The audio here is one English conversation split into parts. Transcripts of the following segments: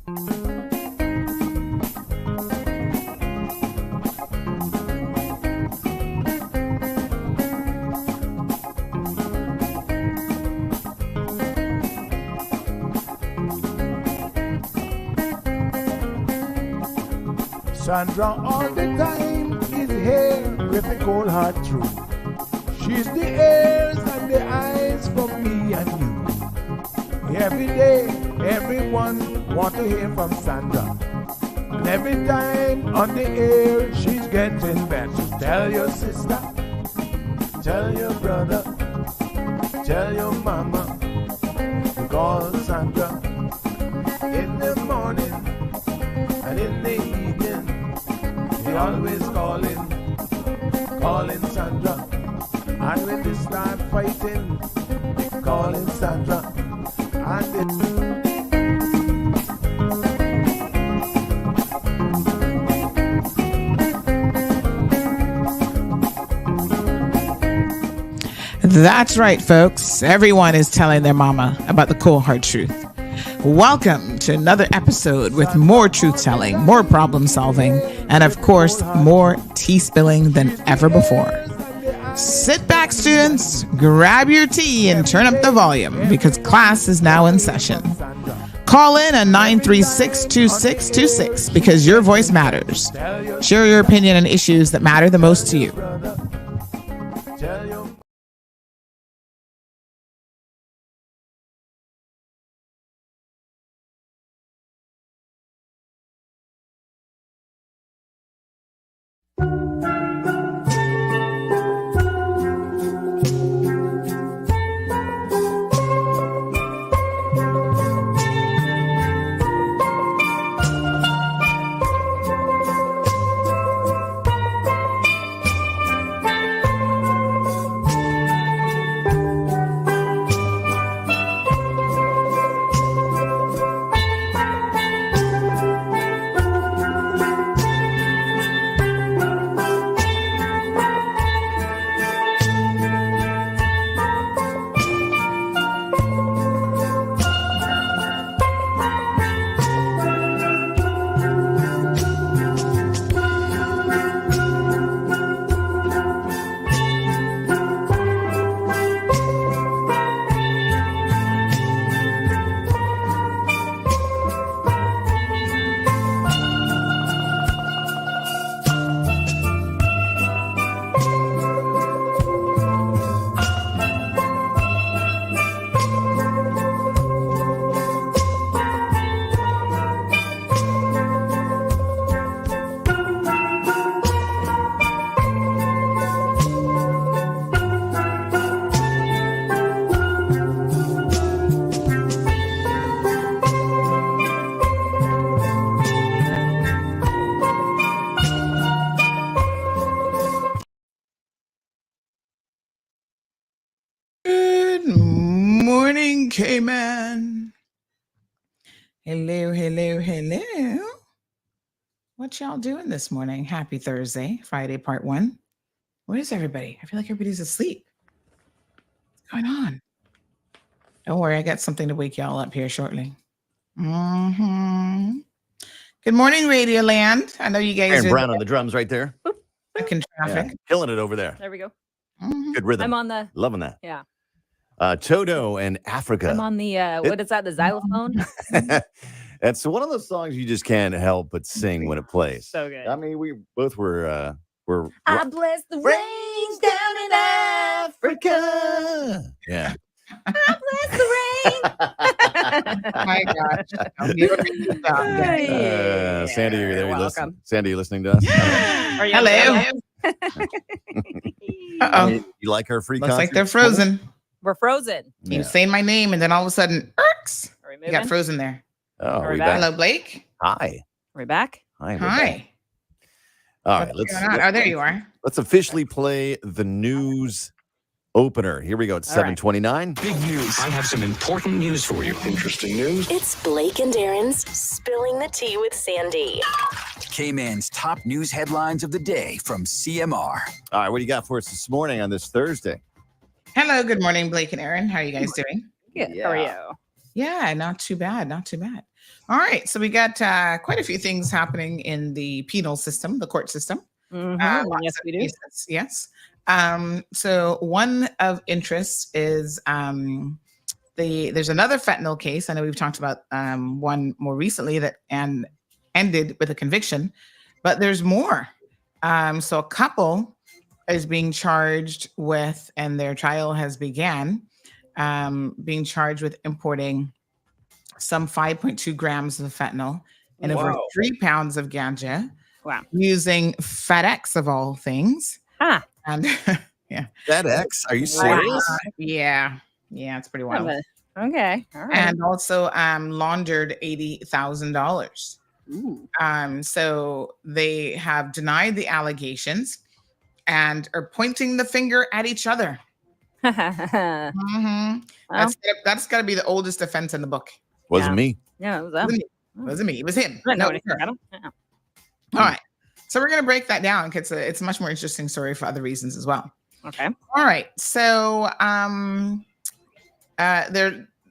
Sandra all the time is here with a cold heart true. She's the ears and the eyes for me and you. Every day, everyone want to hear from Sandra. And every time on the air, she's getting better. Tell your sister, tell your brother, tell your mama, to call Sandra in the morning and in the evening. They always calling Sandra. And when they start fighting, they calling Sandra. And That's right, folks. Everyone is telling their mama about the cold hard truth. Welcome to another episode with more truth-telling, more problem-solving, and of course, more tea spilling than ever before. Sit back, students, grab your tea and turn up the volume because class is now in session. Call in at 936-2626 because your voice matters. Share your opinion on issues that matter the most to you. K-Man. Hello. What y'all doing this morning? Happy Thursday, Friday, part 1. Where is everybody? I feel like everybody's asleep. What's going on? Don't worry, I got something to wake y'all up here shortly. Mm-hmm. Good morning, Radio Land. I know you guys Aaron Brown on the drums right there. Stuck in traffic. Yeah, killing it over there. There we go. Mm-hmm. Good rhythm. I'm on the... Loving that. Yeah. Toto and Africa. I'm on the, what is that, the xylophone? It's one of those songs you just can't help but sing when it plays. So good. I mean, we both were I bless the rains down in Africa. Yeah. I bless the rain. My gosh. Sandy, are you there? You're You listen? welcome. Sandy, you listening to us? Are you Hello. Uh-oh. You like our free Looks concert? like they're frozen. We're frozen. You saying my name, and then all of a sudden, irks. Are we You moving? got frozen there. Oh, Are are we we back? back? Hello, Blake. Hi. Are we back? Hi. we're Hi. back. All right, What's going on? Oh, there you are. Let's officially play the news opener. Here we go. It's All right. 7:29. Big news. I have some important news for you. Interesting news. It's Blake and Aaron's Spilling the Tea with Sandy. K-Man's top news headlines of the day from CMR. All right, what do you got for us this morning on this Thursday? Hello, good morning, Blake and Aaron. How are you guys doing? Good. Yeah. How are you? Yeah, not too bad. All right. So we got quite a few things happening in the penal system, the court system. Lots Yes, of we do. cases, yes. So one of interest is there's another fentanyl case. I know we've talked about one more recently that ended with a conviction, but there's more. So a couple is being charged with, and their trial has began, being charged with importing some 5.2 grams of fentanyl and over Whoa. 3 pounds of ganja Wow. using FedEx of all things. Ah, And yeah, FedEx? Are you Wow. serious? yeah, it's pretty wild. okay. All right. And also laundered $80,000. Ooh. So they have denied the allegations and are pointing the finger at each other. Well, That's got to be the oldest offense in the book. Wasn't Yeah. me. yeah, it was them. Wasn't me. It was him. I didn't know No, anything her. about 'em. Yeah. All right. So we're going to break that down because it's a much more interesting story for other reasons as well. Okay. All right. So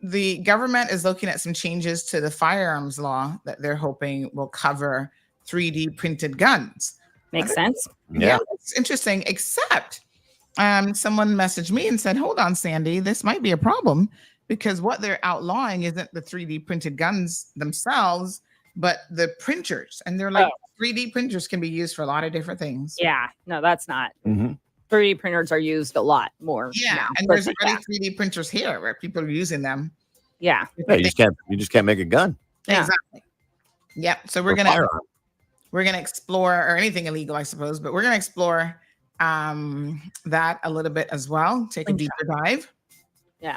the government is looking at some changes to the firearms law that they're hoping will cover 3D printed guns. Makes sense. Yeah. It's interesting, except someone messaged me and said, hold on, Sandy, this might be a problem because what they're outlawing isn't the 3D printed guns themselves, but the printers. And they're like, 3D printers can be used for a lot of different things. Yeah. No, that's not. Mm-hmm. 3D printers are used a lot more. Yeah. now, And but there's already 3D printers here where people are using them. yeah. Yeah, you just can't make a gun. Yeah. Exactly. Yep. So Or firearm. we're gonna explore, or anything illegal, I suppose, but we're gonna explore that a little bit as well. Take a deeper dive. Yeah.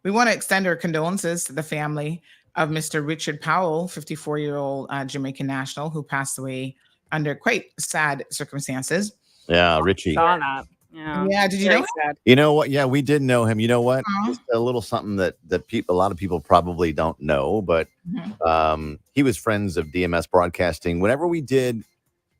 We want to extend our condolences to the family of Mr. Richard Powell, 54-year-old Jamaican national who passed away under quite sad circumstances. Yeah, Richie. Saw that. Yeah. Yeah. Did you Very know? sad. You know what? Yeah, we did know him. You know what? Aw. Just a little something that a lot of people probably don't know, but he was friends of DMS Broadcasting. Whenever we did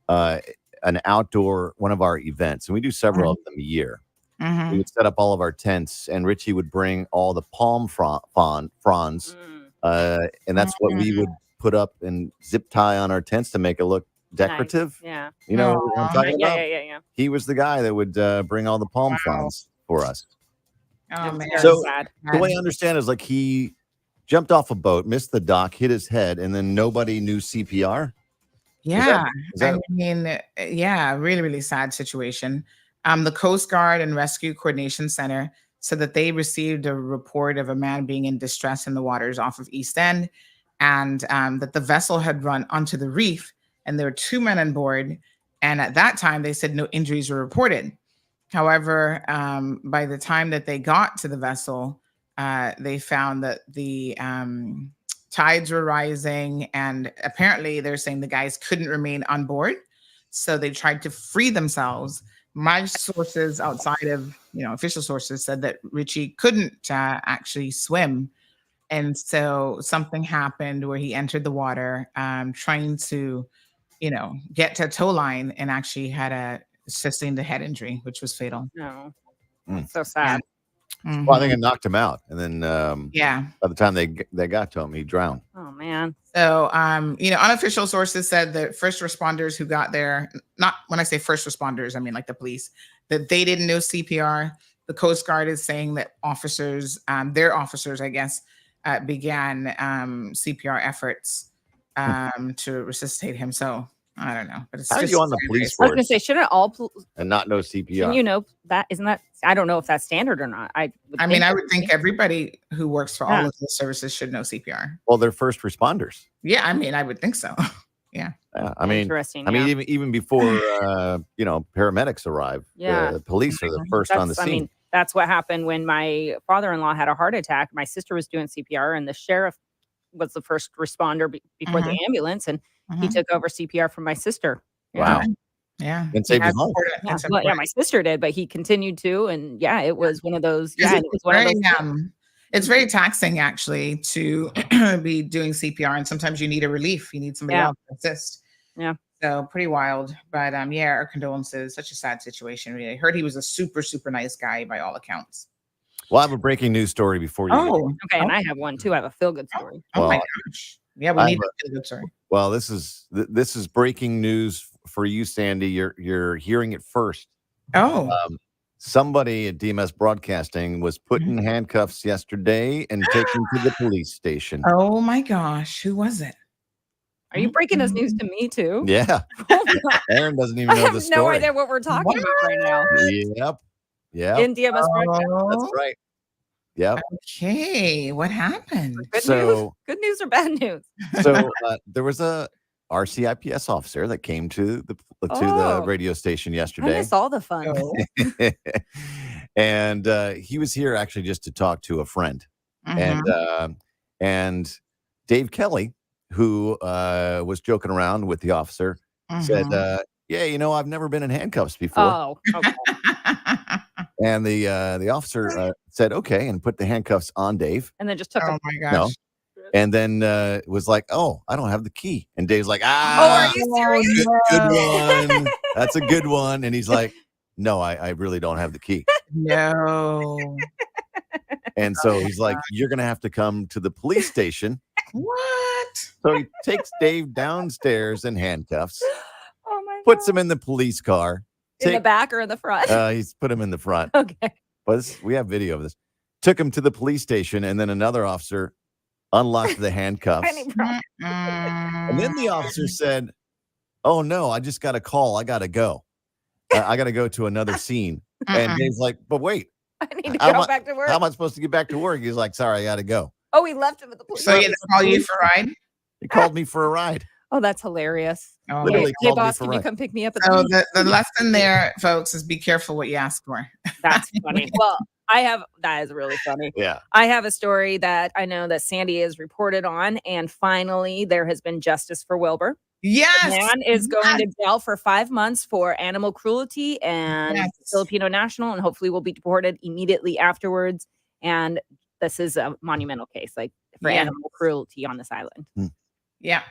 an outdoor one of our events, and we do several of them a year, we would set up all of our tents, and Richie would bring all the palm fronds, and that's what we would put up and zip tie on our tents to make it look decorative. Yeah. You know what I'm talking about? Yeah. He was the guy that would bring all the palm fronds for us. Oh It's man. very So- sad. The way I understand is like he jumped off a boat, missed the dock, hit his head, and then nobody knew CPR. Yeah. Is that- I mean, yeah, really, really sad situation. The Coast Guard and Rescue Coordination Center said that they received a report of a man being in distress in the waters off of East End, and that the vessel had run onto the reef, and there were 2 men on board. And at that time, they said no injuries were reported. However, by the time that they got to the vessel, they found that the tides were rising, and apparently they're saying the guys couldn't remain on board. So they tried to free themselves. My sources outside of, official sources said that Richie couldn't actually swim. And so something happened where he entered the water, trying to, get to a tow line, and actually had sustained a head injury, which was fatal. No. Mm. That's so sad. Mhm. Well, I think it knocked him out, and then Yeah. by the time they got to him, he drowned. Oh man. So, unofficial sources said that first responders who got there, not when I say first responders, I mean like the police, that they didn't know CPR. The Coast Guard is saying that officers, their officers, I guess, began CPR efforts to resuscitate him. So I don't know, but it's How are just you on the police I was force gonna say, shouldn't all and not know CPR? shouldn't you know that? Isn't that? I don't know if that's standard or not. I would think everybody who works for all of the services should know CPR. Well, they're first responders. Yeah, I would think so. Yeah, I mean, interesting. even before paramedics arrive, Yeah. the police are the first on the scene. That's what happened when my father-in-law had a heart attack. My sister was doing CPR, and the sheriff was the first responder before the ambulance, and he took over CPR from my sister. Wow. Yeah. And saved his life. My sister did, but he continued to, and it was one of those. Is Yeah, it it was one of those. It's very taxing actually to be doing CPR, and sometimes you need a relief. You need somebody else to assist. Yeah. So pretty wild, but our condolences. Such a sad situation. Really, I heard he was a super, super nice guy by all accounts. Well, I have a breaking news story before you. Oh, Okay, and I have one too. I have a feel-good story. oh my Well, gosh. Yeah, we need a good story. Well, this is breaking news for you, Sandy. You're hearing it first. Oh. Somebody at DMS Broadcasting was put in handcuffs yesterday and taken to the police station. Oh my gosh, who was it? Are you breaking this news to me too? Yeah. Aaron doesn't even know the story. No idea what we're talking about right now. Yep. In DMS broadcast. That's right. Yep. Okay, what happened? Good news or bad news? So there was a RCIPS officer that came to the radio station yesterday. I miss all the fun. And he was here actually just to talk to a friend. And Dave Kelly, who was joking around with the officer, said, yeah, I've never been in handcuffs before. Oh, okay. And the officer said, okay, and put the handcuffs on Dave. And then just took him. Oh my gosh. No. And then was like, oh, I don't have the key. And Dave's like, are you serious? Good one. That's a good one. And he's like, no, I really don't have the key. No. And so he's like, you're going to have to come to the police station. What? So he takes Dave downstairs in handcuffs, Puts him in the police car. In the back or in the front? He's put him in the front. Okay. But we have video of this. Took him to the police station, and then another officer unlocked the handcuffs. And then the officer said, oh, no, I just got a call. I got to go. I got to go to another scene. And Dave's like, but wait. I need to go back to work. How am I supposed to get back to work? He's like, sorry, I got to go. Oh, he left him at the police. So he had to call you for a ride? He called me for a ride. Oh, that's hilarious. Oh, Literally hey called boss, me for can a you ride. come pick me up? So the lesson there, folks, is be careful what you ask for. That's funny. Well, that is really funny. Yeah. I have a story that I know that Sandy is reported on, and finally there has been justice for Wilbur. Yes. The man is going to jail for 5 months for animal cruelty and Filipino national, and hopefully will be deported immediately afterwards. And this is a monumental case, like for animal cruelty on this island. Yep.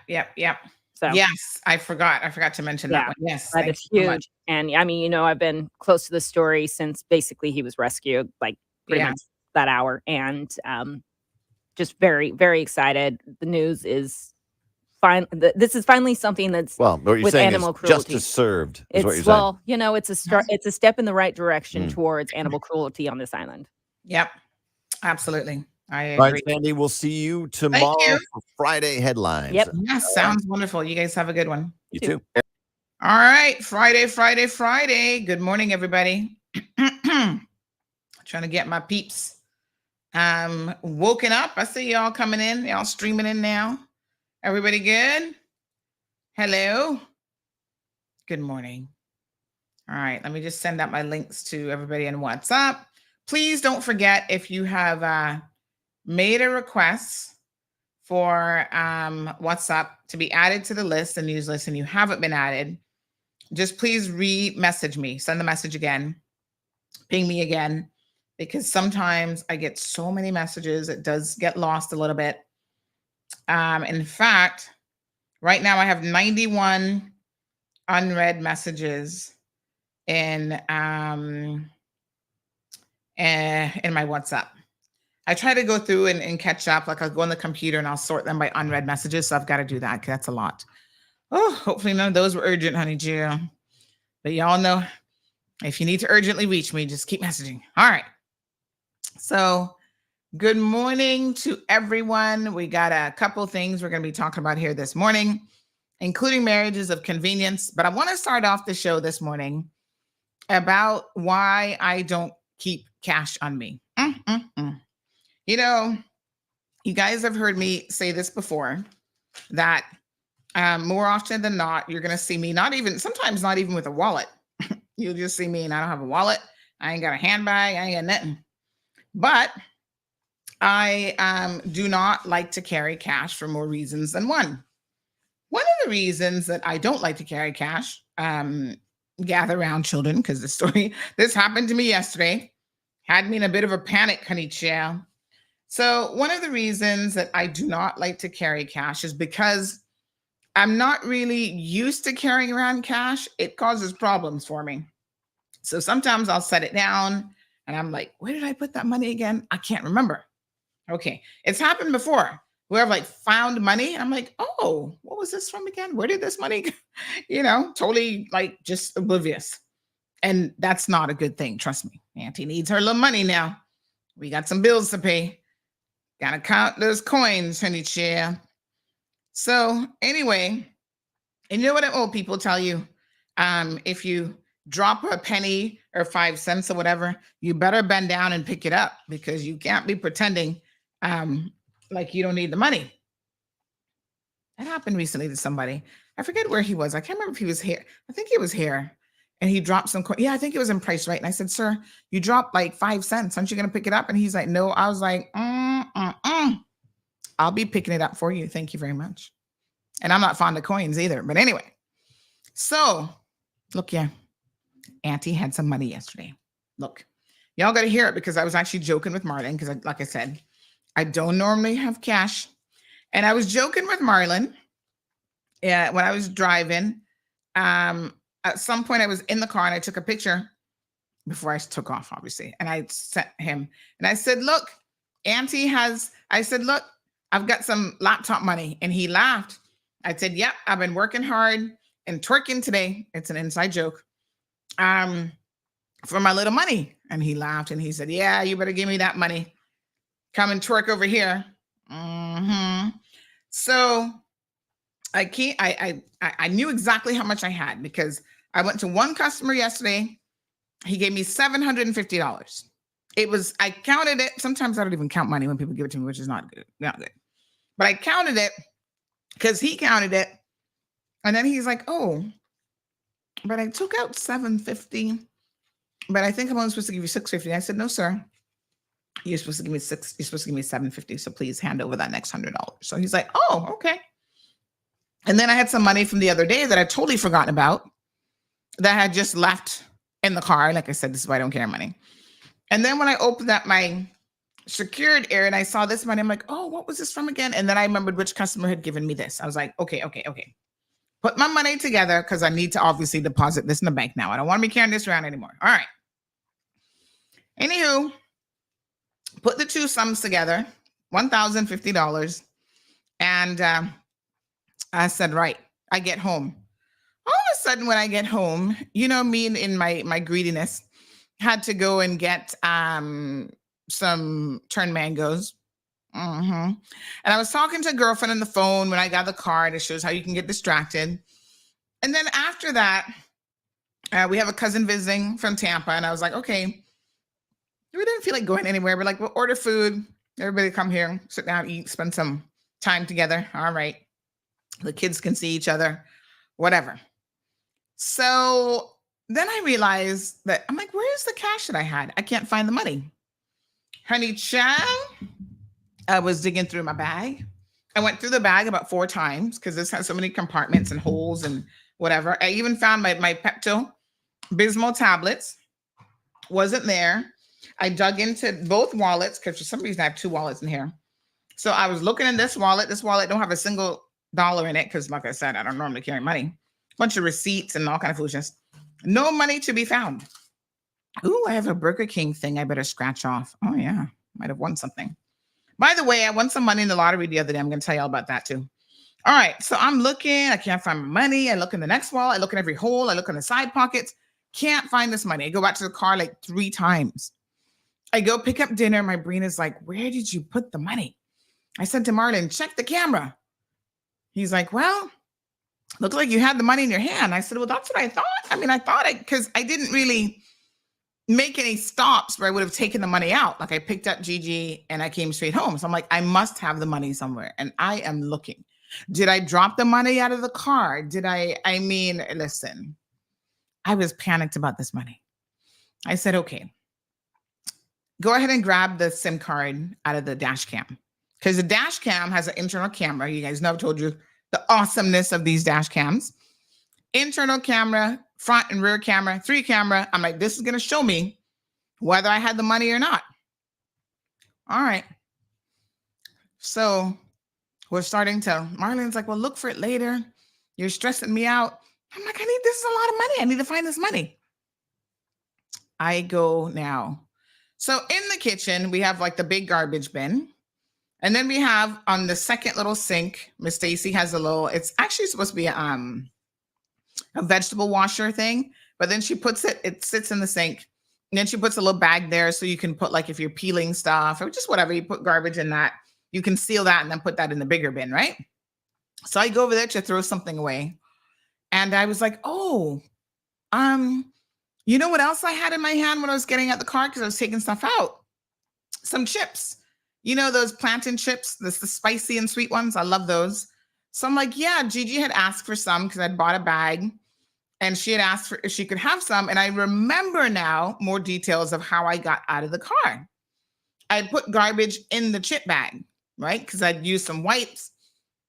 So yes, I forgot to mention that one. Yes, that is huge. So and I mean, I've been close to the story since basically he was rescued, like pretty much that hour, and just very, very excited. The news is fine. This is finally something that's what you're with saying animal is cruelty. Justice served. Is what you're saying. It's a start. It's a step in the right direction towards animal cruelty on this island. Yep, absolutely. I agree. All right, Sandy, we'll see you tomorrow for Friday headlines. Yep. Yes, sounds wonderful. You guys have a good one. You too. All right, Friday. Good morning, everybody. Trying to get my peeps woken up. I see y'all coming in. Y'all streaming in now. Everybody good? Hello. Good morning. All right, let me just send out my links to everybody in WhatsApp. Please don't forget, if you have made a request for WhatsApp to be added to the list, the news list, and you haven't been added, just please re-message me. Send the message again. Ping me again, because sometimes I get so many messages, it does get lost a little bit. In fact, right now I have 91 unread messages in my WhatsApp. I try to go through and catch up. Like I'll go on the computer and I'll sort them by unread messages. So I've got to do that, because that's a lot. Oh, hopefully none of those were urgent, honey Jill. But y'all know, if you need to urgently reach me, just keep messaging. All right. So good morning to everyone. We got a couple things we're going to be talking about here this morning, including marriages of convenience. But I want to start off the show this morning about why I don't keep cash on me. You guys have heard me say this before, that more often than not, you're going to see me sometimes not even with a wallet. You'll just see me and I don't have a wallet. I ain't got a handbag. I ain't got nothing. But I do not like to carry cash for more reasons than one. One of the reasons that I don't like to carry cash, gather around children, because this happened to me yesterday, had me in a bit of a panic, honey child. So one of the reasons that I do not like to carry cash is because I'm not really used to carrying around cash. It causes problems for me. So sometimes I'll set it down and I'm like, where did I put that money again? I can't remember. Okay. It's happened before whoever like found money. And I'm like, oh, what was this from again? Where did this money go? Totally like just oblivious. And that's not a good thing. Trust me. Auntie needs her little money now. We got some bills to pay. Gotta count those coins, honey chair. So anyway, and you know what old people tell you? If you drop a penny or 5 cents or whatever, you better bend down and pick it up, because you can't be pretending like you don't need the money. That happened recently to somebody. I forget where he was. I can't remember if he was here. I think he was here. And he dropped some coin. Yeah, I think it was in Price Right. And I said, sir, you dropped like 5 cents. Aren't you going to pick it up? And he's like, no. I was like, I'll be picking it up for you. Thank you very much. And I'm not fond of coins either. But anyway, so look, yeah, Auntie had some money yesterday. Look, y'all got to hear it, because I was actually joking with Marlon, because like I said, I don't normally have cash. And I was joking with Marlon when I was driving. At some point I was in the car and I took a picture before I took off, obviously. And I sent him and I said, look, Auntie look, I've got some laptop money. And he laughed. I said, yep, I've been working hard and twerking today. It's an inside joke. For my little money. And he laughed and he said, yeah, you better give me that money. Come and twerk over here. Mm-hmm. So I knew exactly how much I had, because I went to one customer yesterday. He gave me $750. I counted it. Sometimes I don't even count money when people give it to me, which is not good. But I counted it because he counted it. And then he's like, oh, but I took out $750. But I think I'm only supposed to give you $650. I said, no, sir. You're supposed to give me $750. So please hand over that next $100. So he's like, oh, okay. And then I had some money from the other day that I totally forgotten about, that I had just left in the car. Like I said, this is why I don't carry money. And then when I opened up my secured area and I saw this money, I'm like, oh, what was this from again? And then I remembered which customer had given me this. I was like, okay. Put my money together, because I need to obviously deposit this in the bank now. I don't want to be carrying this around anymore. All right. Anywho, put the two sums together, $1,050. And I said, right, I get home. All of a sudden, when I get home, me in my greediness, had to go and get some turned mangoes. And I was talking to a girlfriend on the phone when I got the card. It shows how you can get distracted. And then after that, we have a cousin visiting from Tampa. And I was like, okay, we didn't feel like going anywhere. We're like, we'll order food. Everybody come here, sit down, eat, spend some time together. All right. The kids can see each other, whatever. So then I realized that I'm like, where's the cash that I had? I can't find the money. Honey child, I was digging through my bag. I went through the bag about 4 times, because this has so many compartments and holes and whatever. I even found my Pepto-Bismol tablets. Wasn't there. I dug into both wallets, because for some reason I have 2 wallets in here. So I was looking in this wallet. This wallet don't have a single dollar in it, because like I said, I don't normally carry money. Bunch of receipts and all kind of foolishness. No money to be found. Ooh, I have a Burger King thing I better scratch off. Oh yeah, might have won something. By the way, I won some money in the lottery the other day. I'm going to tell you all about that too. All right, so I'm looking. I can't find my money. I look in the next wallet. I look in every hole. I look in the side pockets. Can't find this money. I go back to the car like 3 times. I go pick up dinner. My brain is like, where did you put the money? I said to Marlon, check the camera. He's like, well, looked like you had the money in your hand. I said, well, that's what I thought. I mean, because I didn't really make any stops where I would have taken the money out. Like I picked up Gigi and I came straight home. So I'm like, I must have the money somewhere. And I am looking. Did I drop the money out of the car? Listen, I was panicked about this money. I said, okay, go ahead and grab the SIM card out of the dash cam. Because the dash cam has an internal camera. You guys know I've told you the awesomeness of these dash cams. Internal camera, front and rear camera, 3 camera. I'm like, this is going to show me whether I had the money or not. All right. So we're starting to, Marlon's like, well, look for it later. You're stressing me out. I'm like, this is a lot of money. I need to find this money. I go now. So in the kitchen, we have like the big garbage bin. And then we have on the second little sink, Miss Stacy has a little, it's actually supposed to be a vegetable washer thing, but then she puts it sits in the sink. And then she puts a little bag there so you can put, like, if you're peeling stuff or just whatever, you put garbage in that, you can seal that and then put that in the bigger bin, right? So I go over there to throw something away. And I was like, oh, you know what else I had in my hand when I was getting out the car? Because I was taking stuff out. Some chips. You know, those plantain chips, the spicy and sweet ones. I love those. So I'm like, yeah, Gigi had asked for some because I'd bought a bag and she had asked for if she could have some. And I remember now more details of how I got out of the car. I'd put garbage in the chip bag, right? Because I'd used some wipes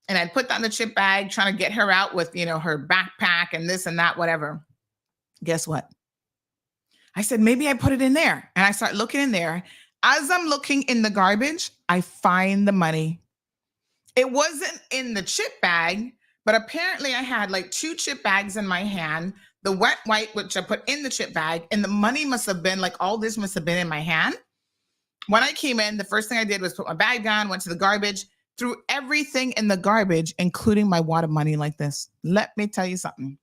and I'd put that in the chip bag, trying to get her out with, you know, her backpack and this and that, whatever. Guess what? I said, maybe I put it in there. And I start looking in there. As I'm looking in the garbage, I find the money. It wasn't in the chip bag, but apparently I had like 2 chip bags in my hand, the wet wipe, which I put in the chip bag, and the money must have been like, all this must have been in my hand. When I came in, the first thing I did was put my bag down, went to the garbage, threw everything in the garbage, including my wad of money like this. Let me tell you something.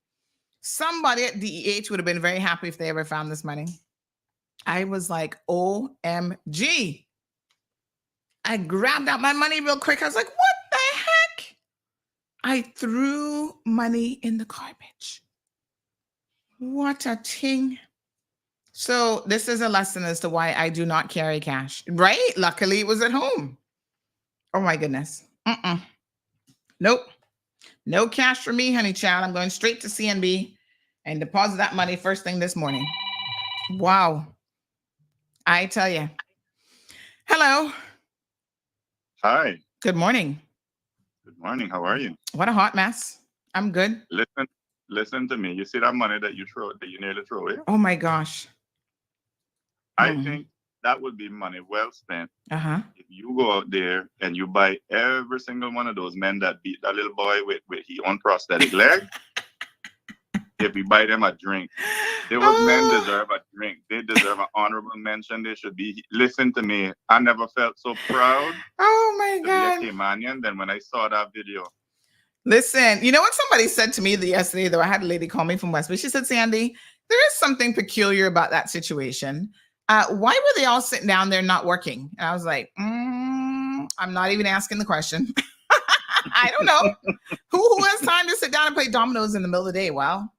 Somebody at DEH would have been very happy if they ever found this money. I was like, OMG. I grabbed out my money real quick. I was like, what the heck? I threw money in the garbage. What a thing. So this is a lesson as to why I do not carry cash, right? Luckily, it was at home. Oh, my goodness. Nope. No cash for me, honey child. I'm going straight to CNB and deposit that money first thing this morning. Wow. I tell you. Hello. Hi. Good morning. Good morning. How are you? What a hot mess. I'm good. Listen to me. You see that money that you nearly throw away? Oh my gosh. I think that would be money well spent. If you go out there and you buy every single one of those men that beat that little boy with his own prosthetic leg. If we buy them a drink, those men deserve a drink. They deserve an honorable mention. They should be. Listen to me. I never felt so proud. Oh my God. To be a Caymanian than when I saw that video. Listen, you know what somebody said to me yesterday, though? I had a lady call me from Westwood. She said, Sandy, there is something peculiar about that situation. Why were they all sitting down there not working? And I was like, I'm not even asking the question. I don't know. Who has time to sit down and play dominoes in the middle of the day? Well,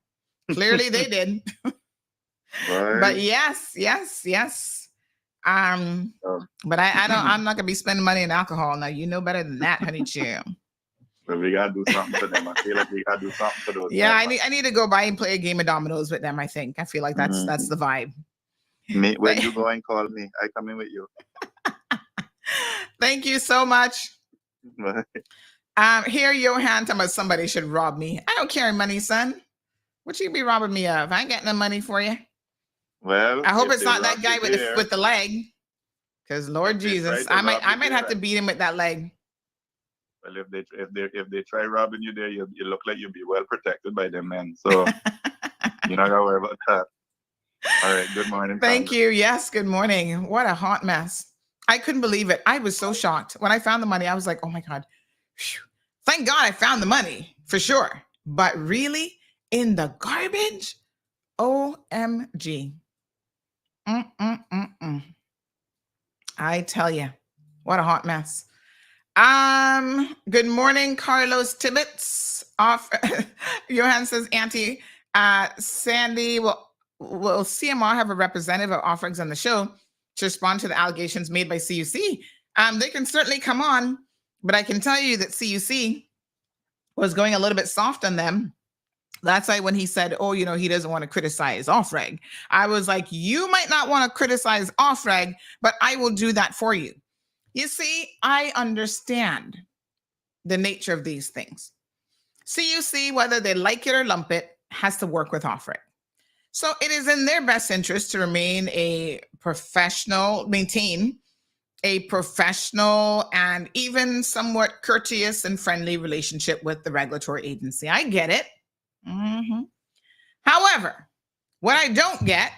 clearly they did. Right. But yes. But I'm not gonna be spending money on alcohol. Now you know better than that, honey chill. But we gotta do something for them. I feel like we gotta do something for those. Yeah, I need to go by and play a game of dominoes with them. I think. I feel like that's the vibe. Me, when you go and call me, I come in with you. Thank you so much. Here, Johan, talking about somebody should rob me. I don't carry money, son. What you be robbing me of? I ain't got no money for you. Well, I hope it's not that guy with the leg. Because Lord Jesus, I might have to beat him with that leg. Well, if they try robbing you there, you look like you'll be well protected by them men. So you're not gonna worry about that. All right. Good morning. Thank you. Yes. Good morning. What a hot mess. I couldn't believe it. I was so shocked when I found the money. I was like, oh my God. Whew. Thank God I found the money for sure. But really, in the garbage? OMG. I tell you, what a hot mess. Good morning, Carlos Tibbetts. Johan says, Auntie, Sandy, will CMR have a representative of offerings on the show to respond to the allegations made by CUC? They can certainly come on, but I can tell you that CUC was going a little bit soft on them. That's why when he said, oh, you know, he doesn't want to criticize OffReg, I was like, you might not want to criticize OffReg, but I will do that for you. You see, I understand the nature of these things. CUC, whether they like it or lump it, has to work with OffReg. So it is in their best interest to maintain a professional and even somewhat courteous and friendly relationship with the regulatory agency. I get it. However, what I don't get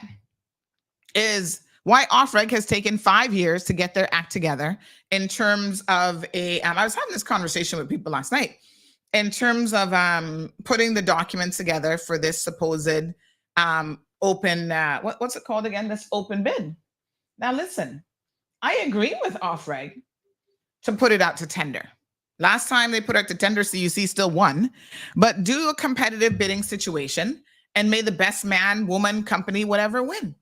is why OFREG has taken 5 years to get their act together in terms of I was having this conversation with people last night in terms of putting the documents together for this supposed open, what's it called again? This open bid. Now, listen, I agree with OFREG to put it out to tender. Last time they put out to tender, CUC still won, but do a competitive bidding situation and may the best man, woman, company, whatever win.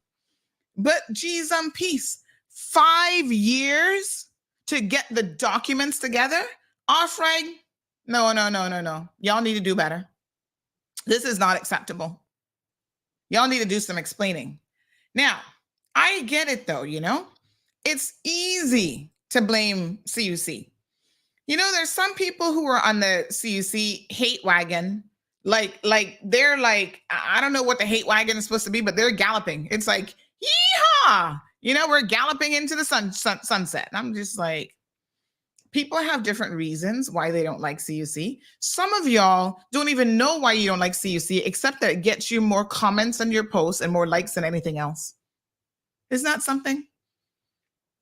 But geez, peace. 5 years to get the documents together? OFREG? No. Y'all need to do better. This is not acceptable. Y'all need to do some explaining. Now, I get it though, it's easy to blame CUC. There's some people who are on the CUC hate wagon. Like they're like, I don't know what the hate wagon is supposed to be, but they're galloping. It's like, yeehaw, we're galloping into the sunset. And I'm just like, people have different reasons why they don't like CUC. Some of y'all don't even know why you don't like CUC, except that it gets you more comments on your posts and more likes than anything else. Isn't that something?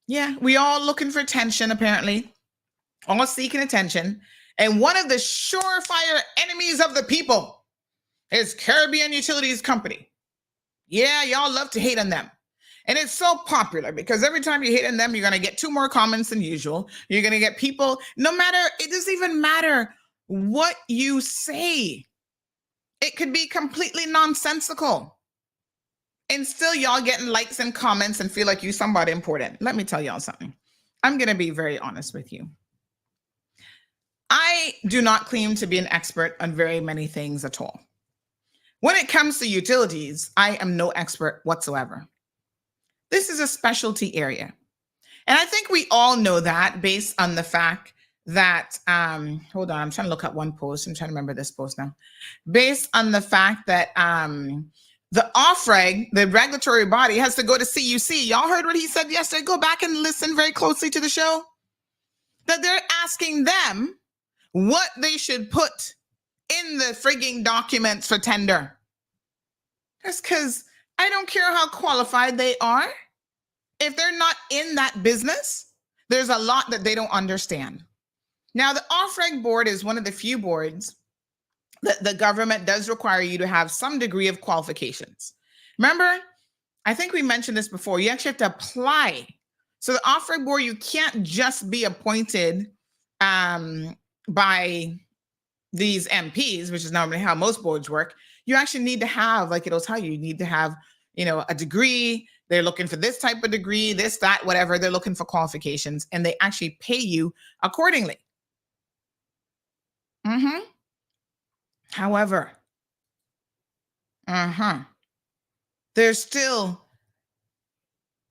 Yeah, we all looking for attention, apparently. All seeking attention. And one of the surefire enemies of the people is Caribbean Utilities Company. Yeah, y'all love to hate on them. And it's so popular because every time you hate on them, you're going to get 2 more comments than usual. You're going to get people, it doesn't even matter what you say. It could be completely nonsensical. And still y'all getting likes and comments and feel like you're somebody important. Let me tell y'all something. I'm going to be very honest with you. I do not claim to be an expert on very many things at all. When it comes to utilities, I am no expert whatsoever. This is a specialty area. And I think we all know that based on the fact that, hold on, I'm trying to look at one post. I'm trying to remember this post now. Based on the fact that the OFREG, the regulatory body, has to go to CUC. Y'all heard what he said yesterday? Go back and listen very closely to the show. That they're asking them what they should put in the frigging documents for tender. That's because I don't care how qualified they are. If they're not in that business, there's a lot that they don't understand. Now, the OFREG board is one of the few boards that the government does require you to have some degree of qualifications. Remember, I think we mentioned this before. You actually have to apply. So the OFREG board, you can't just be appointed by these MPs, which is normally how most boards work. You actually need to have, like it'll tell you, you need to have, a degree. They're looking for this type of degree, this, that, whatever. They're looking for qualifications, and they actually pay you accordingly. However, there's still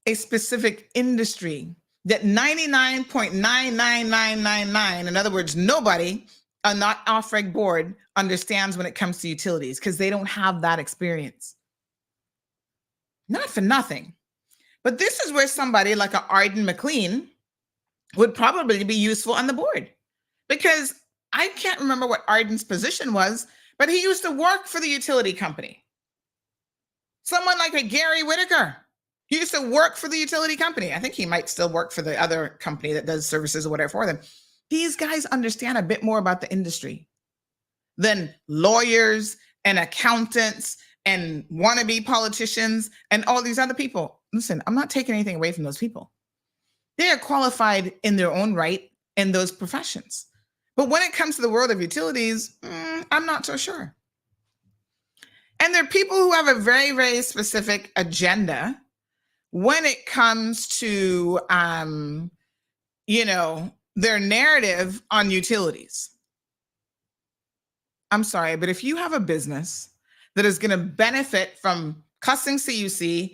a specific industry that 99.99999, in other words, nobody on that OFREG board understands when it comes to utilities because they don't have that experience. Not for nothing. But this is where somebody like a Arden McLean would probably be useful on the board, because I can't remember what Arden's position was, but he used to work for the utility company. Someone like a Gary Whitaker, he used to work for the utility company. I think he might still work for the other company that does services or whatever for them. These guys understand a bit more about the industry than lawyers and accountants and wannabe politicians and all these other people. Listen, I'm not taking anything away from those people. They are qualified in their own right in those professions. But when it comes to the world of utilities, I'm not so sure. And there are people who have a very, very specific agenda when it comes to, their narrative on utilities. I'm sorry, but if you have a business that is going to benefit from cussing CUC,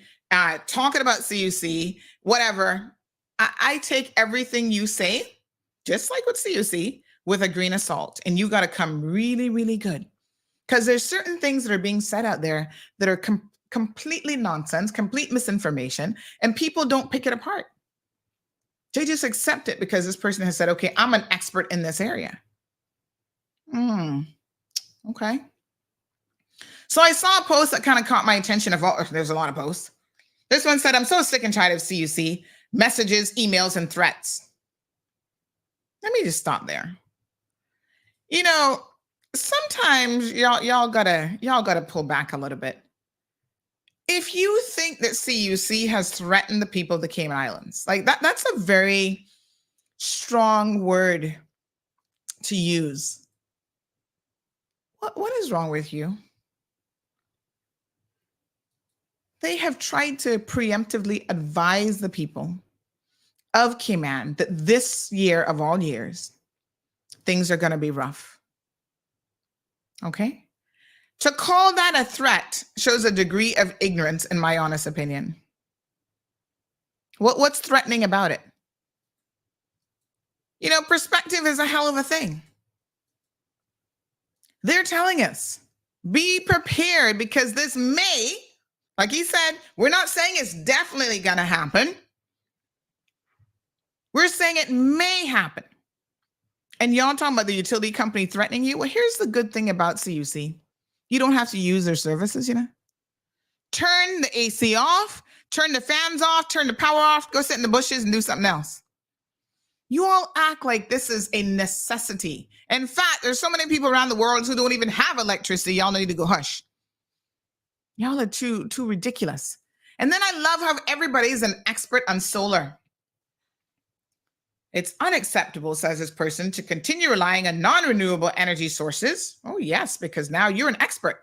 talking about CUC, whatever, I take everything you say, just like with CUC, with a grain of salt. And you got to come really, really good. Because there's certain things that are being said out there that are completely nonsense, complete misinformation, and people don't pick it apart. They just accept it because this person has said, okay, I'm an expert in this area. Okay. So I saw a post that kind of caught my attention. There's a lot of posts. This one said, I'm so sick and tired of CUC messages, emails, and threats. Let me just stop there. You know, sometimes y'all gotta pull back a little bit. If you think that CUC has threatened the people of the Cayman Islands, like that's a very strong word to use. What is wrong with you? They have tried to preemptively advise the people of Cayman that this year of all years, things are going to be rough. Okay? To call that a threat shows a degree of ignorance, in my honest opinion. What's threatening about it? You know, perspective is a hell of a thing. They're telling us, be prepared because this may, like he said, we're not saying it's definitely going to happen. We're saying it may happen. And y'all talking about the utility company threatening you? Well, here's the good thing about CUC. You don't have to use their services, you know? Turn the AC off, turn the fans off, turn the power off, go sit in the bushes and do something else. You all act like this is a necessity. In fact, there's so many people around the world who don't even have electricity. Y'all need to go hush. Y'all are too ridiculous. And then I love how everybody's an expert on solar. It's unacceptable, says this person, to continue relying on non-renewable energy sources. Oh, yes, because now you're an expert.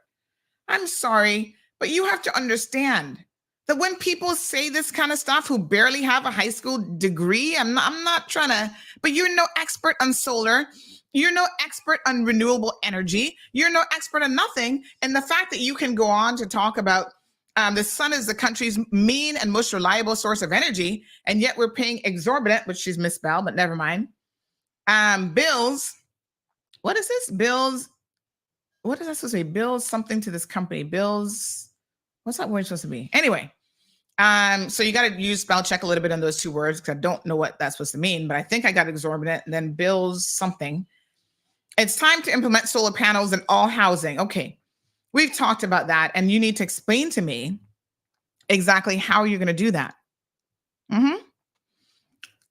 I'm sorry, but you have to understand that when people say this kind of stuff who barely have a high school degree, I'm not trying to, but you're no expert on solar. You're no expert on renewable energy. You're no expert on nothing. And the fact that you can go on to talk about the sun is the country's main and most reliable source of energy, and yet we're paying exorbitant, which she's misspelled, but never mind. Bills. What is this? Bills. What is that supposed to be? Bills something to this company. Bills. What's that word supposed to be? Anyway, so you got to use spell check a little bit on those two words because I don't know what that's supposed to mean, but I think I got exorbitant and then bills something. It's time to implement solar panels in all housing. Okay. We've talked about that, and you need to explain to me exactly how you're going to do that.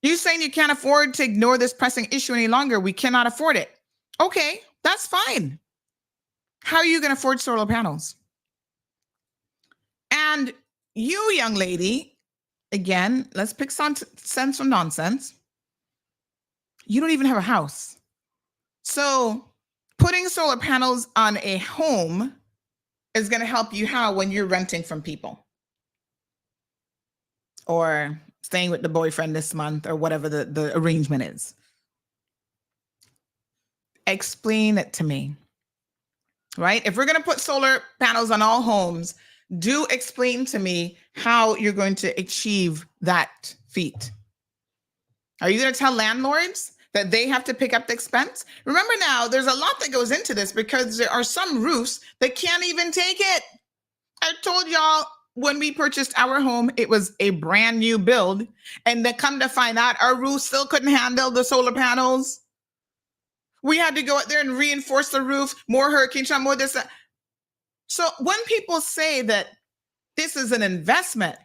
You saying you can't afford to ignore this pressing issue any longer. We cannot afford it. Okay, that's fine. How are you going to afford solar panels? And you, young lady, again, let's pick sense from nonsense. You don't even have a house. So putting solar panels on a home is going to help you how when you're renting from people or staying with the boyfriend this month or whatever the arrangement is. Explain it to me, right? If we're going to put solar panels on all homes, do explain to me how you're going to achieve that feat. Are you going to tell landlords that they have to pick up the expense? Remember now, there's a lot that goes into this because there are some roofs that can't even take it. I told y'all when we purchased our home, it was a brand new build. And then come to find out our roof still couldn't handle the solar panels. We had to go out there and reinforce the roof, more hurricane shot, more this. So when people say that this is an investment,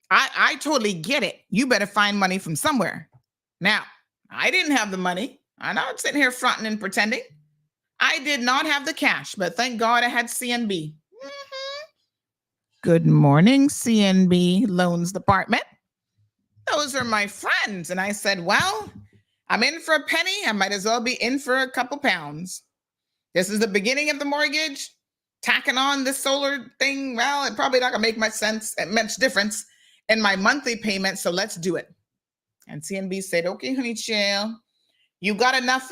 I totally get it. You better find money from somewhere. Now, I didn't have the money. I'm not sitting here fronting and pretending. I did not have the cash, but thank God I had CNB. Good morning, CNB Loans Department. Those are my friends. And I said, well, I'm in for a penny. I might as well be in for a couple pounds. This is the beginning of the mortgage. Tacking on this solar thing, well, it probably not going to make much difference in my monthly payment. So let's do it. And CNB said, okay, honey, chill. You got enough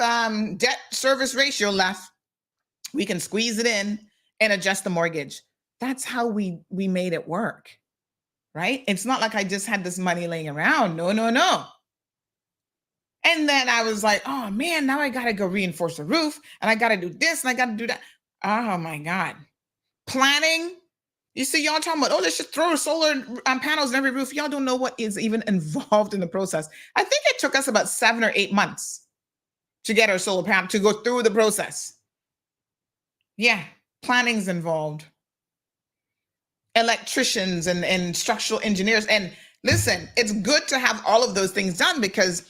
debt service ratio left. We can squeeze it in and adjust the mortgage. That's how we made it work, right? It's not like I just had this money laying around. No. And then I was like, oh man, now I got to go reinforce the roof and I got to do this and I got to do that. Oh my God. Planning. You see, y'all talking about, let's just throw solar panels on every roof. Y'all don't know what is even involved in the process. I think it took us about 7 or 8 months to get our solar panel, to go through the process. Yeah, planning's involved. electricians and structural engineers. And listen, it's good to have all of those things done because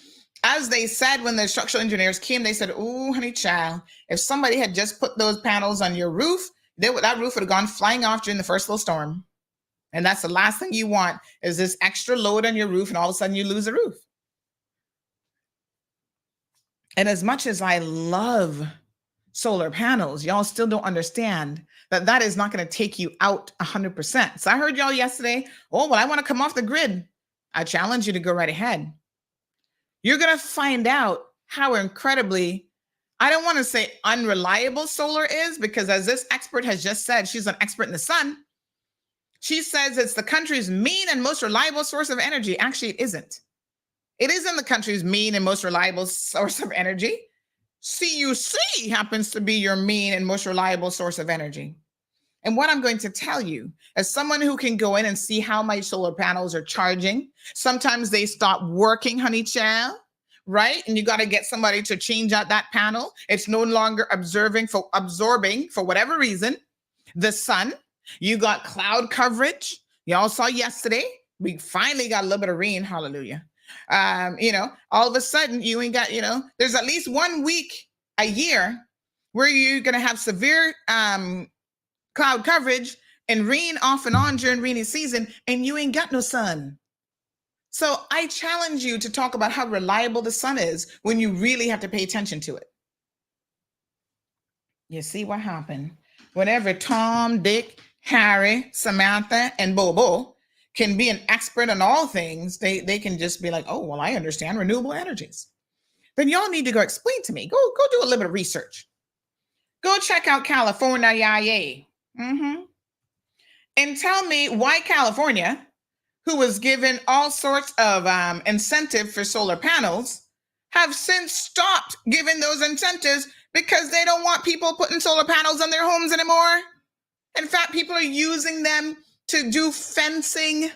as they said, when the structural engineers came, they said, "Oh, honey child, if somebody had just put those panels on your roof, that roof would have gone flying off during the first little storm." And that's the last thing you want is this extra load on your roof, and all of a sudden you lose a roof. And as much as I love solar panels, y'all still don't understand that that is not going to take you out 100%. So I heard y'all yesterday, "Oh, well, I want to come off the grid." I challenge you to go right ahead. You're going to find out how incredibly, I don't want to say unreliable solar is, because as this expert has just said, she's an expert in the sun. She says it's the country's main and most reliable source of energy. Actually, it isn't. It isn't the country's main and most reliable source of energy. CUC happens to be your main and most reliable source of energy. And what I'm going to tell you, as someone who can go in and see how my solar panels are charging, sometimes they stop working, honey child, right? And you got to get somebody to change out that panel. It's no longer absorbing for whatever reason the sun. You got cloud coverage. Y'all saw yesterday, we finally got a little bit of rain. Hallelujah. All of a sudden you ain't got, there's at least 1 week a year where you're going to have severe cloud coverage and rain off and on during rainy season, and you ain't got no sun. So I challenge you to talk about how reliable the sun is when you really have to pay attention to it. You see what happened? Whenever Tom, Dick, Harry, Samantha, and Bobo can be an expert on all things, they can just be like, "Oh, well, I understand renewable energies." Then y'all need to go explain to me. Go do a little bit of research. Go check out California, and tell me why California, who was given all sorts of incentive for solar panels, have since stopped giving those incentives because they don't want people putting solar panels on their homes anymore. In fact, people are using them to do fencing.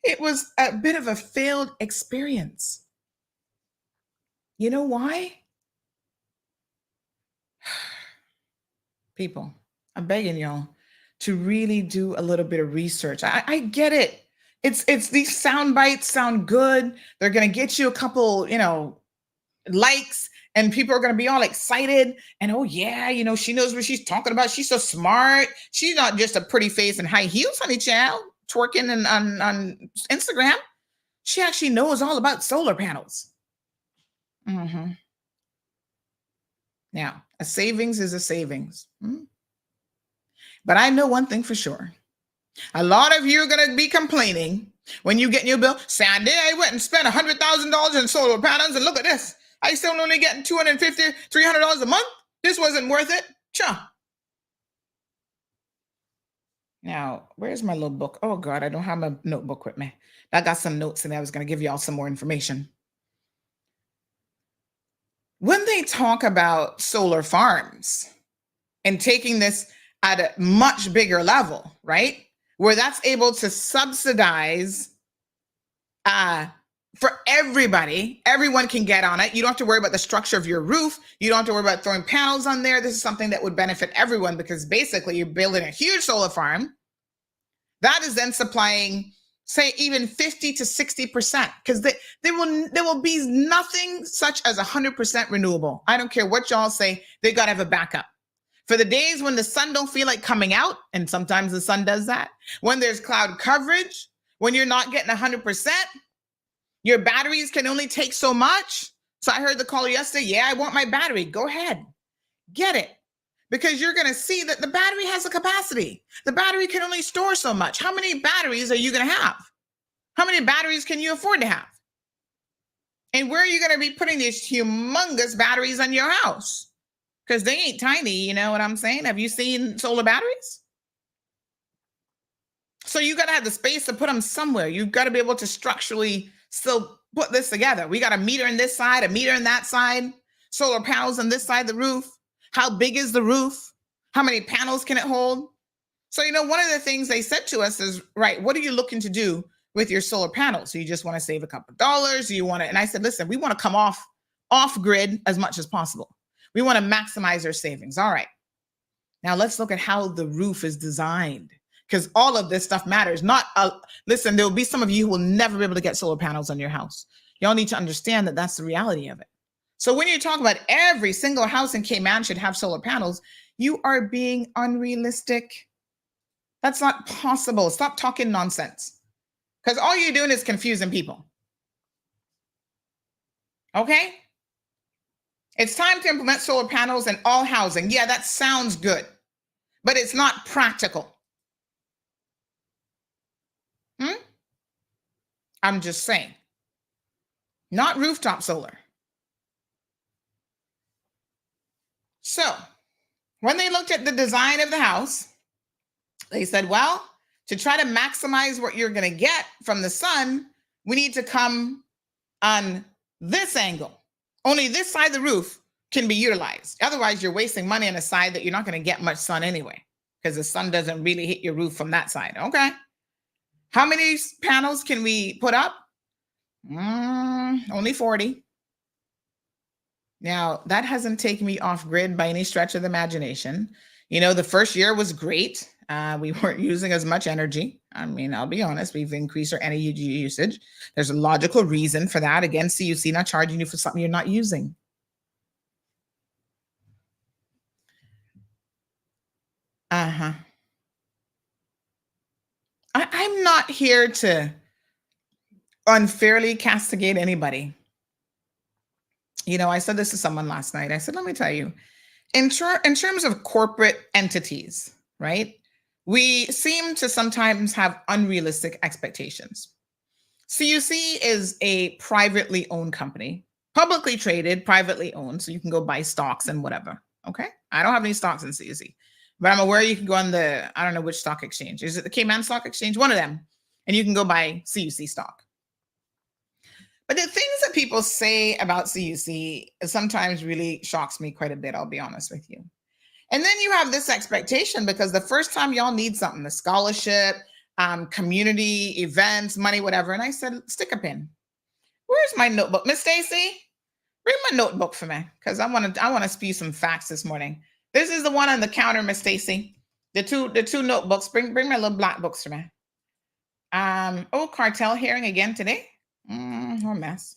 It was a bit of a failed experience. You know why? People, I'm begging y'all to really do a little bit of research. I get it. It's these sound bites sound good. They're going to get you a couple, likes, and people are going to be all excited. And, "Oh yeah, she knows what she's talking about. She's so smart. She's not just a pretty face and high heels, honey child, twerking on Instagram. She actually knows all about solar panels." Now, a savings is a savings. But I know one thing for sure. A lot of you are going to be complaining when you get your bill. "Sandy, I went and spent $100,000 in solar panels, and look at this. I still only getting $250, $300 a month. This wasn't worth it." Cha. Now, where's my little book? Oh God, I don't have my notebook with me. I got some notes and I was going to give y'all some more information. When they talk about solar farms and taking this at a much bigger level, right? Where that's able to subsidize for everybody, everyone can get on it. You don't have to worry about the structure of your roof. You don't have to worry about throwing panels on there. This is something that would benefit everyone because basically you're building a huge solar farm that is then supplying, say, even 50 to 60%, because there will be nothing such as 100% renewable. I don't care what y'all say, they got to have a backup. For the days when the sun don't feel like coming out, and sometimes the sun does that, when there's cloud coverage, when you're not getting 100%, your batteries can only take so much. So I heard the caller yesterday, "Yeah, I want my battery." Go ahead, get it. Because you're going to see that the battery has a capacity. The battery can only store so much. How many batteries are you going to have? How many batteries can you afford to have? And where are you going to be putting these humongous batteries on your house? Because they ain't tiny, you know what I'm saying? Have you seen solar batteries? So you got to have the space to put them somewhere. You've got to be able to structurally still put this together. We got a meter on this side, a meter on that side, solar panels on this side of the roof. How big is the roof? How many panels can it hold? So, one of the things they said to us is, right, what are you looking to do with your solar panels? So you just want to save a couple of dollars? Do you want to, and I said, listen, we want to come off grid as much as possible. We want to maximize our savings. All right. Now let's look at how the roof is designed. because all of this stuff matters. Listen, there will be some of you who will never be able to get solar panels on your house. Y'all need to understand that that's the reality of it. So when you talk about every single house in Cayman should have solar panels, you are being unrealistic. That's not possible. Stop talking nonsense. Because all you're doing is confusing people. Okay? It's time to implement solar panels in all housing. Yeah, that sounds good, but it's not practical. I'm just saying. Not rooftop solar. So, when they looked at the design of the house, they said, well, to try to maximize what you're going to get from the sun, we need to come on this angle. Only this side of the roof can be utilized. Otherwise, you're wasting money on a side that you're not going to get much sun anyway, because the sun doesn't really hit your roof from that side. Okay. How many panels can we put up? Only 40. Now, that hasn't taken me off grid by any stretch of the imagination. You know, the first year was great. We weren't using as much energy. I mean, I'll be honest, we've increased our energy usage. There's a logical reason for that. Again, CUC not charging you for something you're not using. I'm not here to unfairly castigate anybody. You know, I said this to someone last night. I said, let me tell you, in terms of corporate entities, right? We seem to sometimes have unrealistic expectations. CUC is a privately owned company, publicly traded, privately owned, so you can go buy stocks and whatever, okay? I don't have any stocks in CUC, but I'm aware you can go on I don't know which stock exchange. Is it the Cayman Stock Exchange? One of them, and you can go buy CUC stock. But the things that people say about CUC sometimes really shocks me quite a bit, I'll be honest with you. And then you have this expectation because the first time y'all need something, the scholarship, community, events, money, whatever. And I said, stick a pin. Where's my notebook? Miss Stacy, bring my notebook for me because I want to spew some facts this morning. This is the one on the counter, Miss Stacy. The two notebooks. Bring my little black books for me. Cartel hearing again today. What a mess.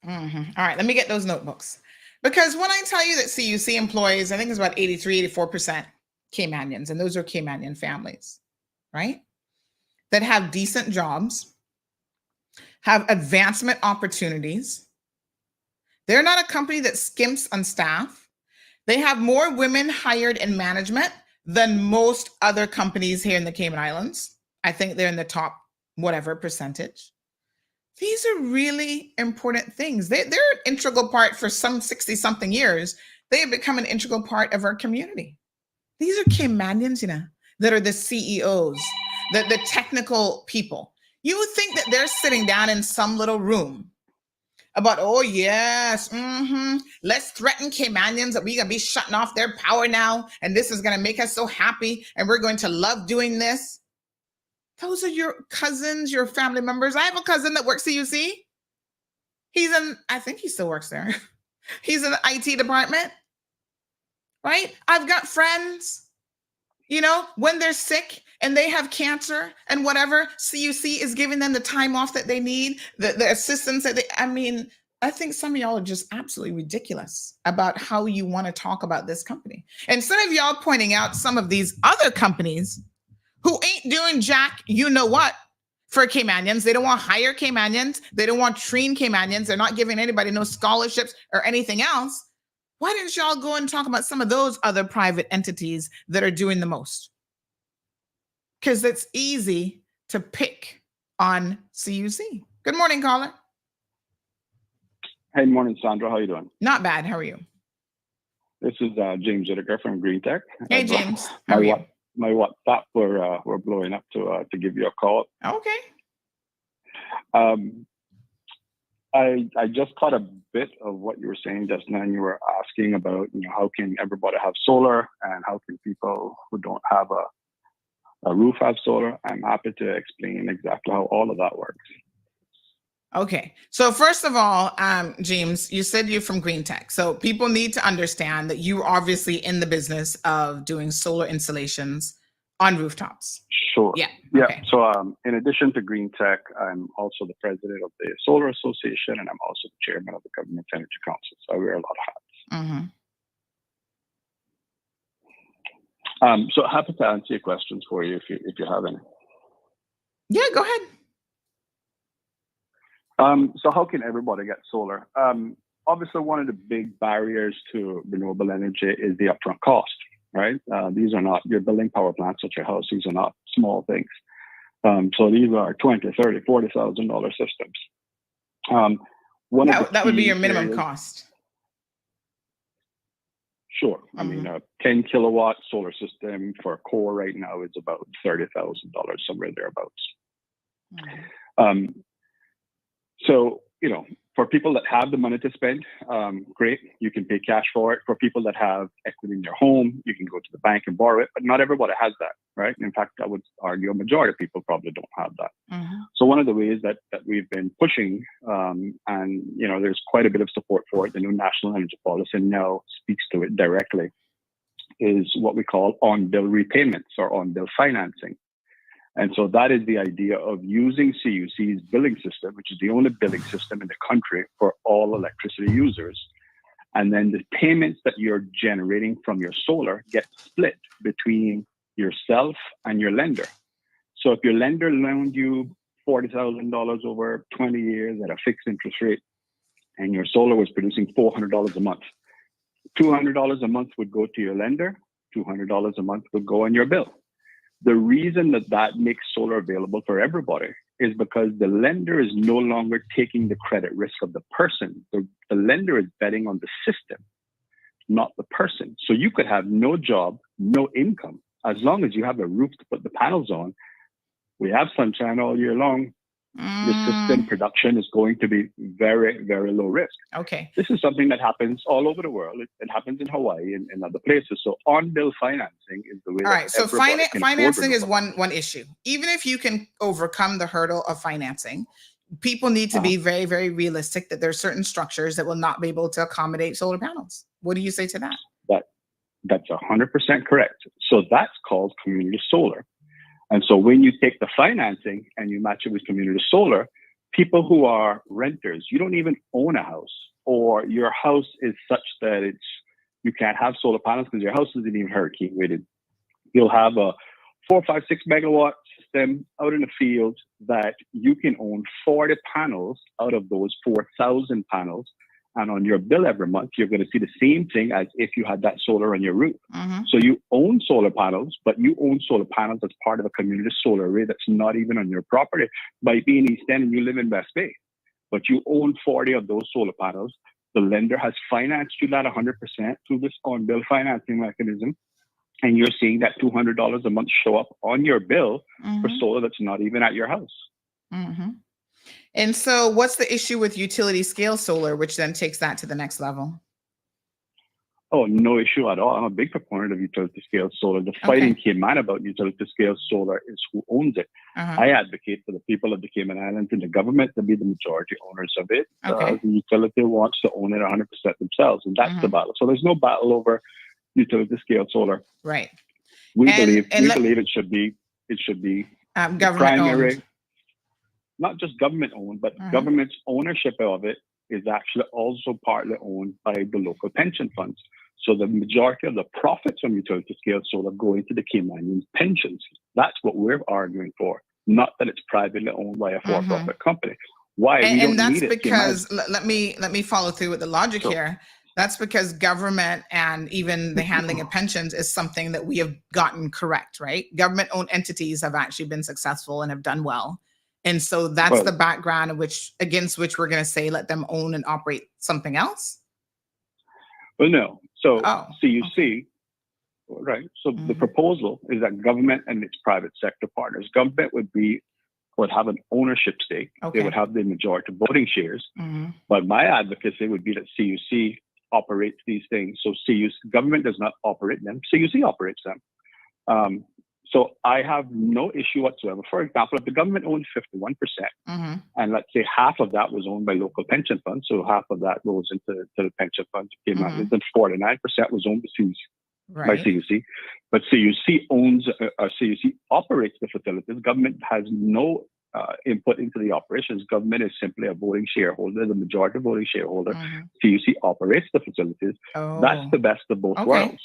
All right, let me get those notebooks. Because when I tell you that CUC employs, I think it's about 83, 84% Caymanians, and those are Caymanian families, right? That have decent jobs, have advancement opportunities. They're not a company that skimps on staff. They have more women hired in management than most other companies here in the Cayman Islands. I think they're in the top whatever percentage. These are really important things. They're an integral part for some 60-something years. They have become an integral part of our community. These are Caymanians, you know, that are the CEOs, the technical people. You would think that they're sitting down in some little room about, oh, yes, let's threaten Caymanians that we're going to be shutting off their power now, and this is going to make us so happy, and we're going to love doing this. Those are your cousins, your family members. I have a cousin that works CUC. I think he still works there. He's in the IT department, right? I've got friends, you know, when they're sick and they have cancer and whatever, CUC is giving them the time off that they need, the assistance that I think some of y'all are just absolutely ridiculous about how you want to talk about this company. Instead of y'all pointing out some of these other companies who ain't doing jack, you know what, for Caymanians. They don't want to hire Caymanians. They don't want to train Caymanians. They're not giving anybody no scholarships or anything else. Why didn't y'all go and talk about some of those other private entities that are doing the most? Because it's easy to pick on CUC. Good morning, caller. Hey, morning, Sandra. How you doing? Not bad. How are you? This is James Whitaker from Green Tech. Hey, James. How are you? My WhatsApp were blowing up to give you a call. Okay. I just caught a bit of what you were saying just now. And you were asking about, you know, how can everybody have solar and how can people who don't have a roof have solar? I'm happy to explain exactly how all of that works. Okay. So first of all, James, you said you're from Green Tech. So people need to understand that you're obviously in the business of doing solar installations on rooftops. Sure. Yeah. Yeah. Okay. So in addition to Green Tech, I'm also the president of the Solar Association, and I'm also the chairman of the Government Energy Council. So I wear a lot of hats. Mm-hmm. So happy to answer your questions for you if you have any. Yeah, go ahead. So how can everybody get solar? Obviously, one of the big barriers to renewable energy is the upfront cost, right? These are not, you're building power plants at your house. These are not small things. So these are $20,000, $30,000, $40,000 systems. That would be your minimum cost. Sure. Mm-hmm. I mean, a 10 kilowatt solar system for a core right now is about $30,000, somewhere thereabouts. Mm-hmm. So, for people that have the money to spend, great, you can pay cash for it. For people that have equity in their home, you can go to the bank and borrow it, but not everybody has that, right? In fact, I would argue a majority of people probably don't have that. Mm-hmm. So one of the ways that we've been pushing, and there's quite a bit of support for it, the new National Energy Policy now speaks to it directly, is what we call on-bill repayments or on-bill financing. And so that is the idea of using CUC's billing system, which is the only billing system in the country for all electricity users. And then the payments that you're generating from your solar get split between yourself and your lender. So if your lender loaned you $40,000 over 20 years at a fixed interest rate, and your solar was producing $400 a month, $200 a month would go to your lender, $200 a month would go on your bill. The reason that makes solar available for everybody is because the lender is no longer taking the credit risk of the person. The lender is betting on the system, not the person. So you could have no job, no income. As long as you have a roof to put the panels on, we have sunshine all year long. The system production is going to be very, very low risk. Okay. This is something that happens all over the world. It happens in Hawaii and other places. So on-bill financing is the way. All right. So financing is one issue. Even if you can overcome the hurdle of financing, people need to be very, very realistic that there are certain structures that will not be able to accommodate solar panels. What do you say to that? That's 100% correct. So that's called community solar. And so when you take the financing and you match it with community solar, people who are renters, you don't even own a house, or your house is such that you can't have solar panels because your house isn't even hurricane rated. You'll have a 4, 5, 6 megawatt system out in the field that you can own 40 panels out of those 4,000 panels. And on your bill every month, you're going to see the same thing as if you had that solar on your roof. Mm-hmm. So you own solar panels, but you own solar panels as part of a community solar array that's not even on your property. Might be in East End and you live in West Bay, but you own 40 of those solar panels. The lender has financed you that 100% through this on-bill financing mechanism. And you're seeing that $200 a month show up on your bill for solar that's not even at your house. Mm-hmm. And so what's the issue with utility scale solar, which then takes that to the next level? Oh, no issue at all. I'm a big proponent of utility scale solar. The fighting Cayman about utility scale solar is who owns it. I advocate for the people of the Cayman Islands and the government to be the majority owners of it. The utility wants to own it 100% themselves, and that's the battle. So there's no battle over utility scale solar. Right. We believe it should be government primary. owned. Not just government owned, but government's ownership of it is actually also partly owned by the local pension funds. So the majority of the profits from utility scale solar go into the Caymanian pensions. That's what we're arguing for, not that it's privately owned by a for-profit company. Why? And that's because, let me follow through with the logic here. That's because government and even the handling of pensions is something that we have gotten correct, right? Government-owned entities have actually been successful and have done well. And so that's the background against which we're going to say, let them own and operate something else? Well, no. So CUC, right? So the proposal is that government and its private sector partners, government would have an ownership stake. They would have the majority voting shares. But my advocacy would be that CUC operates these things. So government does not operate them. CUC operates them. So I have no issue whatsoever. For example, if the government owned 51%, and let's say half of that was owned by local pension funds, so half of that goes into the pension funds, then 49% was owned by CUC. But CUC owns, CUC operates the facilities. Government has no input into the operations. Government is simply a voting shareholder, the majority voting shareholder. CUC operates the facilities. That's the best of both worlds.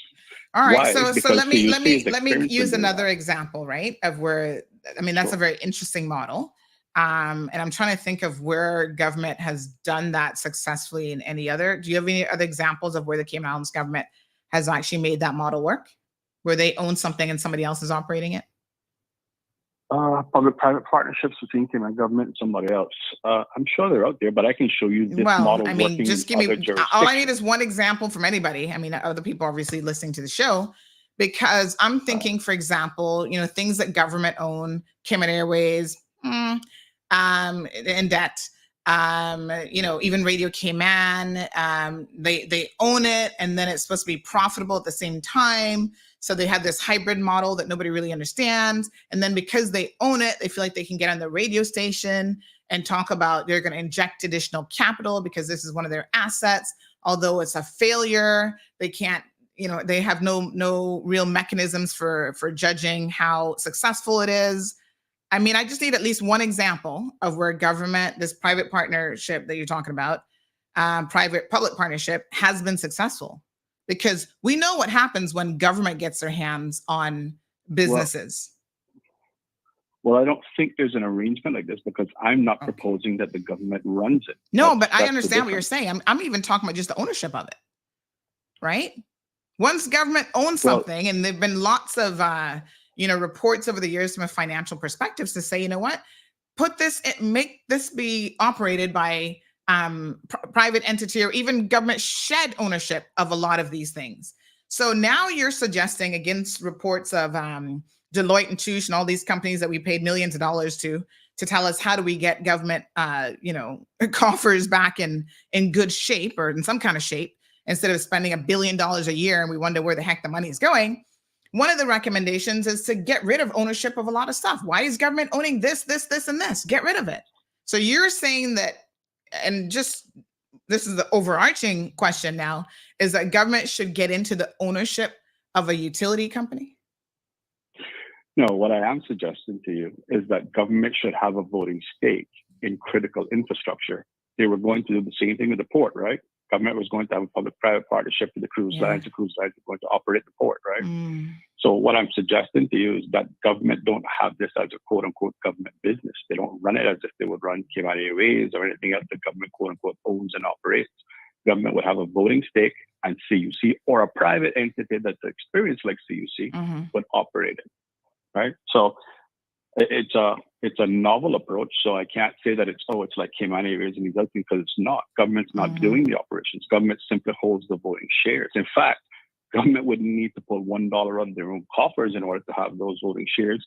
All right. Why? So let me CUC use another example, right? Of where, I mean, that's a very interesting model. And I'm trying to think of where government has done that successfully in any other. Do you have any other examples of where the Cayman Islands government has actually made that model work, where they own something and somebody else is operating it? Public-private partnerships between Cayman government and somebody else. I'm sure they're out there, but I can show you this model I mean, working just give in me, other jurisdictions. all I need is one example from anybody. I mean, other people obviously listening to the show, because I'm thinking, for example, things that government own, Cayman Airways, in debt, even Radio Cayman, they own it, and then it's supposed to be profitable at the same time. So they have this hybrid model that nobody really understands. And then because they own it, they feel like they can get on the radio station and talk about they're going to inject additional capital because this is one of their assets. Although it's a failure, they can't, they have no real mechanisms for judging how successful it is. I mean, I just need at least one example of where government, this private partnership that you're talking about, private-public partnership, has been successful. Because we know what happens when government gets their hands on businesses. Well, I don't think there's an arrangement like this because I'm not proposing that the government runs it. No, but I understand what you're saying. I'm even talking about just the ownership of it, right? Once government owns something, and there've been lots of reports over the years from a financial perspective to say, make this be operated by private entity or even government shed ownership of a lot of these things. So now you're suggesting, against reports of Deloitte and Touche and all these companies that we paid millions of dollars to tell us how do we get government, coffers back in good shape or in some kind of shape, instead of spending $1 billion a year and we wonder where the heck the money is going. One of the recommendations is to get rid of ownership of a lot of stuff. Why is government owning this, and this? Get rid of it. So you're saying that, and just this is the overarching question now, is that government should get into the ownership of a utility company? No, what I am suggesting to you is that government should have a voting stake in critical infrastructure. They were going to do the same thing with the port, right? Government was going to have a public-private partnership with the cruise lines. The cruise lines are going to operate the port, right? So what I'm suggesting to you is that government don't have this as a quote-unquote government business. They don't run it as if they would run Cayman Airways or anything else that government quote-unquote owns and operates. Government would have a voting stake, and CUC or a private entity that's experienced like CUC would operate it, right? So it's a novel approach. So I can't say that it's like Cayman Airways and these other things, because it's not. Government's not doing the operations. Government simply holds the voting shares. In fact, government wouldn't need to pull $1 out of their own coffers in order to have those voting shares.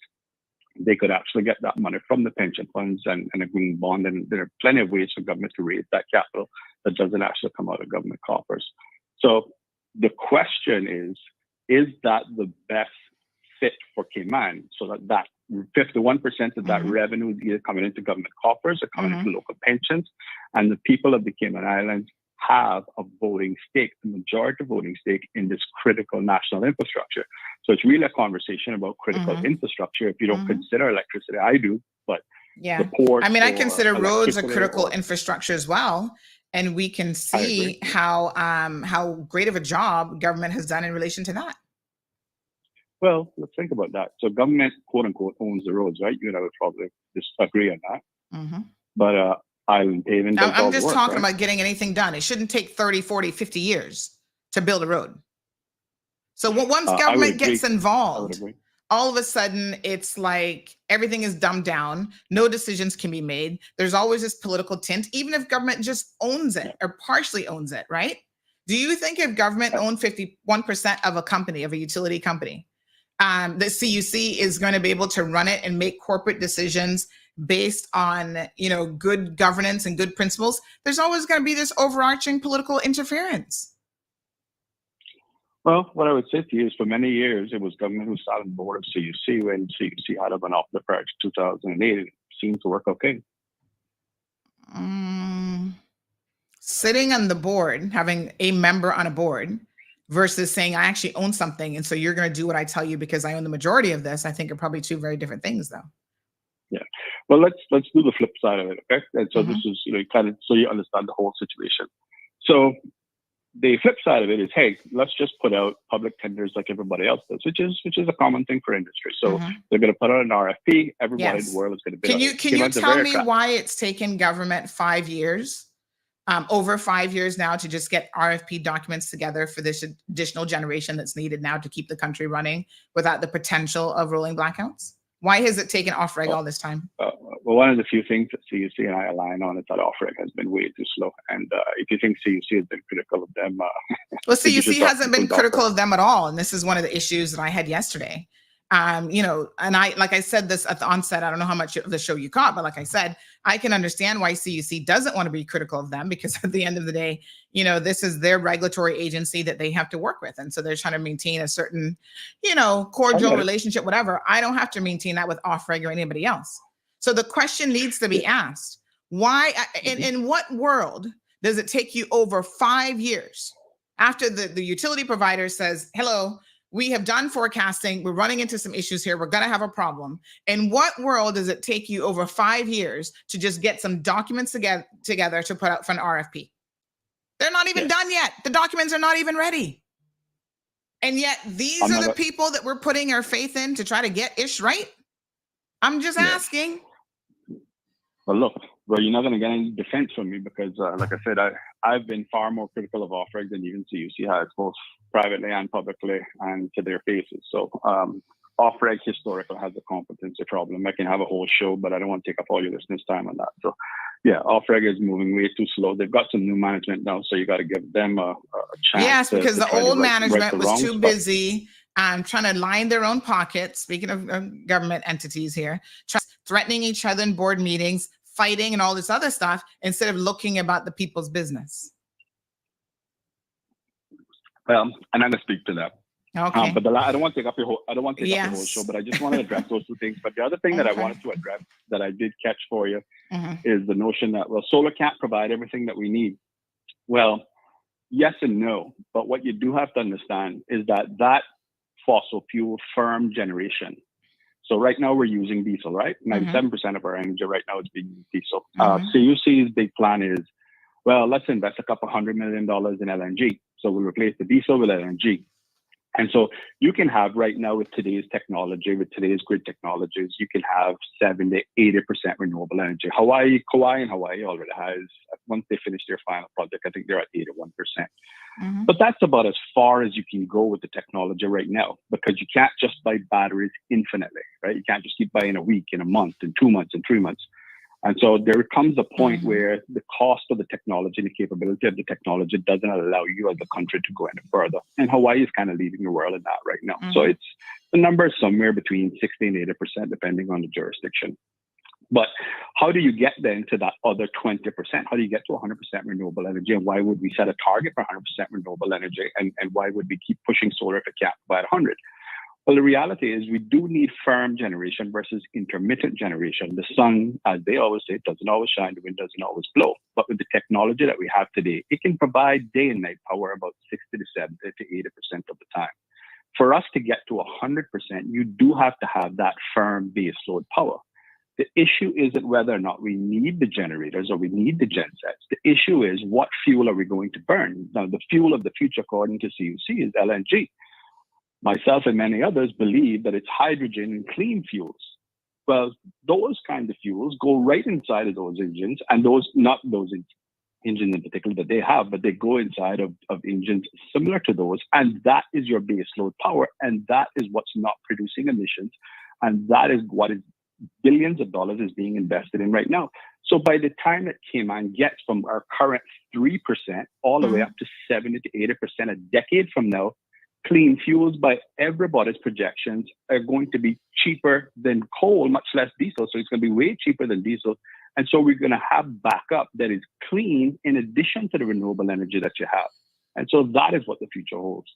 They could actually get that money from the pension funds and a green bond. And there are plenty of ways for government to raise that capital that doesn't actually come out of government coffers. So the question is that the best fit for Cayman, so that 51% of that revenue is either coming into government coffers or coming into local pensions, and the people of the Cayman Islands have a voting stake, the majority voting stake in this critical national infrastructure. So it's really a conversation about critical infrastructure. If you don't consider electricity, I do, but the port. I mean, I consider roads a critical infrastructure as well. And we can see how great of a job government has done in relation to that. Well, let's think about that. So government, quote unquote, owns the roads, right? You and I would probably disagree on that. But Island Paving does I'm just talking about getting anything done. It shouldn't take 30, 40, 50 years to build a road. So once government gets involved, all of a sudden it's like everything is dumbed down. No decisions can be made. There's always this political tint, even if government just owns it or partially owns it, right? Do you think if government owned 51% of a company, of a utility company, the CUC is going to be able to run it and make corporate decisions based on, good governance and good principles? There's always going to be this overarching political interference. Well, what I would say to you is for many years, it was government who sat on the board of CUC when CUC had up an off the prior to 2008. It seemed to work okay. Sitting on the board, having a member on a board versus saying, I actually own something. And so you're going to do what I tell you because I own the majority of this, I think are probably two very different things, though. Yeah. Well, let's do the flip side of it. Okay. And so this is, kind of, so you understand the whole situation. So the flip side of it is, hey, let's just put out public tenders like everybody else does, which is a common thing for industry. So they're going to put out an RFP. Everybody in the world is going to bid. Can you tell me why it's taken government 5 years, over 5 years now, to just get RFP documents together for this additional generation that's needed now to keep the country running without the potential of rolling blackouts? Why has it taken off-reg all this time? Well, one of the few things that CUC and I align on is that off-reg has been way too slow. And if you think CUC has been critical of them... well, CUC hasn't been critical of them at all. And this is one of the issues that I had yesterday. And I, like I said this at the onset, I don't know how much of the show you caught, but like I said, I can understand why CUC doesn't want to be critical of them, because at the end of the day, this is their regulatory agency that they have to work with. And so they're trying to maintain a certain, cordial relationship, whatever. I don't have to maintain that with off-reg or anybody else. So the question needs to be asked, why, in what world does it take you over 5 years after the utility provider says, hello, we have done forecasting, we're running into some issues here, we're going to have a problem. In what world does it take you over 5 years to just get some documents together to put out for an RFP? They're not even done yet. The documents are not even ready. And yet these are the people that we're putting our faith in to try to get ish right. I'm just asking. Well, look, you're not going to get any defense from me because, like I said, I've been far more critical of off-reg than even CUC has, both privately and publicly, and to their faces. So off-reg historical has a competency problem. I can have a whole show, but I don't want to take up all your listeners' time on that. So yeah, off-reg is moving way too slow. They've got some new management now, so you got to give them a chance. Yes, because the old management was too busy trying to line their own pockets. Speaking of government entities here, threatening each other in board meetings, fighting and all this other stuff, instead of looking about the people's business. Well, and I'm going to speak to that. Okay. But I don't want to take up your whole. I don't want to take up your whole show. But I just want to address those two things. But the other thing that I wanted to address that I did catch for you is the notion that solar can't provide everything that we need. Well, yes and no. But what you do have to understand is that fossil fuel firm generation. So right now we're using diesel, right? 97% of our energy right now is being diesel. CUC's big plan is, well, let's invest a couple $100 million in LNG. So we'll replace the diesel with LNG. And so you can have right now with today's technology, with today's grid technologies, you can have 70, 80% renewable energy. Kauai already has, once they finish their final project, I think they're at 81%. But that's about as far as you can go with the technology right now, because you can't just buy batteries infinitely, right? You can't just keep buying a week, in a month, in 2 months, in 3 months. And so there comes a point where the cost of the technology and the capability of the technology doesn't allow you as a country to go any further. And Hawaii is kind of leading the world in that right now. So it's the number is somewhere between 60 and 80%, depending on the jurisdiction. But how do you get then to that other 20%? How do you get to 100% renewable energy? And why would we set a target for 100% renewable energy? And why would we keep pushing solar if it can't provide 100? Well, the reality is we do need firm generation versus intermittent generation. The sun, as they always say, doesn't always shine, the wind doesn't always blow. But with the technology that we have today, it can provide day and night power about 60 to 70 to 80% of the time. For us to get to 100%, you do have to have that firm base load power. The issue isn't whether or not we need the generators or we need the gensets. The issue is what fuel are we going to burn? Now, the fuel of the future, according to CUC, is LNG. Myself and many others believe that it's hydrogen and clean fuels. Well, those kind of fuels go right inside of those engines, and not those engines in particular that they have, but they go inside of engines similar to those, and that is your base load power, and that is what's not producing emissions, and that is what is billions of dollars is being invested in right now. So by the time that Cayman gets from our current 3% all the way up to 70 to 80% a decade from now, clean fuels by everybody's projections are going to be cheaper than coal, much less diesel. So it's going to be way cheaper than diesel. And so we're going to have backup that is clean in addition to the renewable energy that you have. And so that is what the future holds.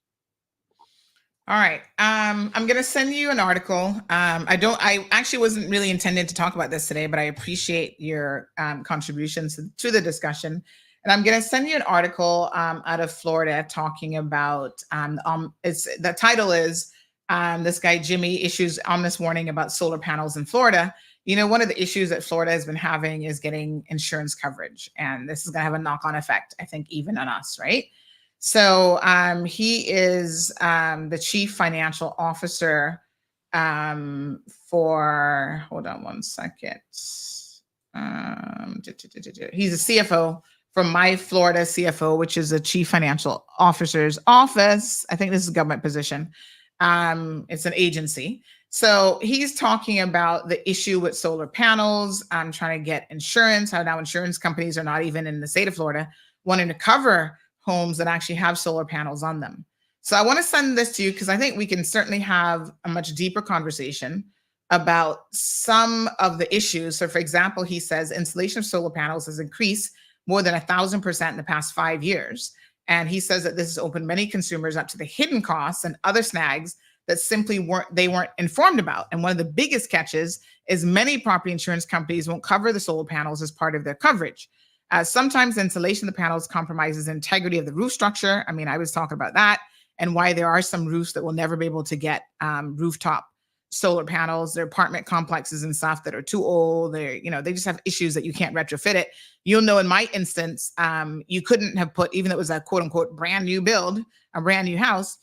All right. I'm going to send you an article. I actually wasn't really intended to talk about this today, but I appreciate your contributions to the discussion. And I'm going to send you an article out of Florida talking about, the title is, this guy, Jimmy, issues ominous warning about solar panels in Florida. You know, one of the issues that Florida has been having is getting insurance coverage. And this is going to have a knock-on effect, I think, even on us, right? So he is the chief financial officer for, hold on one second. He's a CFO from My Florida CFO, which is a chief financial officer's office. I think this is a government position. It's an agency. So he's talking about the issue with solar panels, trying to get insurance, how now insurance companies are not even in the state of Florida wanting to cover homes that actually have solar panels on them. So I want to send this to you because I think we can certainly have a much deeper conversation about some of the issues. So for example, he says installation of solar panels has increased more than 1,000% in the past 5 years. And he says that this has opened many consumers up to the hidden costs and other snags that simply weren't informed about. And one of the biggest catches is many property insurance companies won't cover the solar panels as part of their coverage. Sometimes the installation of the panels compromises the integrity of the roof structure. I mean, I was talking about that and why there are some roofs that will never be able to get rooftop solar panels. There are apartment complexes and stuff that are too old. They just have issues that you can't retrofit it. You'll know in my instance, you couldn't have put, even though it was a quote unquote brand new build, a brand new house,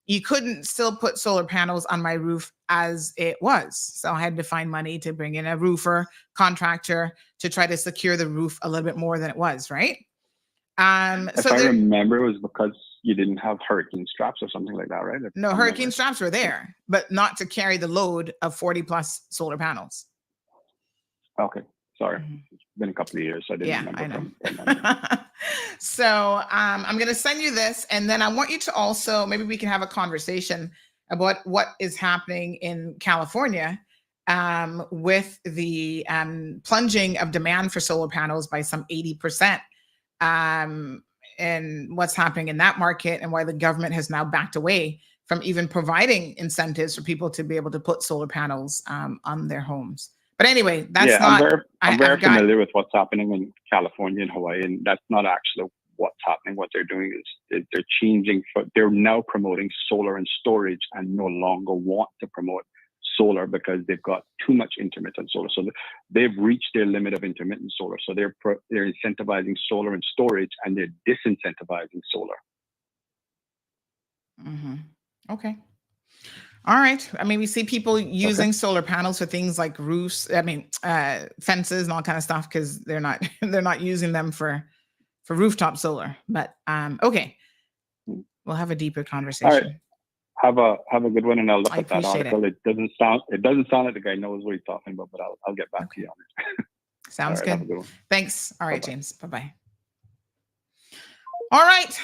you couldn't still put solar panels on my roof as it was. So I had to find money to bring in a roofer contractor to try to secure the roof a little bit more than it was, right? If I remember, it was because you didn't have hurricane straps or something like that, right? No, hurricane straps were there, but not to carry the load of 40 plus solar panels. Okay, sorry. It's been a couple of years, so I didn't remember. I know. So I'm going to send you this, and then I want you to also, maybe we can have a conversation about what is happening in California with the plunging of demand for solar panels by some 80%, and what's happening in that market and why the government has now backed away from even providing incentives for people to be able to put solar panels on their homes. But anyway, that's I'm very familiar with what's happening in California and Hawaii, and that's not actually what's happening. What they're doing is they're changing. They're now promoting solar and storage and no longer want to promote solar because they've got too much intermittent solar. So they've reached their limit of intermittent solar. So they're incentivizing solar and storage, and they're disincentivizing solar. Mm-hmm. Okay. All right. I mean, we see people using solar panels for things like roofs. I mean, fences and all kind of stuff because they're not using them for rooftop solar. But okay, we'll have a deeper conversation. All right. Have a good one, and I'll look at that article. It doesn't sound like the guy knows what he's talking about, but I'll get back to you on it. Sounds good. Have a good one. Thanks. All right, bye-bye. James. Bye-bye. All right.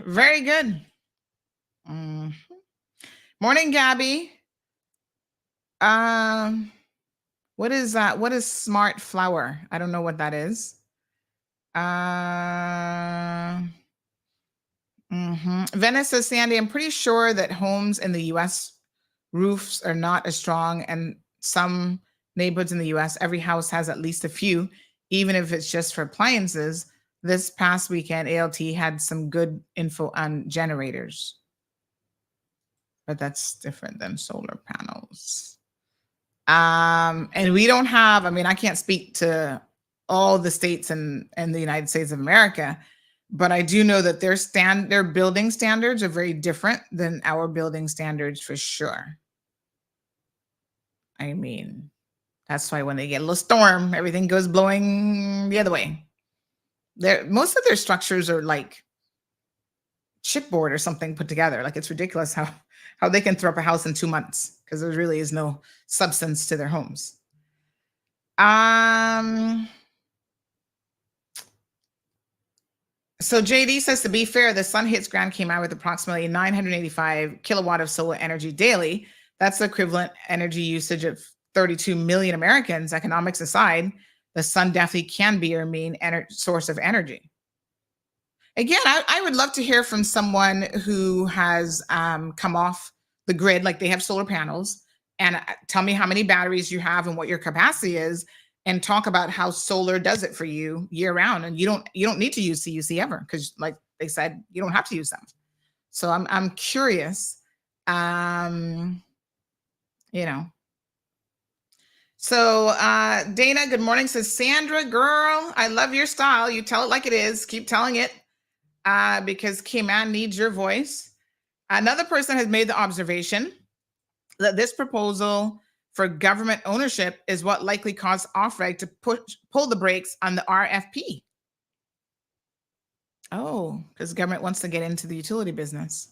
Very good. Mm-hmm. Morning, Gabby. What is that? What is smart flower? I don't know what that is. Venice says, Sandy, I'm pretty sure that homes in the U.S. roofs are not as strong, and some neighborhoods in the U.S., every house has at least a few, even if it's just for appliances. This past weekend, ALT had some good info on generators. But that's different than solar panels. And we don't have, I mean, I can't speak to all the states in the United States of America, but I do know that their building standards are very different than our building standards for sure. I mean, that's why when they get a little storm, everything goes blowing the other way. Most of their structures are like chipboard or something put together. Like, it's ridiculous how they can throw up a house in 2 months because there really is no substance to their homes. So JD says, to be fair, the Sun Hits Grant came out with approximately 985 kilowatt of solar energy daily. That's the equivalent energy usage of 32 million Americans. Economics aside, the sun definitely can be your main source of energy. Again, I would love to hear from someone who has come off the grid, like they have solar panels, and tell me how many batteries you have and what your capacity is, and talk about how solar does it for you year round. And you don't need to use CUC ever, because like they said, you don't have to use them. So I'm curious, you know. So Dana, good morning, says Sandra, girl, I love your style. You tell it like it is. Keep telling it. Because K-Man needs your voice. Another person has made the observation that this proposal for government ownership is what likely caused OFREG to pull the brakes on the RFP. Oh, because government wants to get into the utility business.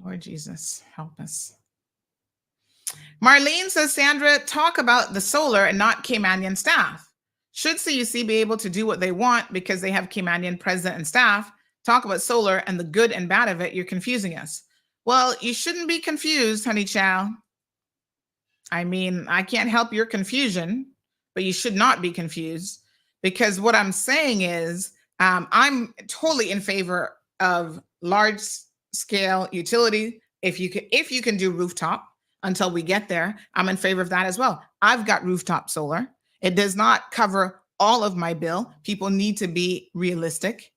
Lord Jesus, help us. Marlene says, Sandra, talk about the solar and not K-Manion staff. Should CUC be able to do what they want because they have K-Manion president and staff? Talk about solar and the good and bad of it. You're confusing us. Well, you shouldn't be confused, honey chow. I mean, I can't help your confusion, but you should not be confused, because what I'm saying is I'm totally in favor of large scale utility. If you can do rooftop until we get there, I'm in favor of that as well. I've got rooftop solar. It does not cover all of my bill. People need to be realistic.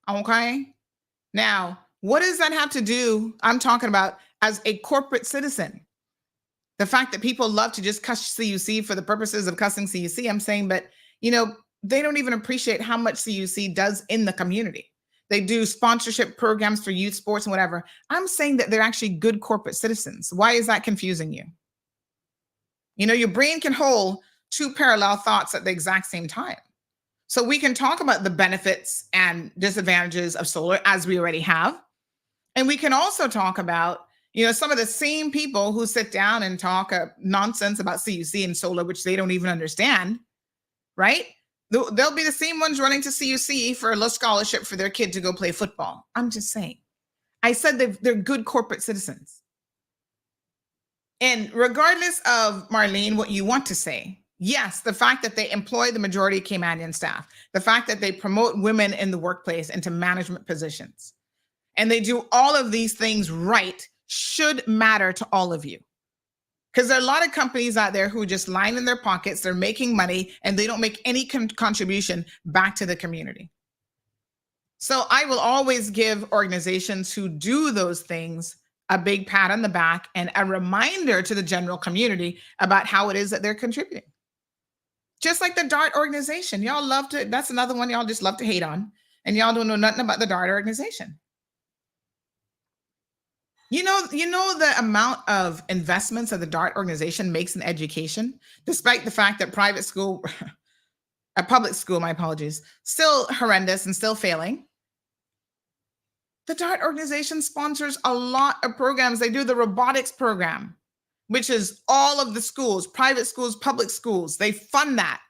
Okay. Now, what does that have to do? I'm talking about as a corporate citizen. The fact that people love to just cuss CUC for the purposes of cussing CUC, I'm saying, but they don't even appreciate how much CUC does in the community. They do sponsorship programs for youth sports and whatever. I'm saying that they're actually good corporate citizens. Why is that confusing you? Your brain can hold two parallel thoughts at the exact same time. So we can talk about the benefits and disadvantages of solar, as we already have. And we can also talk about, some of the same people who sit down and talk nonsense about CUC and solar, which they don't even understand, right? They'll be the same ones running to CUC for a low scholarship for their kid to go play football. I'm just saying. I said they're good corporate citizens. And regardless of, Marlene, what you want to say, yes, the fact that they employ the majority of K-Manion staff, the fact that they promote women in the workplace into management positions, and they do all of these things right, should matter to all of you. Because there are a lot of companies out there who just line in their pockets, they're making money, and they don't make any contribution back to the community. So I will always give organizations who do those things a big pat on the back and a reminder to the general community about how it is that they're contributing. Just like the DART organization. Y'all love to, that's another one y'all just love to hate on. And y'all don't know nothing about the DART organization. You know the amount of investments that the DART organization makes in education, despite the fact that public school, my apologies, still horrendous and still failing. The DART organization sponsors a lot of programs. They do the robotics program, which is all of the schools, private schools, public schools. They fund that.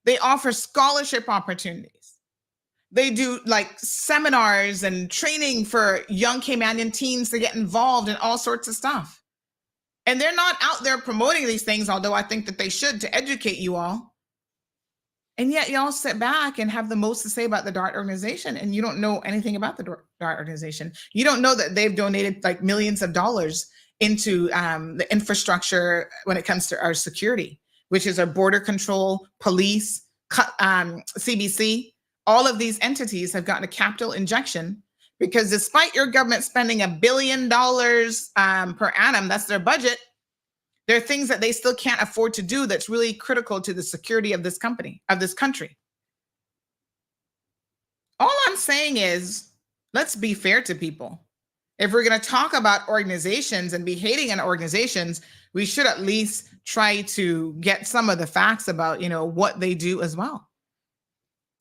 They offer scholarship opportunities. They do like seminars and training for young K-Manion teens to get involved in all sorts of stuff. And they're not out there promoting these things, although I think that they should, to educate you all. And yet y'all sit back and have the most to say about the DART organization, and you don't know anything about the DART organization. You don't know that they've donated like millions of dollars into the infrastructure when it comes to our security, which is our border control, police, CBC. All of these entities have gotten a capital injection because despite your government spending $1 billion per annum, that's their budget, there are things that they still can't afford to do that's really critical to the security of this company, of this country. All I'm saying is, let's be fair to people. If we're going to talk about organizations and be hating on organizations, we should at least try to get some of the facts about, what they do as well.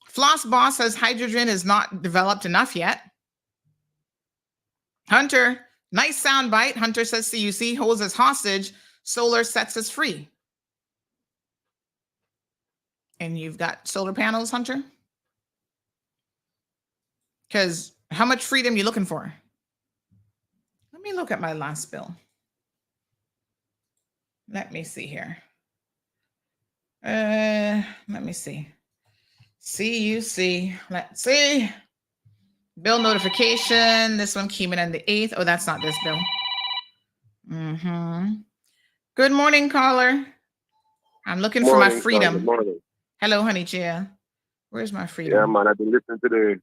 Floss Boss says hydrogen is not developed enough yet. Hunter, nice soundbite. Hunter says CUC holds us hostage. Solar sets us free. And you've got solar panels, Hunter? Because how much freedom are you looking for? Let me look at my last bill. Let me see here. Let me see. CUC. Let's see. Bill notification. This one came in on the 8th. Oh, that's not this bill. Good morning, caller. I'm looking for my freedom. Good morning. Hello, honey Chia. Where's my freedom? Yeah, man, I've been listening to the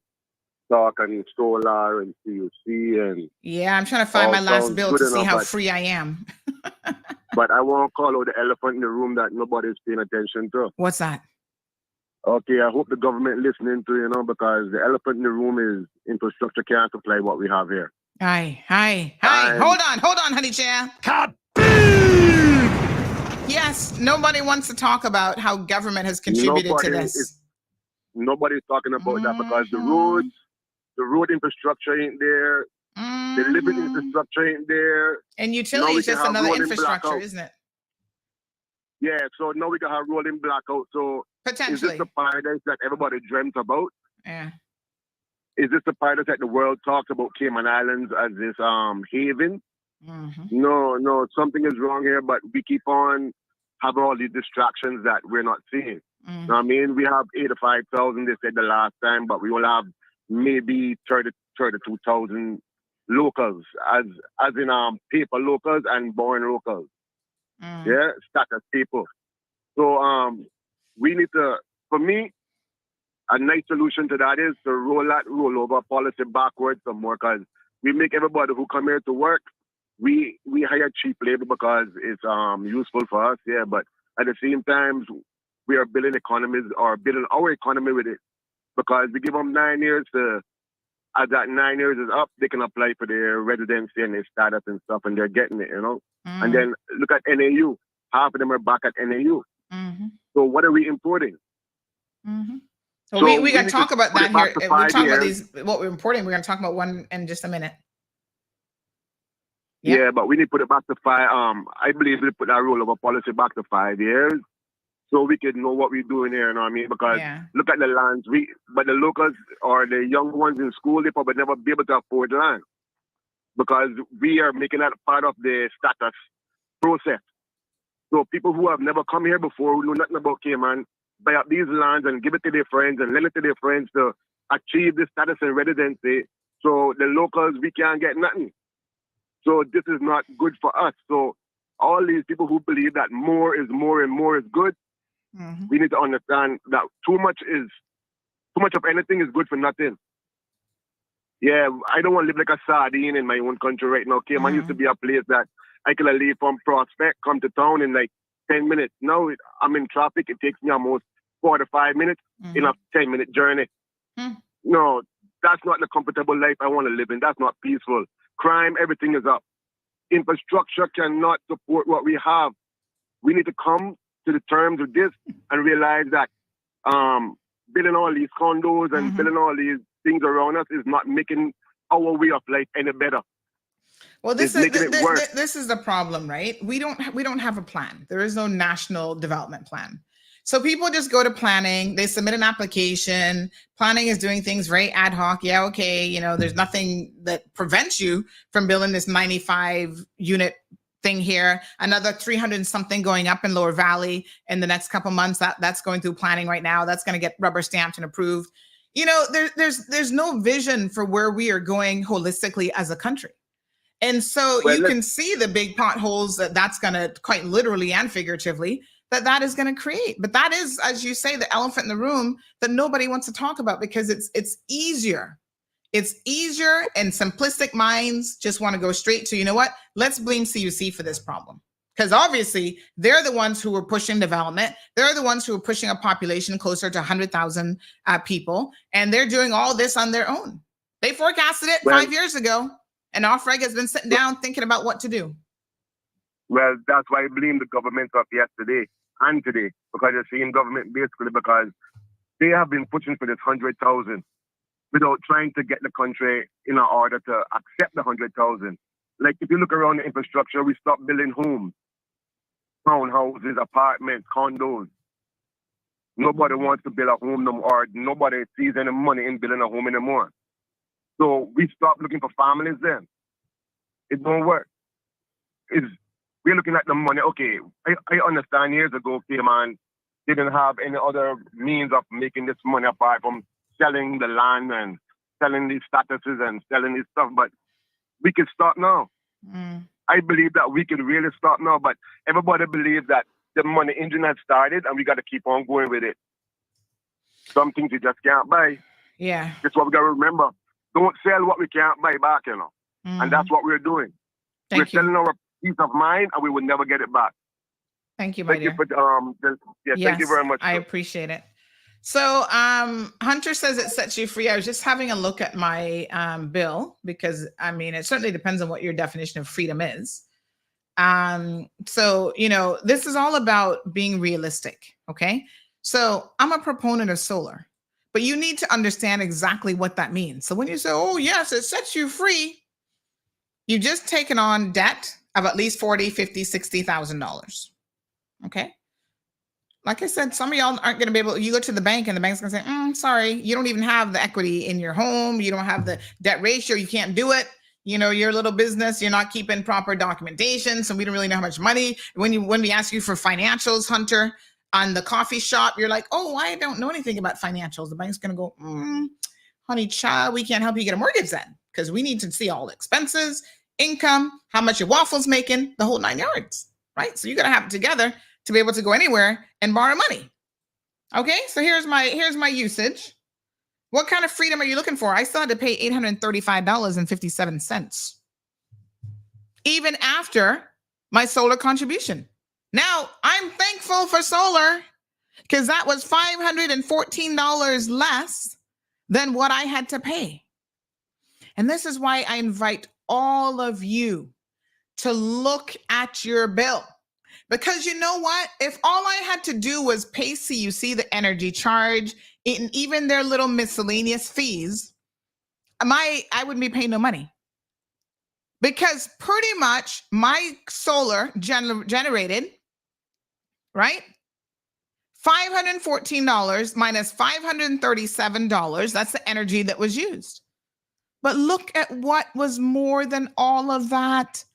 talk and solar and CUC and yeah, I'm trying to find my last bill to see how free I am. But I won't call out the elephant in the room that nobody's paying attention to. What's that? Okay, I hope the government listening to, because the elephant in the room is infrastructure can't supply what we have here. Hi. Hold on, honey Chia. Yes, nobody wants to talk about how government has contributed to this. Nobody's talking about that because the road infrastructure ain't there. The living infrastructure ain't there. And utility is just another infrastructure, isn't it? Yeah, so now we can have rolling blackout. So potentially, is this the paradise that everybody dreamt about? Yeah. Is this the paradise that the world talks about Cayman Islands as this haven? No, something is wrong here, but we keep on having all these distractions that we're not seeing. You know what I mean? We have 85,000, they said the last time, but we will have maybe 32,000 locals, as in paper locals and born locals. Yeah, status people. So we need to, for me, a nice solution to that is to roll that rollover policy backwards some more, because we make everybody who come here to work, we hire cheap labor because it's useful for us, yeah, but at the same time, we are building our economy with it, because we give them 9 years to, as that 9 years is up, they can apply for their residency and their status and stuff, and they're getting it, And then look at NAU. Half of them are back at NAU. So what are we importing? So we got to talk about that here. We're talking about what we're importing. We're going to talk about one in just a minute. Yep. Yeah, but we need to put it back to 5. I believe we put that rollover policy back to 5 years, so we can know what we're doing here. You know what I mean? Because look at the lands. But the locals or the young ones in school, they probably never be able to afford land, because we are making that part of the status process. So people who have never come here before, who know nothing about Cayman, buy up these lands and give it to their friends and lend it to their friends to achieve the status and residency. So the locals, we can't get nothing. So this is not good for us. So all these people who believe that more is more and more is good, we need to understand that too much of anything is good for nothing. Yeah, I don't want to live like a sardine in my own country right now. Cayman used to be a place that I could leave from Prospect, come to town in like 10 minutes. Now I'm in traffic. It takes me almost 45 minutes in a 10-minute journey. No, that's not the comfortable life I want to live in. That's not peaceful. Crime, everything is up. Infrastructure cannot support what we have. We need to come to the terms of this and realize that building all these condos and building all these things around us is not making our way of life any better. Well, this is the problem, right? We don't have a plan. There is no national development plan. So people just go to planning, they submit an application. Planning is doing things very ad hoc. Yeah, okay, there's nothing that prevents you from building this 95 unit thing here. Another 300 something going up in Lower Valley in the next couple months. That's going through planning right now. That's going to get rubber stamped and approved. There's no vision for where we are going holistically as a country. And so you can see the big potholes that's going to, quite literally and figuratively, that is going to create. But that is, as you say, the elephant in the room that nobody wants to talk about, because it's easier. It's easier, and simplistic minds just want to go straight to, let's blame CUC for this problem. Because obviously they're the ones who are pushing development. They're the ones who are pushing a population closer to 100,000 people. And they're doing all this on their own. They forecasted it 5 years ago. And OFREG has been sitting down thinking about what to do. Well, that's why I blame the government of yesterday and today, because the same government, basically, because they have been pushing for this 100,000 without trying to get the country in order to accept the 100,000. Like, if you look around the infrastructure, we stopped building homes, townhouses, apartments, condos. Nobody wants to build a home no more. Nobody sees any money in building a home anymore. So we stopped looking for families then. It don't work. We're looking at the money. Okay, I understand years ago, Cayman, didn't have any other means of making this money apart from selling the land and selling these statuses and selling this stuff. But we can start now. I believe that we can really start now, but everybody believes that the money engine has started and we got to keep on going with it. Some things you just can't buy. Yeah. That's what we got to remember. Don't sell what we can't buy back, you know. And that's what we're doing. We're selling our peace of mind and we will never get it back. Thank you, my dear. Thank you very much. I appreciate it. So Hunter says it sets you free. I was just having a look at my bill because, I mean, it certainly depends on what your definition of freedom is. So, you know, this is all about being realistic, okay? So I'm a proponent of solar, but you need to understand exactly what that means. So when you say, oh, yes, it sets you free, you've just taken on debt of at least $40,000, $50,000, $60,000, okay? Like I said, some of y'all aren't going to be able, you go to the bank and the bank's going to say, sorry, you don't even have the equity in your home. You don't have the debt ratio. You can't do it. You know, your little business, you're not keeping proper documentation. So we don't really know how much money. When we ask you for financials, Hunter, on the coffee shop, you're like, oh, I don't know anything about financials. The bank's going to go, honey, child, we can't help you get a mortgage then because we need to see all the expenses, income, how much your waffle's making, the whole 9 yards, right? So you got to have it together to be able to go anywhere and borrow money. Okay, so here's my usage. What kind of freedom are you looking for? I still had to pay $835.57, even after my solar contribution. Now, I'm thankful for solar because that was $514 less than what I had to pay. And this is why I invite all of you to look at your bill. Because you know what? If all I had to do was pay CUC the energy charge and even their little miscellaneous fees, I wouldn't be paying no money. Because pretty much my solar generated, right? $514 minus $537. That's the energy that was used. But look at what was more than all of that.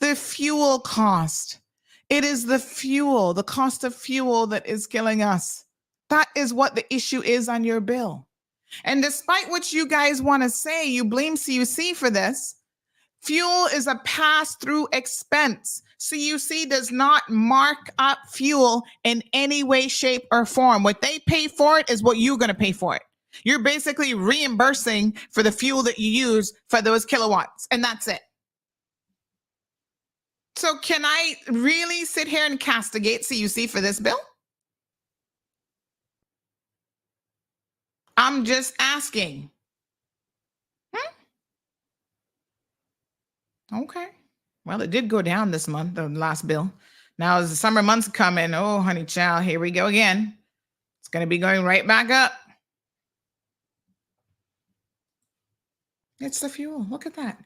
The fuel cost. It is the fuel, the cost of fuel that is killing us. That is what the issue is on your bill. And despite what you guys want to say, you blame CUC for this. Fuel is a pass-through expense. CUC does not mark up fuel in any way, shape, or form. What they pay for it is what you're going to pay for it. You're basically reimbursing for the fuel that you use for those kilowatts, and that's it. So can I really sit here and castigate CUC for this bill? I'm just asking. Okay. Well, it did go down this month, the last bill. Now, as the summer months come in, oh, honey child, here we go again. It's going to be going right back up. It's the fuel. Look at that.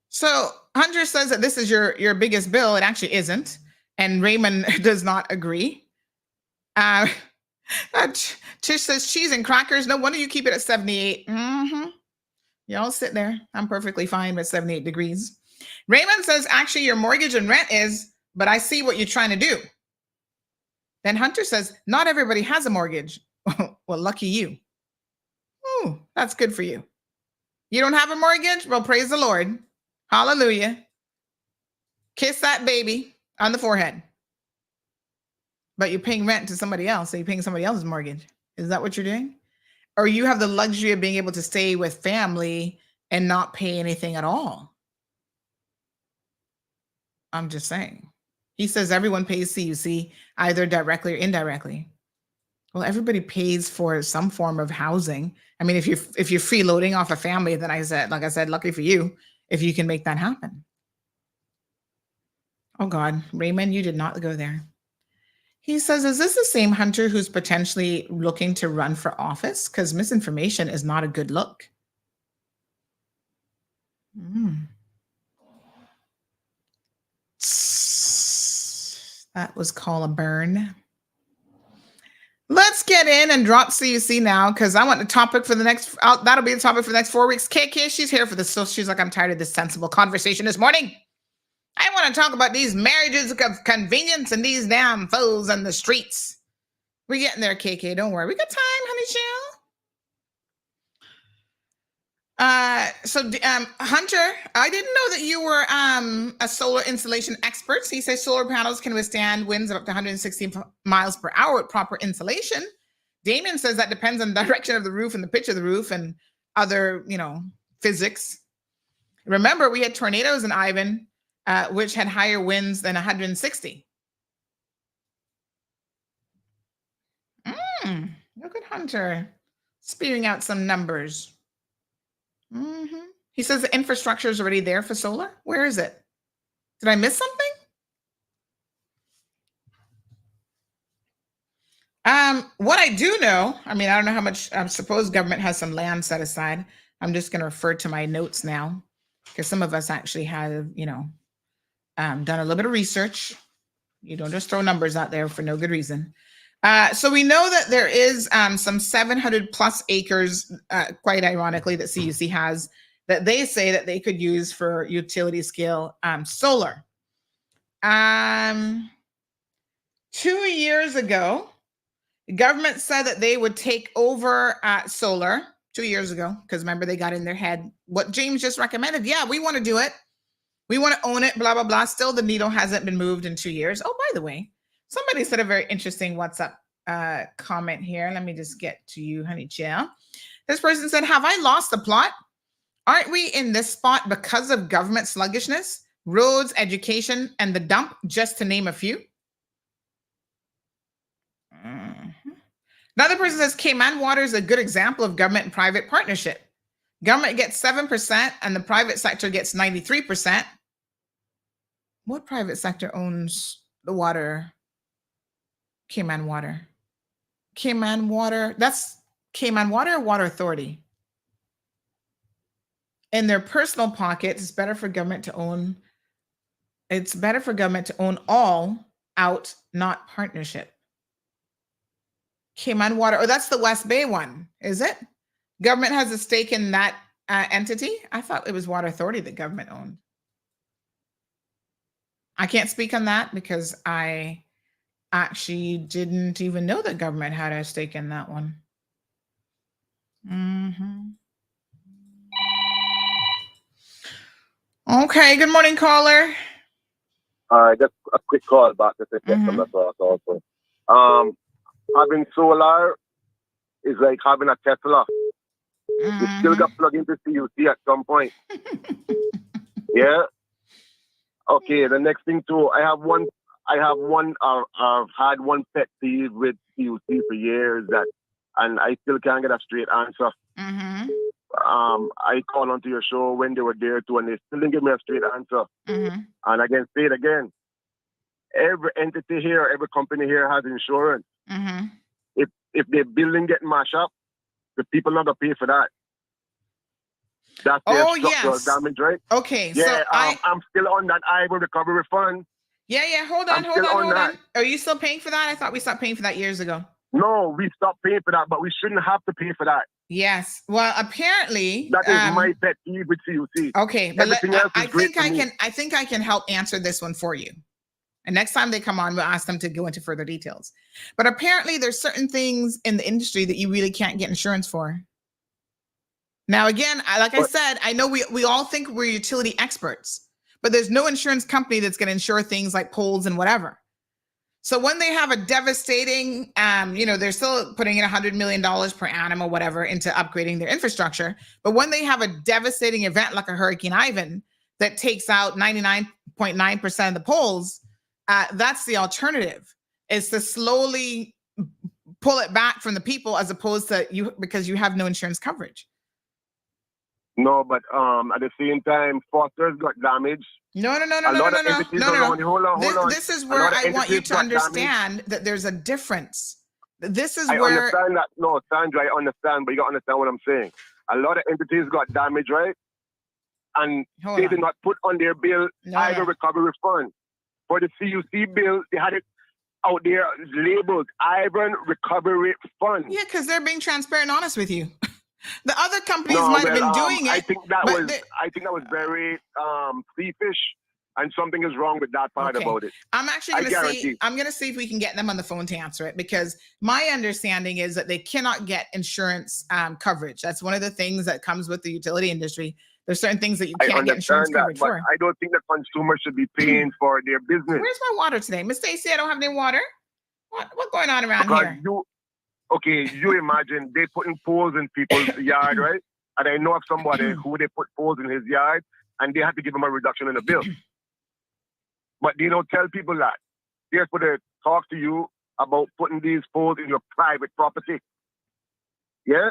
So Hunter says that this is your biggest bill. It actually isn't. And Raymond does not agree. Tish says cheese and crackers. No wonder you keep it at 78. Y'all sit there. I'm perfectly fine with 78 degrees. Raymond says, actually, your mortgage and rent is, but I see what you're trying to do. Then Hunter says, not everybody has a mortgage. Well, lucky you. Ooh, that's good for you. You don't have a mortgage? Well, praise the Lord. Hallelujah. Kiss that baby on the forehead. But you're paying rent to somebody else, so you're paying somebody else's mortgage. Is that what you're doing? Or you have the luxury of being able to stay with family and not pay anything at all? I'm just saying. He says everyone pays CUC either directly or indirectly. Well, everybody pays for some form of housing. I mean, if you're freeloading off a family, then like I said, lucky for you if you can make that happen. Oh God, Raymond, you did not go there. He says, is this the same Hunter who's potentially looking to run for office? Because misinformation is not a good look. That was called a burn. Let's get in and drop CUC now, because I want the topic for the next, that'll be the topic for the next 4 weeks. KK, she's here for this. So she's like, I'm tired of this sensible conversation this morning. I I want to talk about these marriages of convenience and these damn foes on the streets. We're getting there, KK. Don't worry. We got time, honey chill. Hunter, I didn't know that you were a solar insulation expert. So he says solar panels can withstand winds of up to 160 miles per hour with proper insulation. Damien says that depends on the direction of the roof and the pitch of the roof and other, physics. Remember, we had tornadoes in Ivan, which had higher winds than 160. Look at Hunter spewing out some numbers. He says the infrastructure is already there for solar. Where is it? Did I miss something? What I do know, I don't know how much, I suppose government has some land set aside. I'm just going to refer to my notes now because some of us actually have, done a little bit of research. You don't just throw numbers out there for no good reason. So we know that there is some 700 plus acres, quite ironically, that CUC has that they say that they could use for utility scale solar. 2 years ago, the government said that they would take over solar 2 years ago, because remember, they got in their head what James just recommended. Yeah, we want to do it. We want to own it, blah, blah, blah. Still, the needle hasn't been moved in 2 years. Oh, by the way, somebody said a very interesting WhatsApp comment here. Let me just get to you, honey chill. This person said, have I lost the plot? Aren't we in this spot because of government sluggishness, roads, education, and the dump, just to name a few? Another person says, Cayman Water is a good example of government and private partnership. Government gets 7% and the private sector gets 93%. What private sector owns the water? Cayman Water. Cayman Water, that's Cayman Water or Water Authority? In their personal pockets, it's better for government to own. It's better for government to own all out, not partnership. Cayman Water, that's the West Bay one, is it? Government has a stake in that entity? I thought it was Water Authority that government owned. I can't speak on that because I actually didn't even know that government had a stake in that one. Okay, good morning, caller. Just a quick call back to say some of that also. Having solar is like having a Tesla. You still got plugged into CUC at some point. Yeah. Okay. The next thing too, I've had one pet peeve with CUC for years and I still can't get a straight answer. I called onto your show when they were there too, and they still didn't give me a straight answer. And I can say it again. Every entity here, every company here has insurance. If their building get mashed up, the people not gonna pay for that. That's their structural damage, right? Okay. Yeah, so I'm still on that Iowa recovery fund. Yeah. Hold on. Are you still paying for that? I thought we stopped paying for that years ago. No, we stopped paying for that, but we shouldn't have to pay for that. Yes. Well, apparently that is my pet peeve with CUC. Okay, but I think I can help answer this one for you. And next time they come on, we'll ask them to go into further details. But apparently there's certain things in the industry that you really can't get insurance for. Now, again, I said, I know we all think we're utility experts, but there's no insurance company that's going to insure things like poles and whatever. So when they have a devastating, they're still putting in $100 million per annum or whatever into upgrading their infrastructure. But when they have a devastating event like a Hurricane Ivan that takes out 99.9% of the poles, that's the alternative, is to slowly pull it back from the people as opposed to you, because you have no insurance coverage. No, but at the same time, Foster's got damaged. No. This is where I want you to understand that there's a difference. This is where I understand that. No, Sandra, I understand, but you gotta understand what I'm saying. A lot of entities got damaged, right? And they did not put on their bill either recovery fund. For the CUC bill, they had it out there labeled Ivan Recovery Fund. Yeah, because they're being transparent and honest with you. The other companies might have been doing it. I think that was very thievish and something is wrong with that part about it. I'm actually going to see. I'm going to see if we can get them on the phone to answer it, because my understanding is that they cannot get insurance coverage. That's one of the things that comes with the utility industry. There's certain things that you can't get insurance coverage for. I don't think the consumer should be paying for their business. Where's my water today, Miss Stacy? I don't have any water. What's going on around here? You imagine they putting poles in people's yard, right? And I know of somebody who they put poles in his yard, and they had to give him a reduction in the bill. But they don't tell people that. Therefore, they talk to you about putting these poles in your private property. Yeah?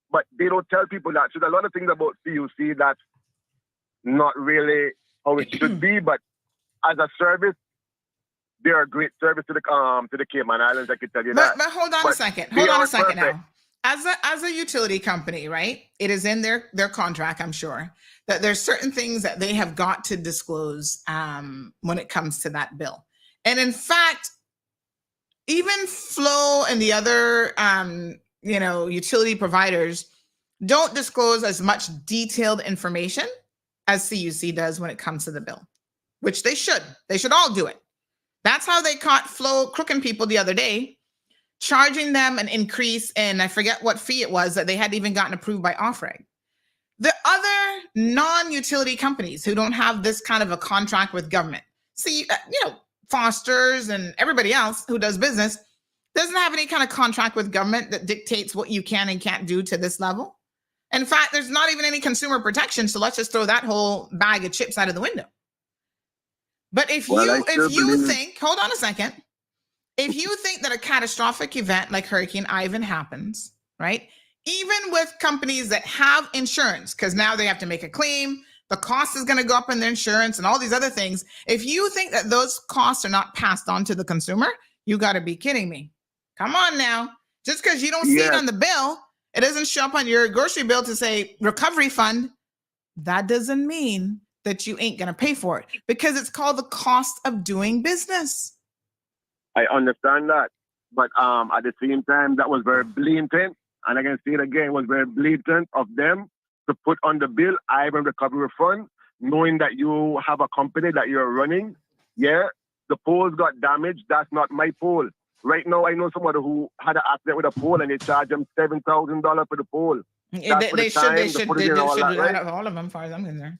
But they don't tell people that. So there's a lot of things about CUC that's not really how it should be. But as a service, they're a great service to the Cayman Islands, I can tell you that. But hold on a second. Hold on a second now. As a utility company, right? It is in their contract, I'm sure, that there's certain things that they have got to disclose when it comes to that bill. And in fact, even Flow and the other utility providers don't disclose as much detailed information as CUC does when it comes to the bill, which they should. They should all do it. That's how they caught Flow crooking people the other day, charging them an increase in, I forget what fee it was, that they hadn't even gotten approved by OFREG. The other non-utility companies who don't have this kind of a contract with government, Foster's and everybody else who does business, doesn't have any kind of contract with government that dictates what you can and can't do to this level. In fact, there's not even any consumer protection, so let's just throw that whole bag of chips out of the window. But if you think, hold on a second, if you think that a catastrophic event like Hurricane Ivan happens, right? Even with companies that have insurance, because now they have to make a claim, the cost is going to go up in their insurance and all these other things. If you think that those costs are not passed on to the consumer, you got to be kidding me. Come on now. Just because you don't see it on the bill, it doesn't show up on your grocery bill to say recovery fund. That doesn't mean that you ain't going to pay for it, because it's called the cost of doing business. I understand that. But at the same time, that was very blatant. And I can say it again, it was very blatant of them to put on the bill, Ivan Recovery Fund, knowing that you have a company that you're running. Yeah, the poles got damaged. That's not my pole. Right now, I know somebody who had an accident with a pole and they charge them $7,000 for the pole. They should do that of all of them, as far as I'm concerned.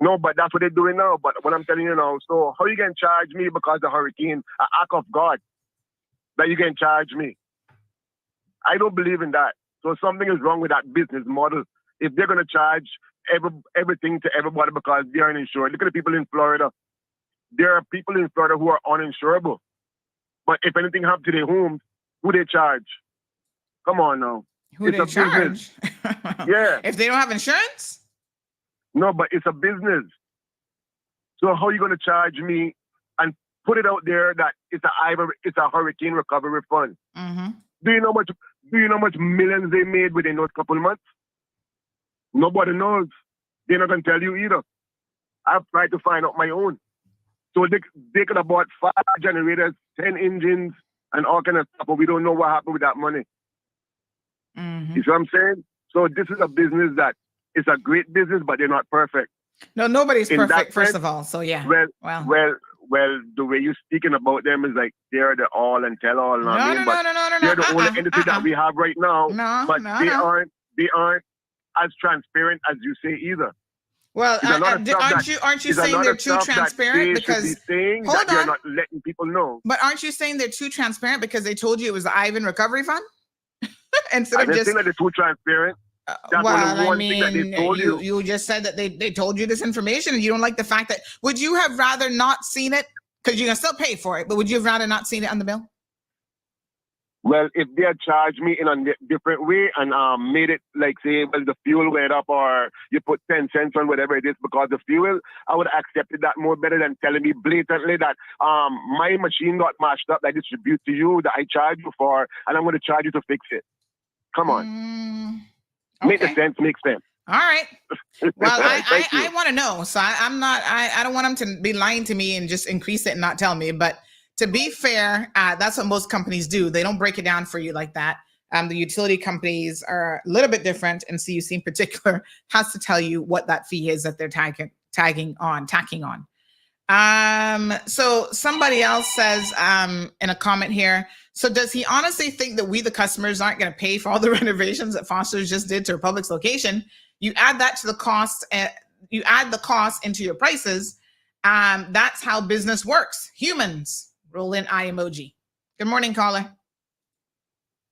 No, but that's what they're doing now. But what I'm telling you now, so how you can charge me because of hurricane, an act of God, that you can charge me? I don't believe in that. So something is wrong with that business model. If they're going to charge everything to everybody because they are uninsured. Look at the people in Florida. There are people in Florida who are uninsurable. But if anything happens to their homes, who they charge? Come on now. Who they charge? Yeah. If they don't have insurance? No, but it's a business. So how are you going to charge me and put it out there that it's a hurricane recovery fund? Mm-hmm. Do you know how much millions they made within those couple of months? Nobody knows. They're not going to tell you either. I've tried to find out my own. So they could have bought 5 generators, 10 engines, and all kind of stuff, but we don't know what happened with that money. Mm-hmm. You see what I'm saying? So this is a business that is a great business, but they're not perfect. No, nobody's perfect, first of all. So yeah. Well, the way you're speaking about them is like they're the all and tell all. No. They're the only entity that we have right now. They aren't as transparent as you say either. Well, aren't you saying they're too transparent because hold on, you're not letting people know? But aren't you saying they're too transparent because they told you it was the Ivan Recovery Fund? Instead of just saying that they're too transparent. That's thing that they told you. You just said that they told you this information, and you don't like the fact that. Would you have rather not seen it? Because you can still pay for it, but would you have rather not seen it on the bill? Well, if they had charged me in a different way and made it like, say, well, the fuel went up or you put 10 cents on whatever it is because of fuel, I would have accepted that more better than telling me blatantly that my machine got mashed up that I distribute to you, that I charge you for, and I'm going to charge you to fix it. Come on. Okay. Make the sense, make sense. All right. Well, I want to know. So I don't want them to be lying to me and just increase it and not tell me. But to be fair, that's what most companies do. They don't break it down for you like that. The utility companies are a little bit different, and CUC in particular has to tell you what that fee is that they're tacking on. So somebody else says in a comment here, so does he honestly think that we, the customers, aren't going to pay for all the renovations that Foster's just did to Republic's location? You add that to the cost, you add the cost into your prices. That's how business works. Humans. Roll in eye emoji. Good morning, caller.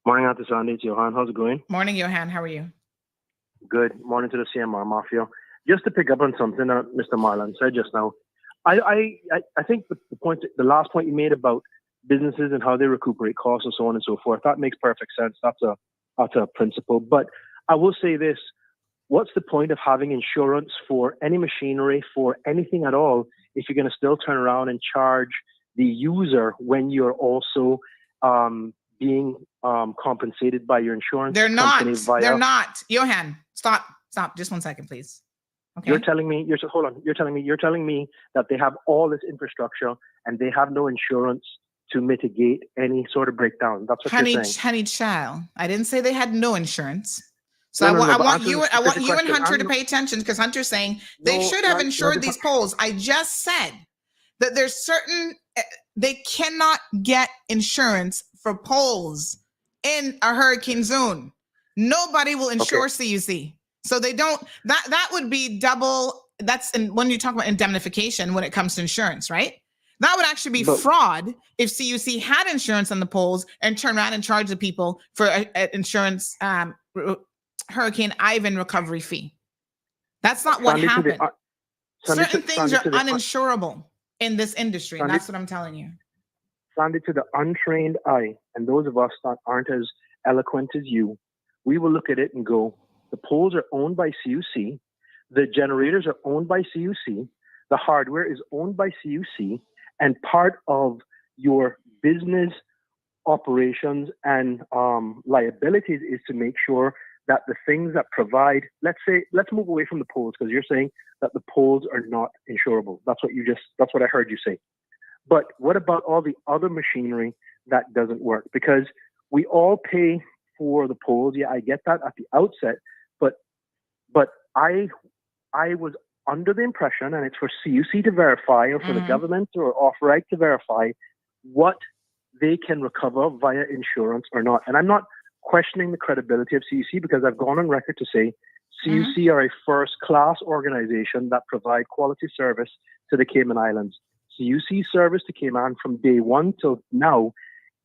Morning, Auntie Sandy. It's Johan. How's it going? Morning, Johan. How are you? Good. Morning to the CMR Mafia. Just to pick up on something that Mr. Marlon said just now, I think the last point you made about businesses and how they recuperate costs and so on and so forth, that makes perfect sense. That's a principle. But I will say this: what's the point of having insurance for any machinery, for anything at all, if you're going to still turn around and charge the user when you're also being compensated by your insurance company? They're not. Johan, stop. Just 1 second, please. Okay. You're telling me that they have all this infrastructure and they have no insurance to mitigate any sort of breakdown. That's what you're saying. Honey child, I didn't say they had no insurance. So I want you and Hunter to pay attention, because Hunter's saying they should have insured these poles. I just said that there's certain, they cannot get insurance for poles in a hurricane zone. Nobody will insure CUC. So they don't, that would be double. That's when you talk about indemnification when it comes to insurance, right? That would actually be fraud if CUC had insurance on the poles and turned around and charged the people for insurance Hurricane Ivan recovery fee. That's not what happened. Certain things are uninsurable in this industry, and that's what I'm telling you. Sandy, to the untrained eye, and those of us that aren't as eloquent as you, we will look at it and go, the poles are owned by CUC, the generators are owned by CUC, the hardware is owned by CUC, and part of your business operations and liabilities is to make sure that the things that provide, let's move away from the poles, because you're saying that the poles are not insurable. That's what I heard you say. But what about all the other machinery that doesn't work? Because we all pay for the poles. Yeah, I get that at the outset, but I was under the impression, and it's for CUC to verify, or for the government or Off-Right to verify what they can recover via insurance or not. And I'm not questioning the credibility of CUC, because I've gone on record to say CUC are a first-class organization that provide quality service to the Cayman Islands. CUC service to Cayman from day one till now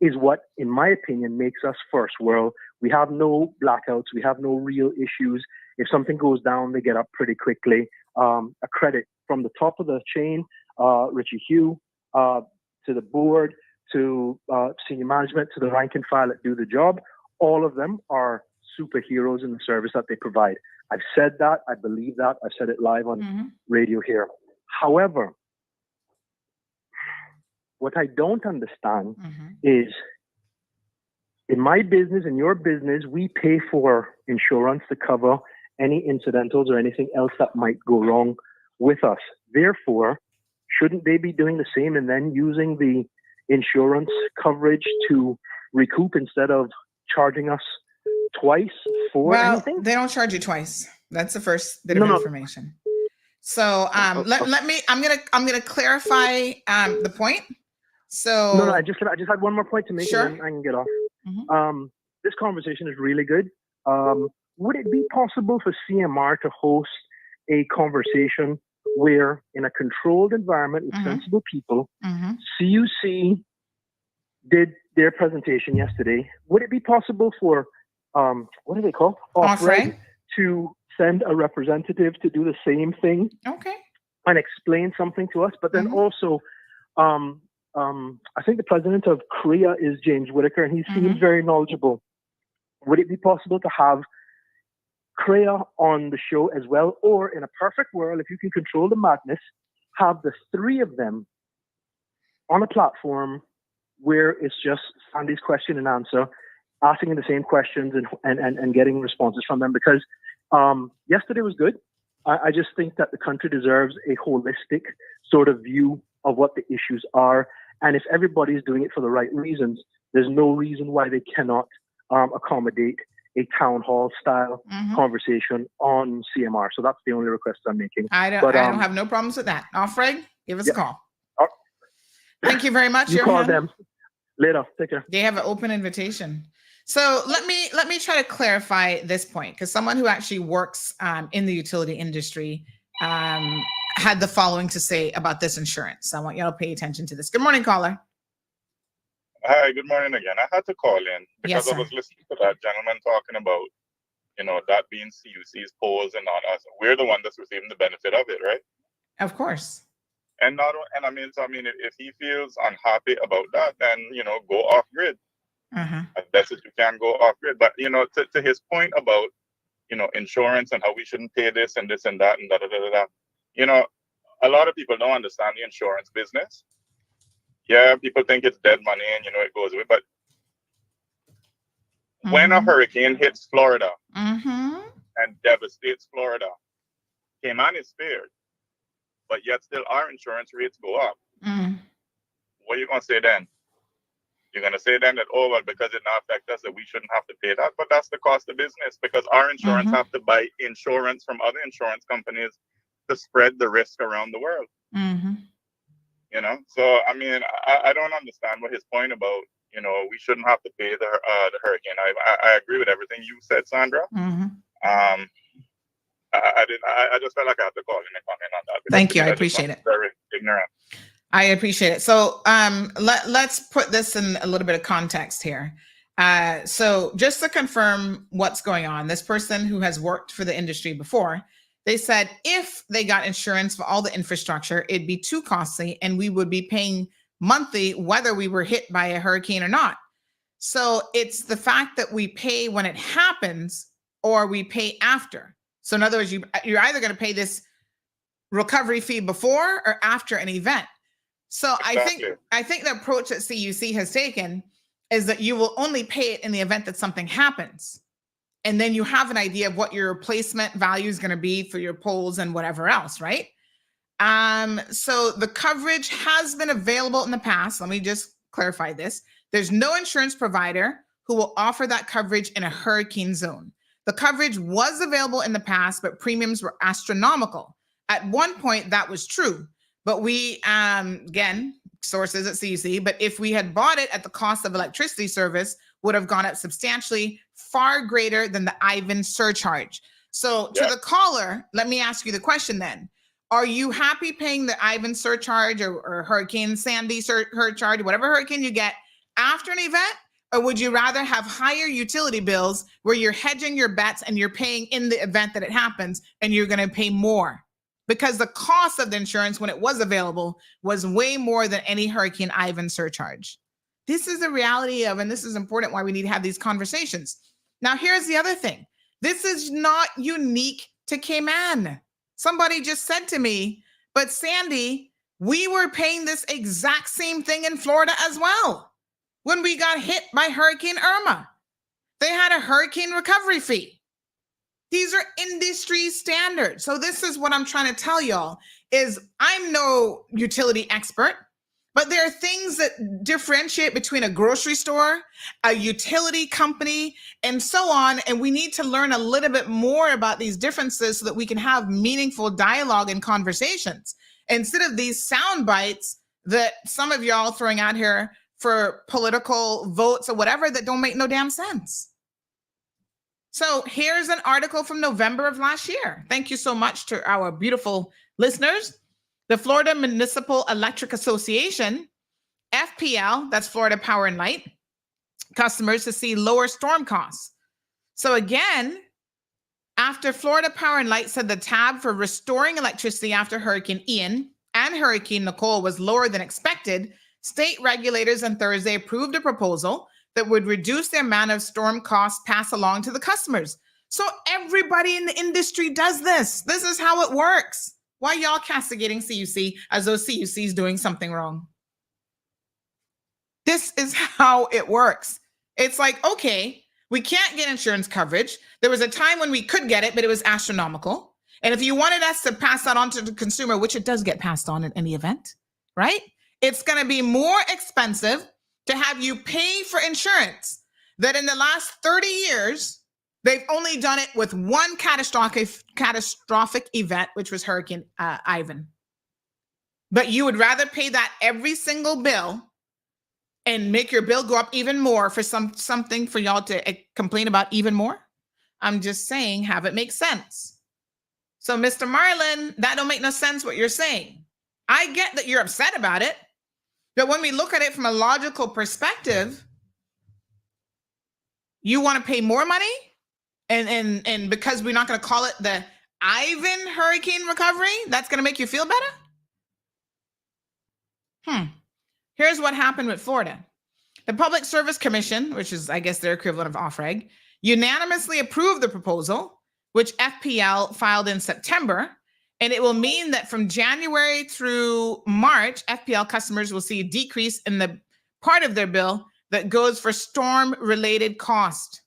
is what, in my opinion, makes us first world. We have no blackouts. We have no real issues. If something goes down, they get up pretty quickly. A credit from the top of the chain, Richie Hugh, to the board, to senior management, to the rank and file that do the job. All of them are superheroes in the service that they provide. I've said that. I believe that. I've said it live on radio here. However, what I don't understand is, in my business, in your business, we pay for insurance to cover any incidentals or anything else that might go wrong with us. Therefore, shouldn't they be doing the same and then using the insurance coverage to recoup instead of charging us twice for anything? They don't charge you twice. That's the first bit of information. So let me. I'm gonna clarify the point. So I just had one more point to make, and then I can get off. This conversation is really good. Would it be possible for CMR to host a conversation where, in a controlled environment with sensible people, CUC did their presentation yesterday? Would it be possible for what do they call Off-Right to send a representative to do the same thing? Okay. And explain something to us, but then also, I think the president of Korea is James Whitaker, and he seems very knowledgeable. Would it be possible to have Korea on the show as well? Or, in a perfect world, if you can control the madness, have the three of them on a platform where it's just Sandy's question and answer, asking the same questions and getting responses from them. Because yesterday was good. I just think that the country deserves a holistic sort of view of what the issues are. And if everybody's doing it for the right reasons, there's no reason why they cannot accommodate a town hall style conversation on CMR. So that's the only request I'm making. I don't have no problems with that. Off-Right? Give us a call. Oh. Thank you very much. You call them later. Take care. They have an open invitation. So let me try to clarify this point, because someone who actually works in the utility industry had the following to say about this insurance. I want you all to pay attention to this. Good morning, caller. Hi, good morning again. I had to call in because I was listening to that gentleman talking about, that being CUC's polls and not us. We're the one that's receiving the benefit of it, right? Of course. And if he feels unhappy about that, then go off grid. That's it. You can go off grid. But to his point about insurance and how we shouldn't pay this and this and that and da da da da. A lot of people don't understand the insurance business. Yeah, people think it's dead money and it goes away. But when a hurricane hits Florida and devastates Florida, Cayman is spared, but yet still our insurance rates go up. What are you gonna say then? You're going to say then that, because it not affect us, that we shouldn't have to pay that. But that's the cost of business, because our insurance have to buy insurance from other insurance companies to spread the risk around the world. So, I don't understand what his point about, we shouldn't have to pay the hurricane. I agree with everything you said, Sandra. I just felt like I had to call in and comment on that. Thank you. I appreciate it. Very ignorant. I appreciate it. So let's put this in a little bit of context here. So just to confirm what's going on, this person who has worked for the industry before, they said if they got insurance for all the infrastructure, it'd be too costly and we would be paying monthly whether we were hit by a hurricane or not. So it's the fact that we pay when it happens or we pay after. So in other words, you're either going to pay this recovery fee before or after an event. So exactly. I think the approach that CUC has taken is that you will only pay it in the event that something happens. And then you have an idea of what your replacement value is going to be for your poles and whatever else, right? So the coverage has been available in the past. Let me just clarify this. There's no insurance provider who will offer that coverage in a hurricane zone. The coverage was available in the past, but premiums were astronomical. At one point, that was true. But we, again, sources at CUC, but if we had bought it at the cost of electricity service, would have gone up substantially, far greater than the Ivan surcharge. So to the caller, let me ask you the question then. Are you happy paying the Ivan surcharge or Hurricane Sandy surcharge, whatever hurricane you get after an event? Or would you rather have higher utility bills where you're hedging your bets and you're paying in the event that it happens and you're going to pay more? Because the cost of the insurance when it was available was way more than any Hurricane Ivan surcharge. This is the reality of, and this is important why we need to have these conversations. Now, here's the other thing. This is not unique to Cayman. Somebody just said to me, but Sandy, we were paying this exact same thing in Florida as well. When we got hit by Hurricane Irma, they had a hurricane recovery fee. These are industry standards. So this is what I'm trying to tell y'all is I'm no utility expert, but there are things that differentiate between a grocery store, a utility company, and so on. And we need to learn a little bit more about these differences so that we can have meaningful dialogue and conversations instead of these sound bites that some of y'all throwing out here for political votes or whatever that don't make no damn sense. So here's an article from November of last year. Thank you so much to our beautiful listeners. The Florida Municipal Electric Association, FPL, that's Florida Power and Light, customers to see lower storm costs. So again, after Florida Power and Light said the tab for restoring electricity after Hurricane Ian and Hurricane Nicole was lower than expected, state regulators on Thursday approved a proposal that would reduce the amount of storm costs passed along to the customers. So everybody in the industry does this. This is how it works. Why y'all castigating CUC as though CUC is doing something wrong? This is how it works. It's like, okay, we can't get insurance coverage. There was a time when we could get it, but it was astronomical. And if you wanted us to pass that on to the consumer, which it does get passed on in any event, right? It's going to be more expensive to have you pay for insurance that in the last 30 years, they've only done it with one catastrophic event, which was Hurricane Ivan. But you would rather pay that every single bill and make your bill go up even more for something for y'all to complain about even more? I'm just saying, have it make sense. So, Mr. Marlin, that don't make no sense what you're saying. I get that you're upset about it, but when we look at it from a logical perspective, you want to pay more money? And because we're not going to call it the Ivan hurricane recovery, that's going to make you feel better? Here's what happened with Florida. The Public Service Commission, which is, I guess, their equivalent of OFREG, unanimously approved the proposal, which FPL filed in September. And it will mean that from January through March, FPL customers will see a decrease in the part of their bill that goes for storm-related cost.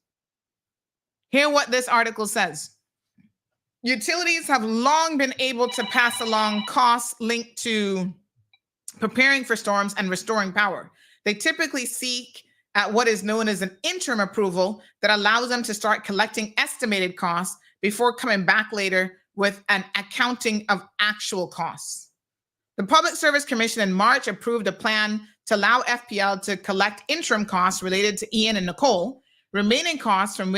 Hear what this article says. Utilities have long been able to pass along costs linked to preparing for storms and restoring power. They typically seek at what is known as an interim approval that allows them to start collecting estimated costs before coming back later with an accounting of actual costs. The Public Service Commission in March approved a plan to allow FPL to collect interim costs related to Ian and Nicole, remaining costs from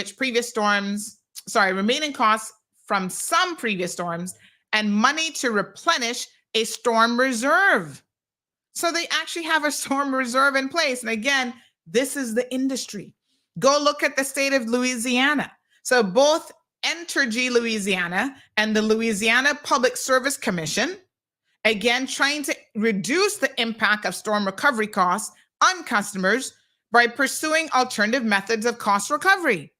some previous storms, and money to replenish a storm reserve. So they actually have a storm reserve in place. And again, this is the industry. Go look at the state of Louisiana. So both Entergy Louisiana and the Louisiana Public Service Commission, again, trying to reduce the impact of storm recovery costs on customers by pursuing alternative methods of cost recovery.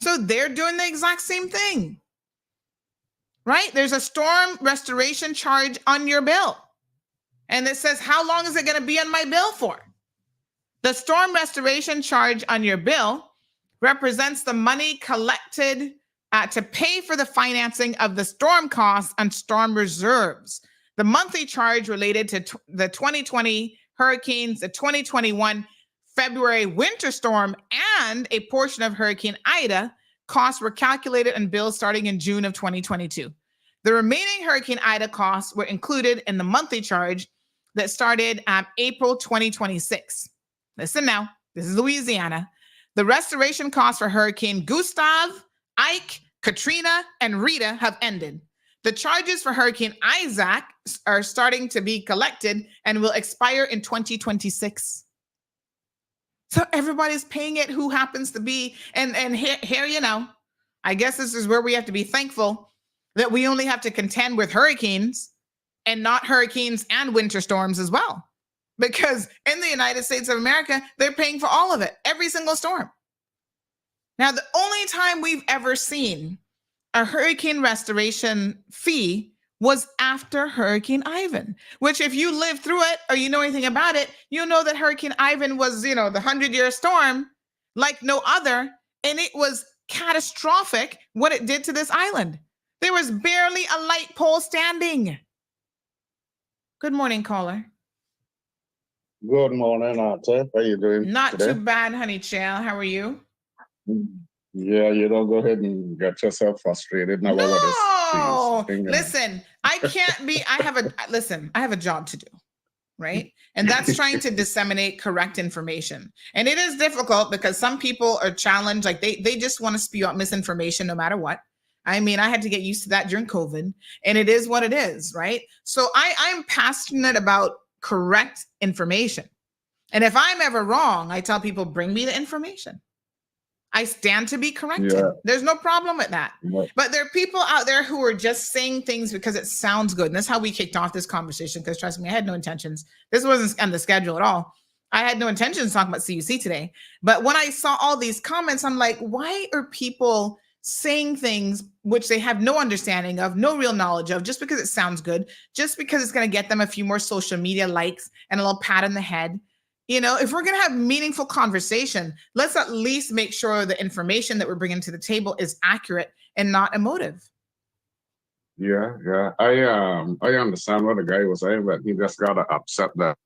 So they're doing the exact same thing, right? There's a storm restoration charge on your bill. And it says, how long is it going to be on my bill for? The storm restoration charge on your bill represents the money collected to pay for the financing of the storm costs and storm reserves. The monthly charge related to the 2020 hurricanes, the 2021 February winter storm, and a portion of Hurricane Ida costs were calculated and billed starting in June of 2022. The remaining Hurricane Ida costs were included in the monthly charge that started April 2026. Listen now, this is Louisiana. The restoration costs for Hurricane Gustav, Ike, Katrina, and Rita have ended. The charges for Hurricane Isaac are starting to be collected and will expire in 2026. So everybody's paying it who happens to be, and here, you know, I guess this is where we have to be thankful that we only have to contend with hurricanes and not hurricanes and winter storms as well. Because in the United States of America, they're paying for all of it, every single storm. Now, the only time we've ever seen a hurricane restoration fee was after Hurricane Ivan, which if you lived through it or you know anything about it, you know that Hurricane Ivan was, the 100-year storm like no other. And it was catastrophic what it did to this island. There was barely a light pole standing. Good morning, caller. Good morning, Arthur. How are you doing Not today? too bad, honey child. How are you? Yeah, you don't go ahead and get yourself frustrated now. No, listen, I can't be. I have a job to do, right? And that's trying to disseminate correct information. And it is difficult because some people are challenged, like they just want to spew out misinformation no matter what. I mean, I had to get used to that during COVID, and it is what it is, right? So I'm passionate about correct information. And if I'm ever wrong, I tell people, bring me the information. I stand to be corrected. Yeah. There's no problem with that. Yeah. But there are people out there who are just saying things because it sounds good. And that's how we kicked off this conversation, because trust me, I had no intentions. This wasn't on the schedule at all. I had no intentions to talk about CUC today. But when I saw all these comments, I'm like, why are people saying things which they have no understanding of, no real knowledge of, just because it sounds good, just because it's going to get them a few more social media likes and a little pat on the head? If we're going to have meaningful conversation, let's at least make sure the information that we're bringing to the table is accurate and not emotive. Yeah. I understand what the guy was saying, but he just got to accept that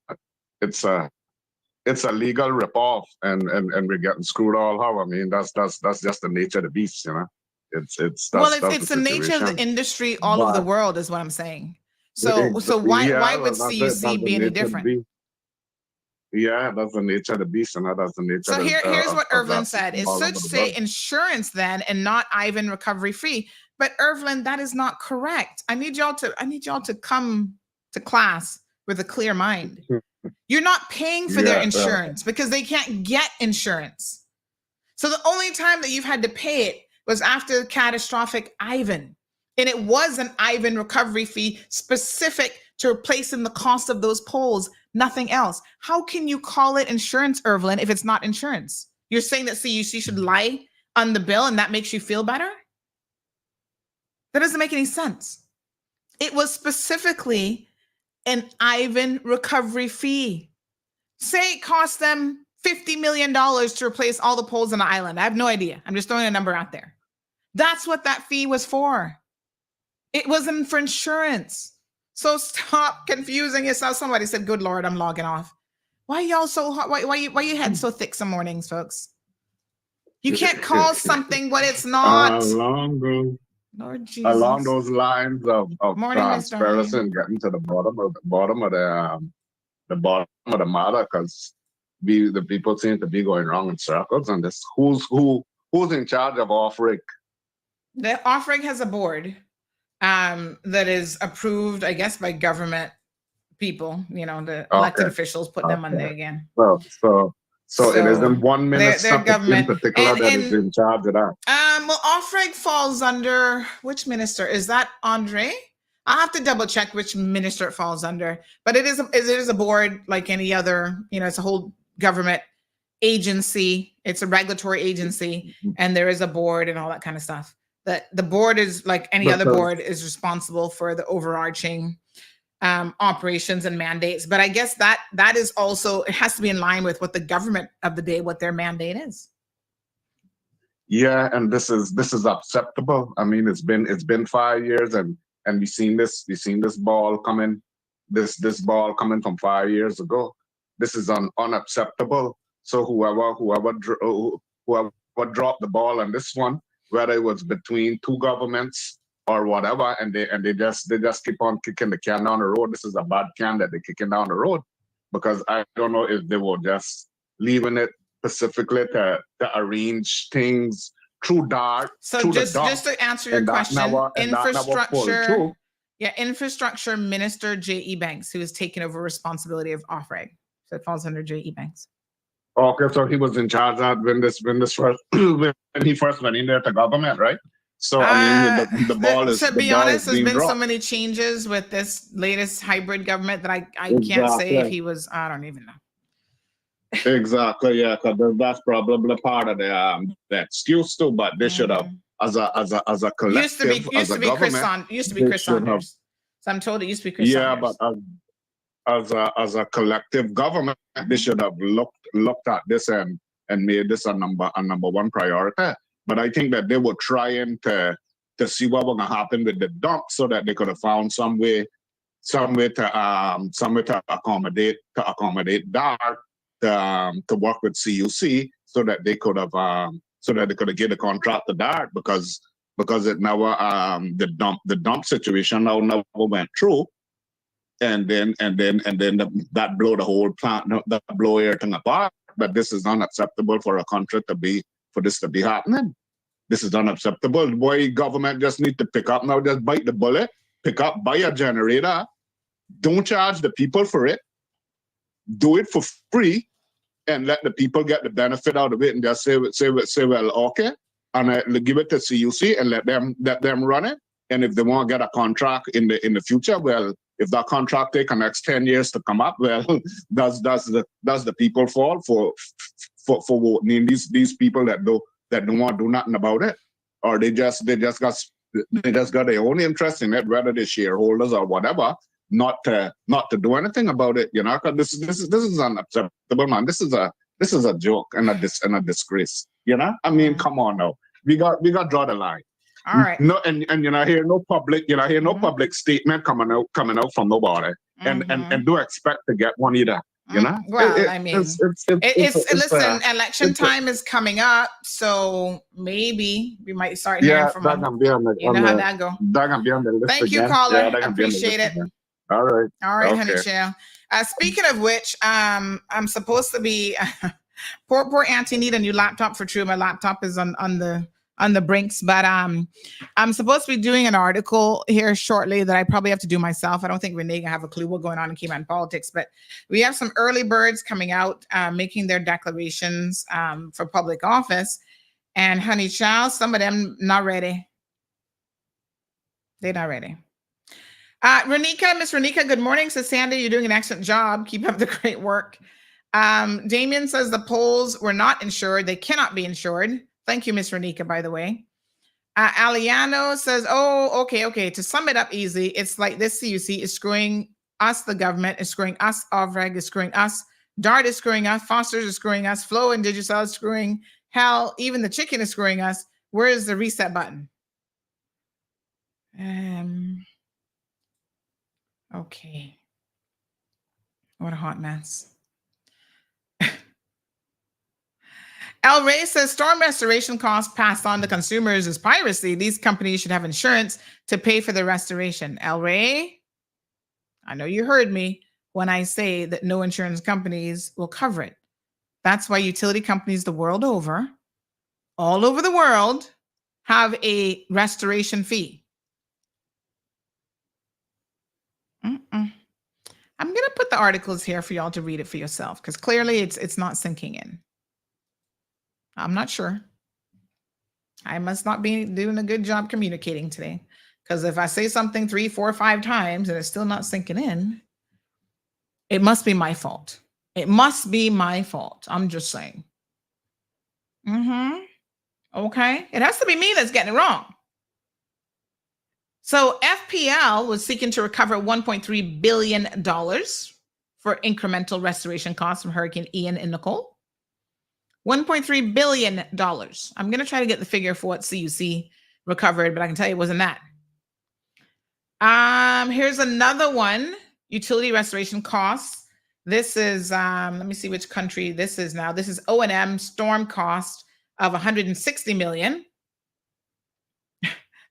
it's a legal ripoff, and we're getting screwed all how. I mean, that's just the nature of the beast, It's the nature of the industry all over the world, is what I'm saying. So why would that's CUC the be any nature of the different? beast. Yeah, that's the nature of the beast, and that's the nature. So here's what of Irvlin that said: it all should over the say world. insurance then, and not Ivan recovery fee. But Irvlin, that is not correct. I need y'all to come to class with a clear mind. You're not paying for their insurance because they can't get insurance. So the only time that you've had to pay it was after catastrophic Ivan. And it was an Ivan recovery fee specific to replacing the cost of those poles, nothing else. How can you call it insurance, Irvlin, if it's not insurance? You're saying that CUC should lie on the bill and that makes you feel better? That doesn't make any sense. It was specifically an Ivan recovery fee. Say it cost them $50 million to replace all the poles on the island. I have no idea. I'm just throwing a number out there. That's what that fee was for. It wasn't for insurance. So stop confusing yourself. Somebody said, good Lord, I'm logging off. Why y'all so hot? Why you head so thick some mornings, folks? You can't call something what it's not. Lord Jesus. Along those lines of Morning, transparency and getting to the bottom of the matter, because the people seem to be going wrong in circles. And this who's in charge of OFRIC? The OFRIC has a board that is approved, I guess, by government people. You know, the elected officials put them on there again. Well, so it isn't one minister in particular that is in charge of that. Well, OFRIC falls under which minister? Is that Andre? I'll have to double check which minister it falls under. But it is a board like any other. You know, it's a whole government agency. It's a regulatory agency, and there is a board and all that kind of stuff. The board is like any other board is responsible for the overarching operations and mandates. But I guess that is also, it has to be in line with what the government of the day, what their mandate is. Yeah, and this is acceptable. I mean, it's been 5 years, and we've seen this ball coming, this ball coming from 5 years ago. This is unacceptable. So whoever dropped the ball on this one, whether it was between two governments or whatever, and they just keep on kicking the can down the road. This is a bad can that they're kicking down the road, because I don't know if they were just leaving it specifically to arrange things through DART. So just to answer your question, infrastructure minister J.E. Banks, who has taken over responsibility of OFRIC. So it falls under J.E. Banks. Okay, so he was in charge of that when he first went in there to government, right? So I mean, the ball is. To be honest, there's been so many changes with this latest hybrid government that I can't say if he was. I don't even know. Exactly, yeah, because that's probably part of the excuse too. But they should have, as a collective, used to be Chris Saunders. So I'm told it used to be Chris Saunders. Yeah, but as a collective government, they should have looked at this and made this a number one priority. But I think that they were trying to see what was gonna happen with the dump, so that they could have found some way to accommodate that, to work with CUC, so that they could have get the contract to DART, because it never the dump situation now never went through, and then that blow the whole plant, that blow everything apart. But this is unacceptable for a country for this to be happening. This is unacceptable. Boy, government just need to pick up now, just bite the bullet, pick up, buy a generator, don't charge the people for it, do it for free, and let the people get the benefit out of it, and just say well, okay, and give it to CUC and let them run it. And if they want to get a contract in the future, well, if that contract take the next 10 years to come up, well, does the people fall for voting in these people that don't want to do nothing about it, or they just got their own interest in it, whether they're shareholders or whatever, not to do anything about it, you know? Because this is unacceptable, man. This is a joke and a disgrace, you know? I mean, come on now, we got to draw the line. All right. No, and you know, hear no public statement coming out from nobody, and do expect to get one either. You know. Well, listen, election time is coming up, so maybe we might start hearing from them. You know how that go. That can be on the list. Thank you, caller. I appreciate it. All right. All right, Okay. honey chill. Speaking of which, I'm supposed to be poor Auntie need a new laptop for true. My laptop is on the brinks, but I'm supposed to be doing an article here shortly that I probably have to do myself. I don't think Renee can have a clue what's going on in Cayman politics, but we have some early birds coming out making their declarations for public office. And honey child, some of them not ready. They're not ready. Miss Renika, good morning. Says Sandy, you're doing an excellent job. Keep up the great work. Damien says the polls were not insured. They cannot be insured. Thank you, Miss Renika, by the way. Aliano says, oh, okay. To sum it up easy, it's like this CUC is screwing us, the government is screwing us, OVREG is screwing us, DART is screwing us, Foster's is screwing us, Flow and Digicel is screwing, hell, even the chicken is screwing us. Where is the reset button? Okay. What a hot mess. El Rey says storm restoration costs passed on to consumers is piracy. These companies should have insurance to pay for the restoration. El Rey, I know you heard me when I say that no insurance companies will cover it. That's why utility companies the world over, all over the world, have a restoration fee. I'm going to put the articles here for y'all to read it for yourself because clearly it's not sinking in. I'm not sure. I must not be doing a good job communicating today because if I say something 3, 4, 5 times and it's still not sinking in, it must be my fault. It must be my fault. I'm just saying. Okay. It has to be me that's getting it wrong. So FPL was seeking to recover $1.3 billion for incremental restoration costs from Hurricane Ian and Nicole. $1.3 billion. I'm going to try to get the figure for what CUC recovered, but I can tell you it wasn't that. Here's another one, utility restoration costs. This is, let me see which country this is now. This is O&M storm cost of $160 million.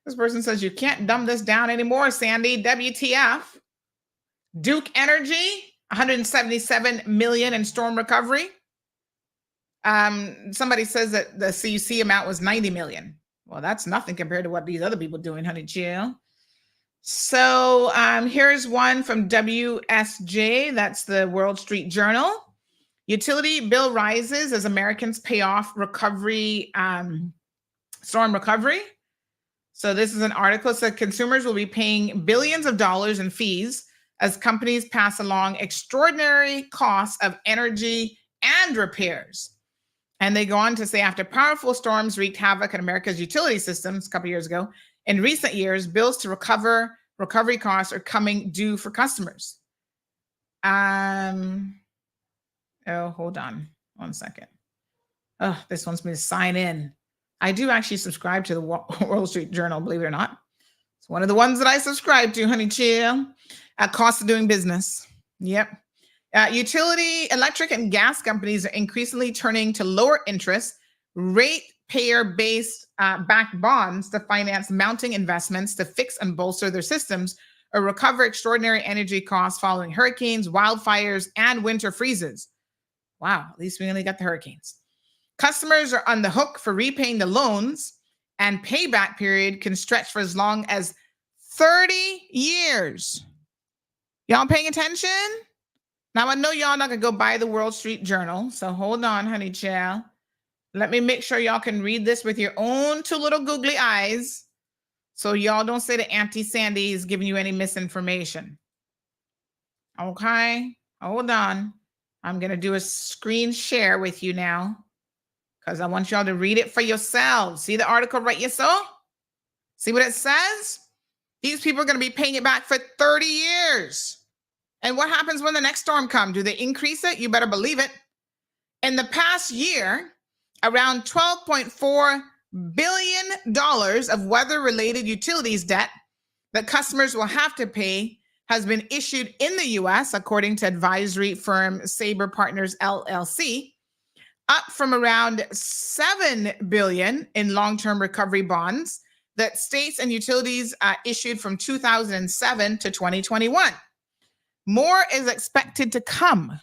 This person says, you can't dumb this down anymore, Sandy. WTF. Duke Energy, $177 million in storm recovery. Somebody says that the CUC amount was $90 million. Well, that's nothing compared to what these other people doing, honey chill. So here's one from WSJ. That's the Wall Street Journal. Utility bill rises as Americans pay off recovery, storm recovery. So this is an article that said consumers will be paying billions of dollars in fees as companies pass along extraordinary costs of energy and repairs. And they go on to say after powerful storms wreaked havoc in America's utility systems a couple years ago, in recent years, bills to recovery costs are coming due for customers. Oh, hold on 1 second. Oh, this wants me to sign in. I do actually subscribe to the Wall Street Journal, believe it or not. It's one of the ones that I subscribe to, honey chill, at cost of doing business. Yep. Utility, electric, and gas companies are increasingly turning to lower interest, ratepayer-based backed bonds to finance mounting investments to fix and bolster their systems or recover extraordinary energy costs following hurricanes, wildfires, and winter freezes. Wow, at least we only got the hurricanes. Customers are on the hook for repaying the loans, and payback period can stretch for as long as 30 years. Y'all paying attention? Now, I know y'all not going to go buy the Wall Street Journal, so hold on, honey child. Let me make sure y'all can read this with your own 2 little googly eyes so y'all don't say that Auntie Sandy is giving you any misinformation. Okay? Hold on. I'm going to do a screen share with you now because I want y'all to read it for yourselves. See the article right here, so? See what it says? These people are going to be paying it back for 30 years. And what happens when the next storm comes? Do they increase it? You better believe it. In the past year, around $12.4 billion of weather-related utilities debt that customers will have to pay has been issued in the U.S., according to advisory firm Sabre Partners, LLC, up from around $7 billion in long-term recovery bonds that states and utilities issued from 2007 to 2021. More is expected to come.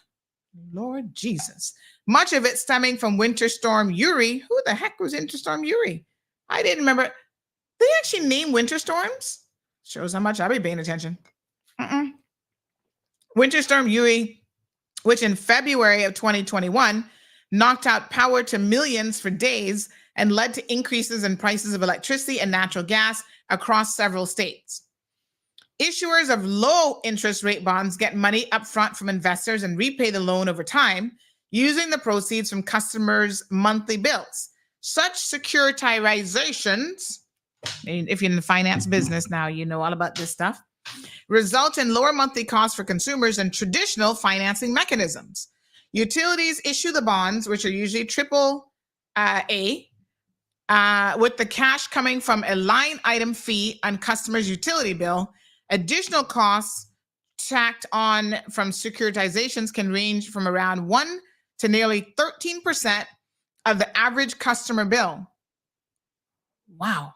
Lord Jesus. Much of it stemming from Winter Storm Uri. Who the heck was Winter Storm Uri? I didn't remember. They actually name winter storms? Shows how much I'll be paying attention. Winter Storm Uri, which in February of 2021 knocked out power to millions for days and led to increases in prices of electricity and natural gas across several states. Issuers of low interest rate bonds get money upfront from investors and repay the loan over time using the proceeds from customers' monthly bills. Such securitizations, if you're in the finance business now, you know all about this stuff, result in lower monthly costs for consumers than traditional financing mechanisms. Utilities issue the bonds, which are usually triple A, with the cash coming from a line item fee on customers' utility bill. Additional costs tacked on from securitizations can range from around 1 to nearly 13% of the average customer bill. Wow.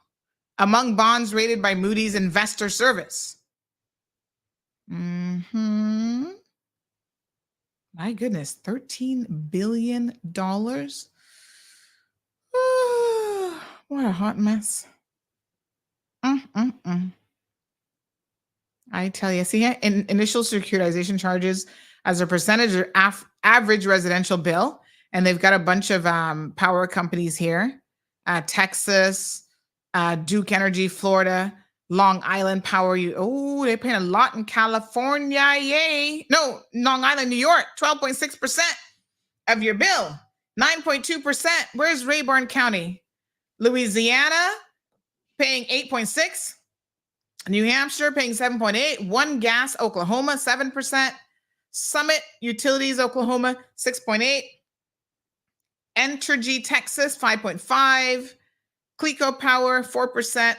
Among bonds rated by Moody's Investor Service. My goodness, $13 billion. What a hot mess. I tell you, see, initial securitization charges as a percentage of average residential bill, and they've got a bunch of power companies here, Texas, Duke Energy, Florida, Long Island Power. They're paying a lot in California, yay. No, Long Island, New York, 12.6% of your bill, 9.2%. Where's Rayburn County? Louisiana, paying 8.6%. New Hampshire paying 7.8%, One Gas, Oklahoma, 7%, Summit Utilities, Oklahoma, 6.8%, Entergy, Texas, 5.5%, Cleco Power, 4%,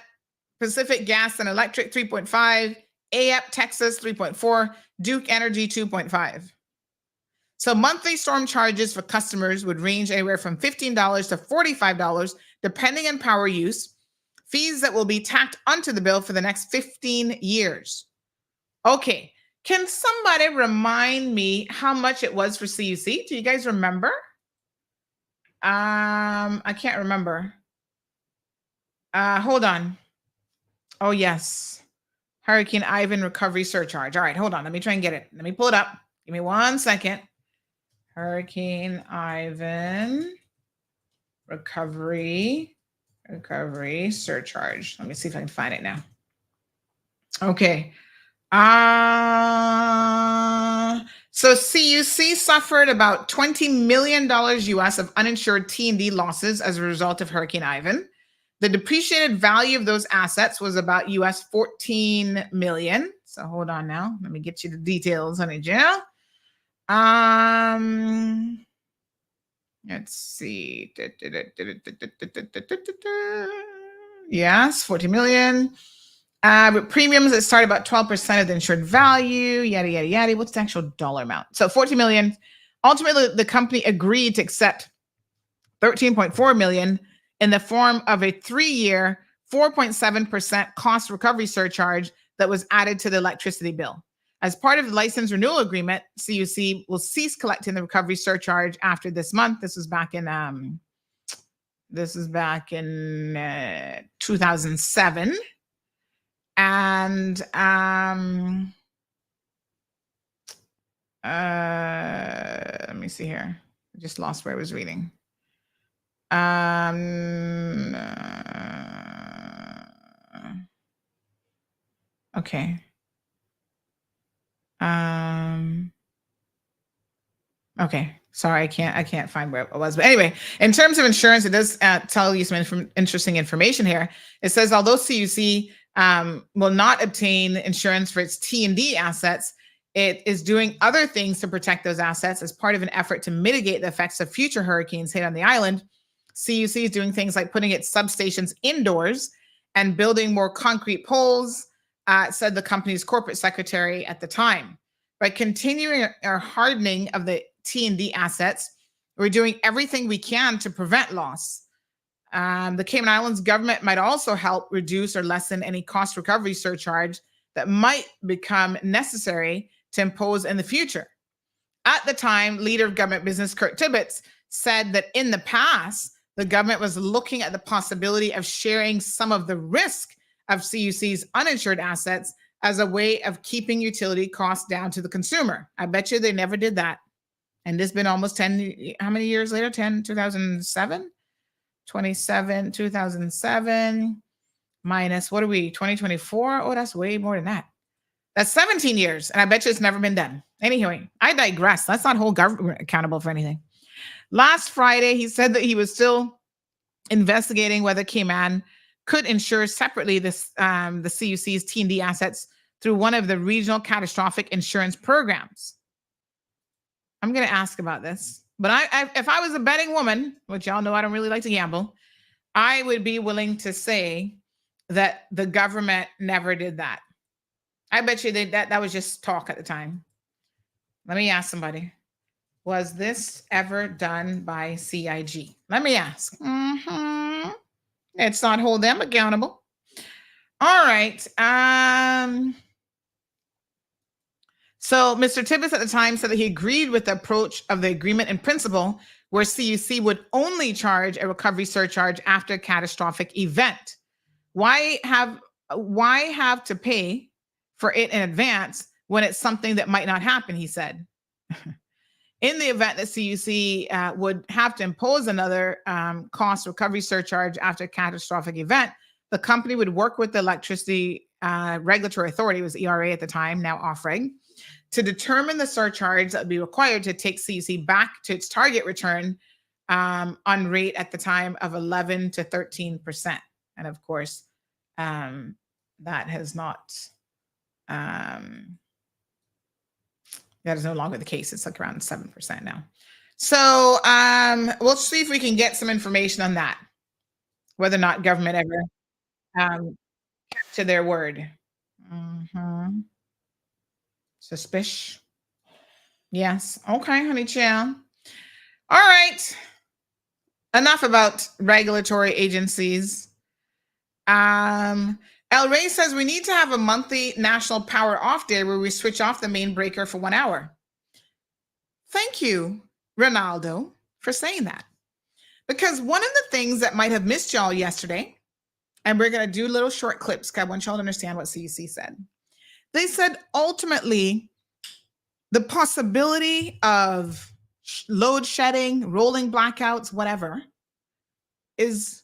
Pacific Gas and Electric, 3.5%, AEP, Texas, 3.4%, Duke Energy, 2.5%. So monthly storm charges for customers would range anywhere from $15 to $45, depending on power use. Fees that will be tacked onto the bill for the next 15 years. Okay, can somebody remind me how much it was for CUC? Do you guys remember? I can't remember. Hold on. Oh, yes. Hurricane Ivan recovery surcharge. All right, hold on. Let me try and get it. Let me pull it up. Give me 1 second. Hurricane Ivan recovery surcharge. Let me see if I can find it now. Okay. So CUC suffered about $20 million US of uninsured T&D losses as a result of Hurricane Ivan. The depreciated value of those assets was about US 14 million. So hold on now. Let me get you the details, honey Jill. Let's see. Yes, 40 million. With premiums that start about 12% of the insured value, yada, yada, yada. What's the actual dollar amount? So 40 million. Ultimately, the company agreed to accept 13.4 million in the form of a 3-year, 4.7% cost recovery surcharge that was added to the electricity bill. As part of the license renewal agreement, CUC will cease collecting the recovery surcharge after this month. This is back in 2007. And let me see here. I just lost where I was reading. Okay. Okay. Sorry, I can't find where it was. But anyway, in terms of insurance, it does tell you some interesting information here. It says, although CUC will not obtain insurance for its T&D assets, it is doing other things to protect those assets as part of an effort to mitigate the effects of future hurricanes hit on the island. CUC is doing things like putting its substations indoors and building more concrete poles, said the company's corporate secretary at the time. By continuing our hardening of the T&D assets, we're doing everything we can to prevent loss. The Cayman Islands government might also help reduce or lessen any cost recovery surcharge that might become necessary to impose in the future. At the time, leader of government business Kurt Tibbetts said that in the past, the government was looking at the possibility of sharing some of the risk of CUC's uninsured assets as a way of keeping utility costs down to the consumer. I bet you they never did that. And this has been almost 10, how many years later? 2007? 2007 minus, what are we, 2024? Oh, that's way more than that. That's 17 years. And I bet you it's never been done. Anyway, I digress. Let's not hold government accountable for anything. Last Friday, he said that he was still investigating whether Cayman could insure separately this, the CUC's T&D assets through one of the regional catastrophic insurance programs. I'm going to ask about this. But if I was a betting woman, which y'all know I don't really like to gamble, I would be willing to say that the government never did that. I bet you that was just talk at the time. Let me ask somebody. Was this ever done by CIG? Let me ask. Let's not hold them accountable. All right. So Mr. Tibbetts at the time said that he agreed with the approach of the agreement in principle, where CUC would only charge a recovery surcharge after a catastrophic event. Why have to pay for it in advance when it's something that might not happen, he said. In the event that CUC would have to impose another cost recovery surcharge after a catastrophic event, the company would work with the Electricity Regulatory Authority, it was ERA at the time, now OFREG, to determine the surcharge that would be required to take CUC back to its target return on rate at the time of 11 to 13%. And of course, that has not, that is no longer the case. It's like around 7% now. So we'll see if we can get some information on that, whether or not government ever kept to their word. Suspicious. Yes. Okay, honey child. All right. Enough about regulatory agencies. El Rey says we need to have a monthly national power off day where we switch off the main breaker for 1 hour. Thank you, Ronaldo, for saying that. Because one of the things that might have missed y'all yesterday, and we're going to do little short clips because I want y'all to understand what CUC said. They said ultimately the possibility of load shedding, rolling blackouts, whatever, is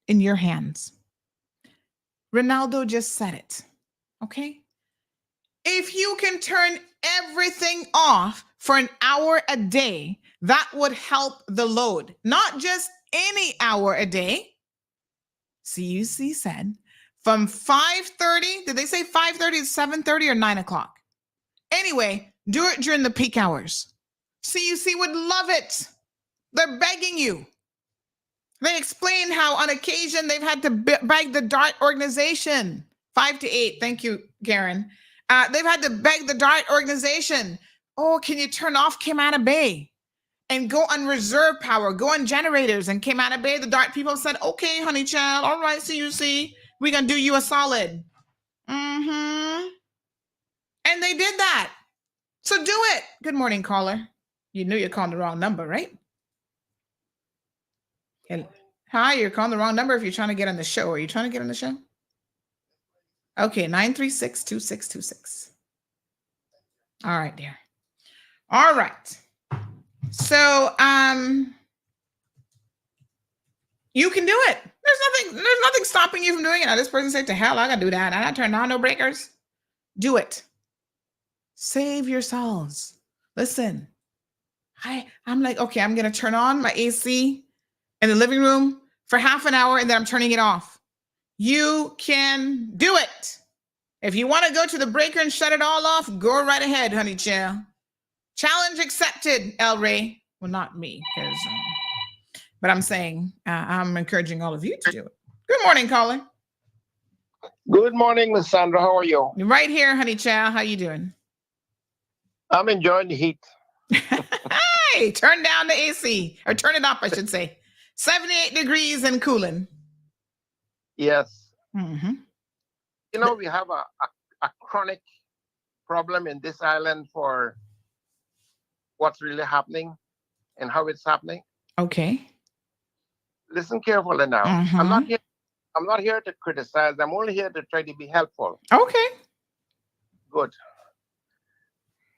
in your hands. Ronaldo just said it, okay? If you can turn everything off for an hour a day, that would help the load. Not just any hour a day. CUC said from 5:30, did they say 5:30 to 7:30 or 9 o'clock? Anyway, do it during the peak hours. CUC would love it. They're begging you. They explained how on occasion they've had to beg the DART organization. 5 to 8, thank you, Karen. They've had to beg the DART organization. Oh, can you turn off Cayman Bay and go on reserve power, go on generators? And Cayman Bay, the DART people said, okay, honey child, all right, CUC, we're going to do you a solid. And they did that. So do it. Good morning, caller. You knew you're calling the wrong number, right? Hi, you're calling the wrong number if you're trying to get on the show. Are you trying to get on the show? Okay, 936-2626. All right, dear. All right. So you can do it. There's nothing stopping you from doing it. Now, this person said, to hell, I gotta do that. I turn on no breakers. Do it. Save yourselves. Listen, I'm like, okay, I'm gonna turn on my AC in the living room for half an hour and then I'm turning it off. You can do it. If you want to go to the breaker and shut it all off, go right ahead, honey child. Challenge accepted, El Rey. Well, not me, but I'm saying I'm encouraging all of you to do it. Good morning, caller. Good morning, Miss Sandra. How are you? Right here, honey child. How you doing? I'm enjoying the heat. Hey, turn down the AC, or turn it up, I should say. 78 degrees and cooling. Yes. You know, we have a chronic problem in this island for what's really happening and how it's happening? Okay. Listen carefully now. I'm not here. I'm not here to criticize. I'm only here to try to be helpful. Okay. Good.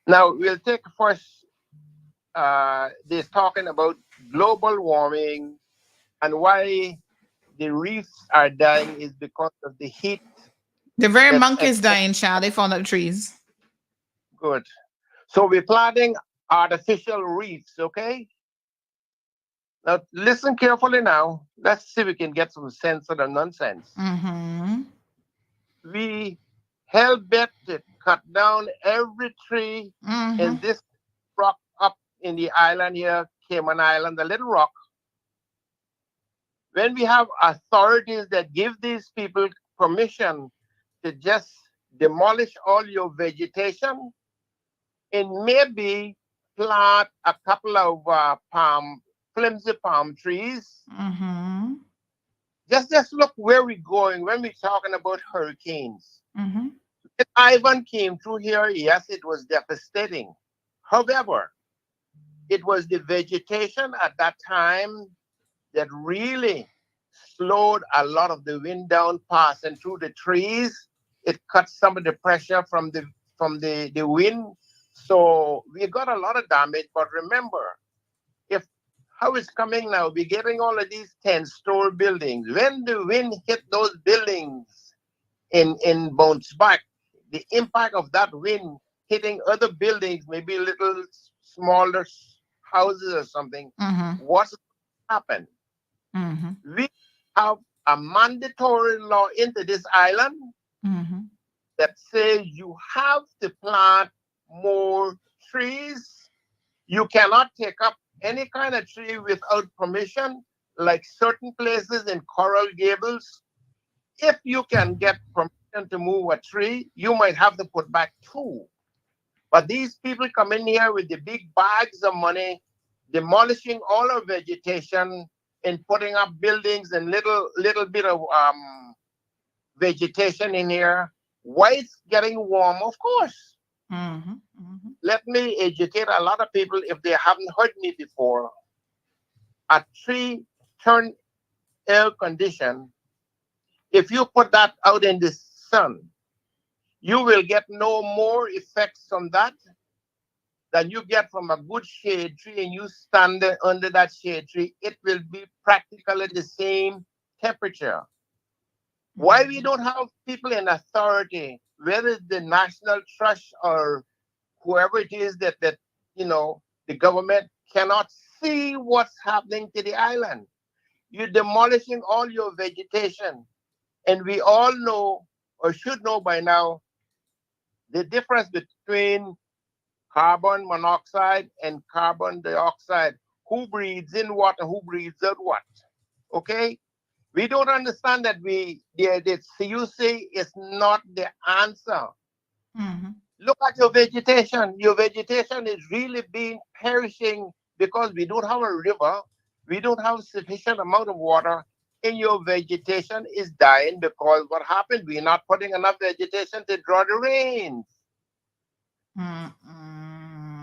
Now we'll take first. They're talking about global warming and why the reefs are dying is because of the heat. The very monkeys dying, child. They falling up the trees. Good. So we're planting artificial reefs, okay? Now listen carefully now. Let's see if we can get some sense of the nonsense. We hell bent to cut down every tree in this rock up in the island here, Cayman Island, the little rock. When we have authorities that give these people permission to just demolish all your vegetation and maybe plant a couple of flimsy palm trees. Just look where we're going when we're talking about hurricanes. When Ivan came through here, yes, it was devastating. However, it was the vegetation at that time that really slowed a lot of the wind down passing through the trees. It cut some of the pressure from the wind. So we got a lot of damage. But remember, if how it's coming now, we're getting all of these 10-story buildings. When the wind hit those buildings in bounce back, the impact of that wind hitting other buildings, maybe little smaller houses or something, what's happened? We have a mandatory law into this island that says you have to plant more trees. You cannot take up any kind of tree without permission, like certain places in Coral Gables. If you can get permission to move a tree, you might have to put back 2. But these people come in here with the big bags of money, demolishing all our vegetation and putting up buildings and little bit of vegetation in here. Why it's getting warm? Of course. Let me educate a lot of people if they haven't heard me before. A tree turn air condition. If you put that out in the sun, you will get no more effects from that than you get from a good shade tree, and you stand under that shade tree. It will be practically the same temperature. Why we don't have people in authority, whether it's the National Trust or whoever it is that the government cannot see what's happening to the island? You're demolishing all your vegetation. And we all know, or should know by now, the difference between carbon monoxide and carbon dioxide. Who breathes in what and who breathes out what? Okay? We don't understand that the CUC is not the answer. Look at your vegetation. Your vegetation is really being perishing because we don't have a river. We don't have sufficient amount of water. And your vegetation is dying because what happened? We're not putting enough vegetation to draw the rains.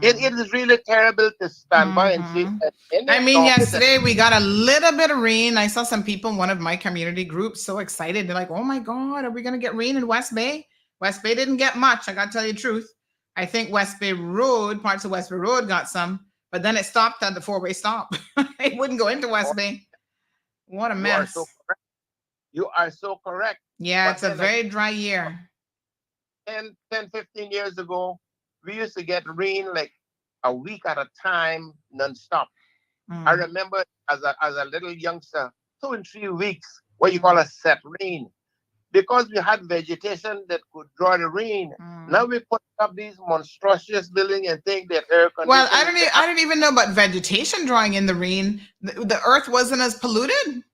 It is really terrible to stand by and see. I mean, yesterday we got a little bit of rain. I saw some people in one of my community groups so excited. They're like, oh my God, are we going to get rain in West Bay? West Bay didn't get much. I got to tell you the truth. I think West Bay Road, parts of West Bay Road got some, but then it stopped at the 4-way stop. It wouldn't go into West Bay. What a mess. You are so correct. Yeah, but it's a very dry year. 10, 15 years ago, we used to get rain like a week at a time, nonstop. I remember as a little youngster, 2 and 3 weeks, what you call a set rain. Because we had vegetation that could draw the rain. Now we put up these monstrous buildings and think that air conditioning. Well, I don't even know about vegetation drawing in the rain. The earth wasn't as polluted.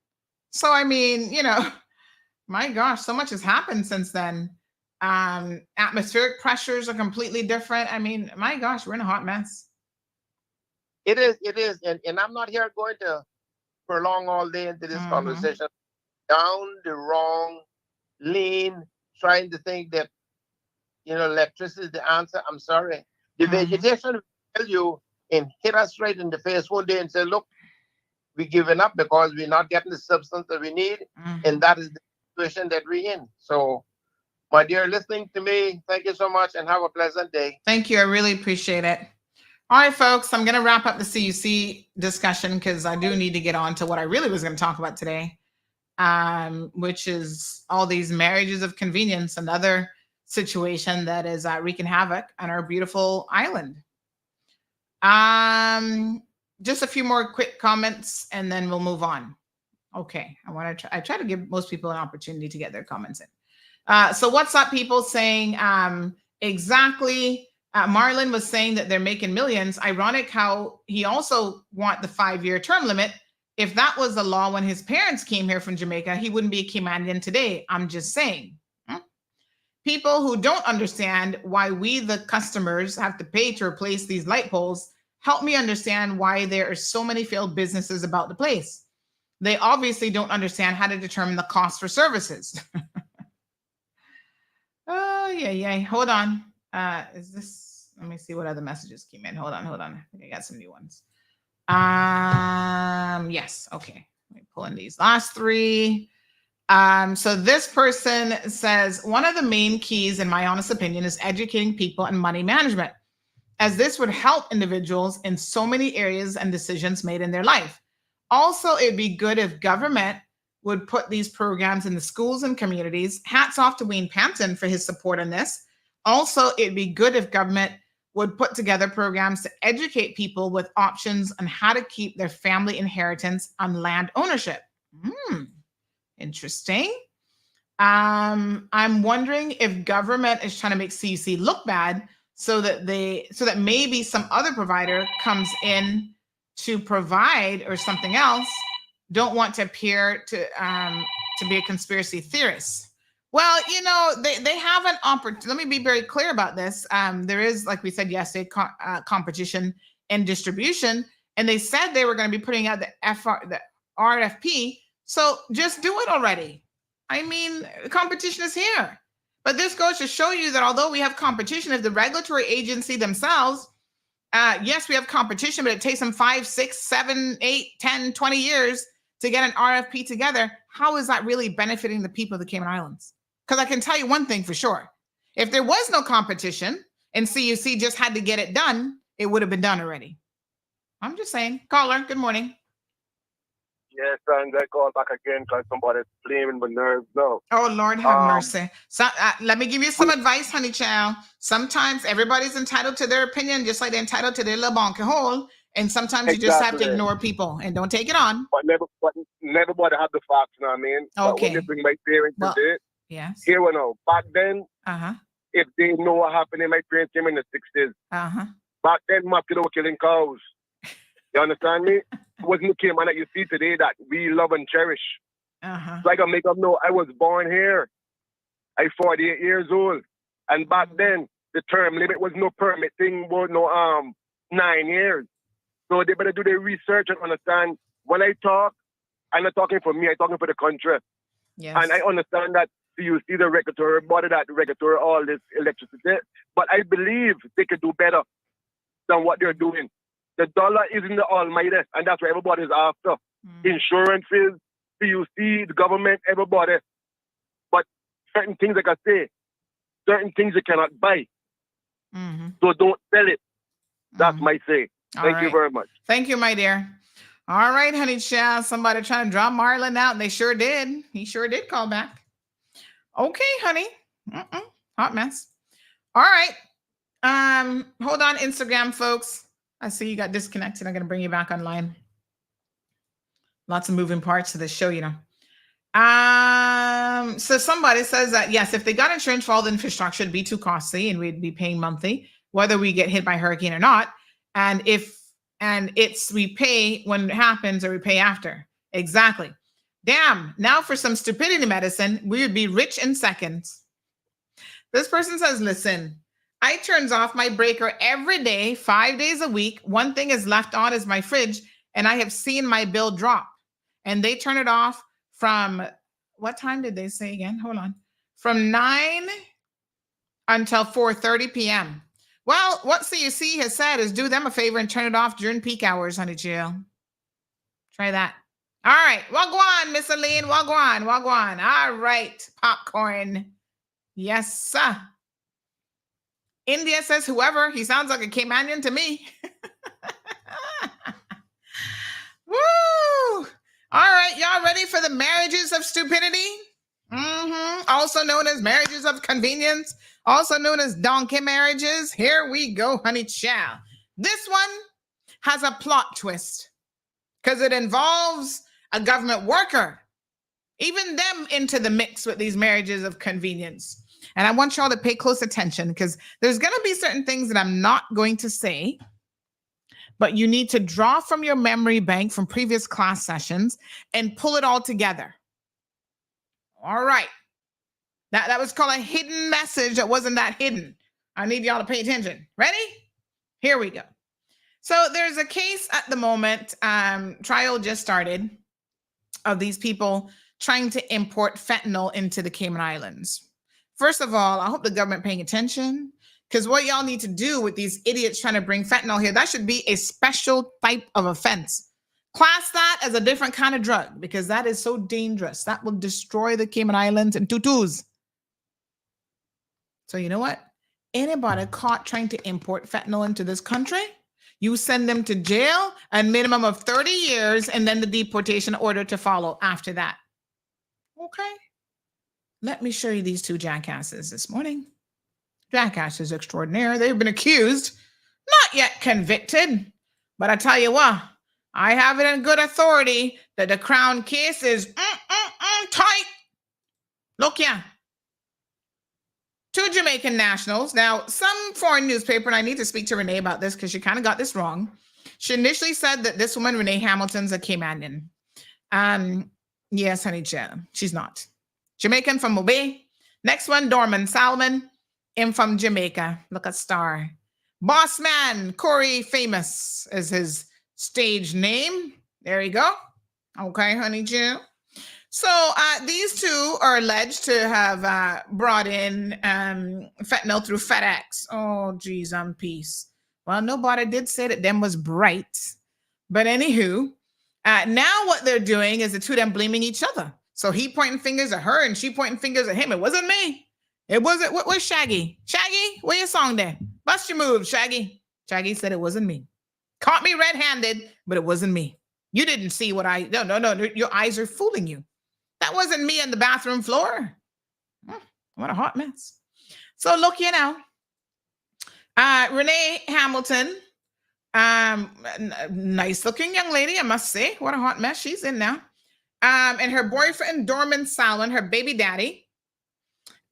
So, I mean, my gosh, so much has happened since then. Atmospheric pressures are completely different. I mean, my gosh, we're in a hot mess. It is. And I'm not here going to prolong all day into this conversation. Down the wrong lane, trying to think that electricity is the answer. I'm sorry. The vegetation will tell you and hit us right in the face one day and say, look, we're giving up because we're not getting the substance that we need. And that is the situation that we're in. So, my dear, listening to me, thank you so much and have a pleasant day. Thank you. I really appreciate it. All right, folks, I'm going to wrap up the CUC discussion because I do need to get on to what I really was going to talk about today, which is all these marriages of convenience, another situation that is wreaking havoc on our beautiful island. Just a few more quick comments and then we'll move on. Okay, I try to give most people an opportunity to get their comments in. So what's up, people saying exactly. Marlon was saying that they're making millions. Ironic how he also want the 5-year term limit. If that was the law when his parents came here from Jamaica, he wouldn't be a Caymanian today. I'm just saying. People who don't understand why we, the customers, have to pay to replace these light poles, help me understand why there are so many failed businesses about the place. They obviously don't understand how to determine the cost for services. Oh, yeah. Hold on. Is this? Let me see what other messages came in. Hold on. I think I got some new ones. Yes. Okay. Let me pull in these last 3. So this person says, one of the main keys, in my honest opinion, is educating people and money management, as this would help individuals in so many areas and decisions made in their life. Also, it'd be good if government would put these programs in the schools and communities. Hats off to Wayne Panton for his support on this. Also, it'd be good if government would put together programs to educate people with options on how to keep their family inheritance on land ownership. Interesting. I'm wondering if government is trying to make CUC look bad so that maybe some other provider comes in to provide or something else. Don't want to appear to be a conspiracy theorist. Well, they have an opportunity. Let me be very clear about this. There is, like we said yesterday, competition and distribution, and they said they were going to be putting out the RFP. So just do it already. I mean, competition is here. But this goes to show you that although we have competition, if the regulatory agency themselves, yes, we have competition, but it takes them 5, 6, 7, 8, 10, 20 years to get an RFP together. How is that really benefiting the people of the Cayman Islands? Because I can tell you one thing for sure. If there was no competition and CUC just had to get it done, it would have been done already. I'm just saying. Caller, good morning. Yes, and I call back again because somebody's playing with nerves now. Oh, Lord have mercy. So let me give you some advice, honey child. Sometimes everybody's entitled to their opinion, just like they're entitled to their little bonky hole. And sometimes you just have to ignore people and don't take it on. But never bother have the facts, you know what I mean? Okay. But when they bring my parents to it, yes. Here we know. Back then, if they know what happened, my parents came in the 60s. Back then, people were killing cows. You understand me? It wasn't the Cayman that you see today that we love and cherish. So I can make them know I was born here. I'm 48 years old. And back then, the term limit was no permit thing, was no 9 years. So they better do their research and understand when I talk, I'm not talking for me, I'm talking for the country. Yes. And I understand that you see the regulatory body that regulatory all this electricity, but I believe they could do better than what they're doing. The dollar isn't the almighty, and that's what everybody's after. Insurances, PUC, the government, everybody. But certain things, like I say, certain things you cannot buy. So don't sell it. That's my say. Thank you very much. Thank you, my dear. All right, honey child. Somebody trying to draw Marlon out, and they sure did. He sure did call back. Okay, honey. Hot mess. All right. Hold on, Instagram, folks. I see you got disconnected. I'm going to bring you back online. Lots of moving parts to this show, So somebody says that, yes, if they got insurance for all the infrastructure, it'd be too costly and we'd be paying monthly, whether we get hit by a hurricane or not. And we pay when it happens or we pay after. Exactly. Damn. Now for some stupidity medicine, we would be rich in seconds. This person says, listen, I turns off my breaker every day, 5 days a week. One thing is left on is my fridge, and I have seen my bill drop. And they turn it off from, what time did they say again? Hold on. From 9 until 4:30 p.m. Well, what CUC has said is do them a favor and turn it off during peak hours, honey chill. Try that. All right. Wagwan, Miss Aline. Wagwan. All right. Popcorn. Yes, sir. India says whoever. He sounds like a Caymanian to me. Woo! All right. Y'all ready for the marriages of stupidity? Also known as marriages of convenience. Also known as donkey marriages. Here we go, honey child. This one has a plot twist because it involves a government worker, even them into the mix with these marriages of convenience. And I want y'all to pay close attention because there's going to be certain things that I'm not going to say, but you need to draw from your memory bank from previous class sessions and pull it all together. All right. That was called a hidden message that wasn't that hidden. I need y'all to pay attention. Ready? Here we go. So there's a case at the moment, trial just started, of these people trying to import fentanyl into the Cayman Islands. First of all, I hope the government paying attention, because what y'all need to do with these idiots trying to bring fentanyl here, that should be a special type of offense. Class that as a different kind of drug, because that is so dangerous. That will destroy the Cayman Islands in tutus. So you know what? Anybody caught trying to import fentanyl into this country, you send them to jail, a minimum of 30 years, and then the deportation order to follow after that. Okay. Let me show you these two jackasses this morning. Jackasses extraordinaire. They've been accused, not yet convicted. But I tell you what, I have it in good authority that the Crown case is tight. Look, yeah. Two Jamaican nationals. Now, some foreign newspaper, and I need to speak to Renee about this because she kind of got this wrong. She initially said that this woman, Renee Hamilton's a Caymanian. Yes, honey, she's not. Jamaican from Mobay. Next one, Dorman Salmon, him from Jamaica. Look at star. Boss Man, Corey Famous is his stage name. There you go. Okay, honey, Jill. So these two are alleged to have brought in fentanyl through FedEx. Oh, geez, I'm peace. Well, nobody did say that them was bright. But anywho, now what they're doing is the two of them blaming each other. So he pointing fingers at her and she pointing fingers at him. It wasn't me. It wasn't. Where's Shaggy? Shaggy, where your song there? Bust your move, Shaggy. Shaggy said it wasn't me. Caught me red-handed, but it wasn't me. You didn't see what I... No. Your eyes are fooling you. That wasn't me on the bathroom floor. What a hot mess. So look, you know, Renee Hamilton, nice looking young lady, I must say. What a hot mess she's in now. And her boyfriend, Dorman Salmon, her baby daddy,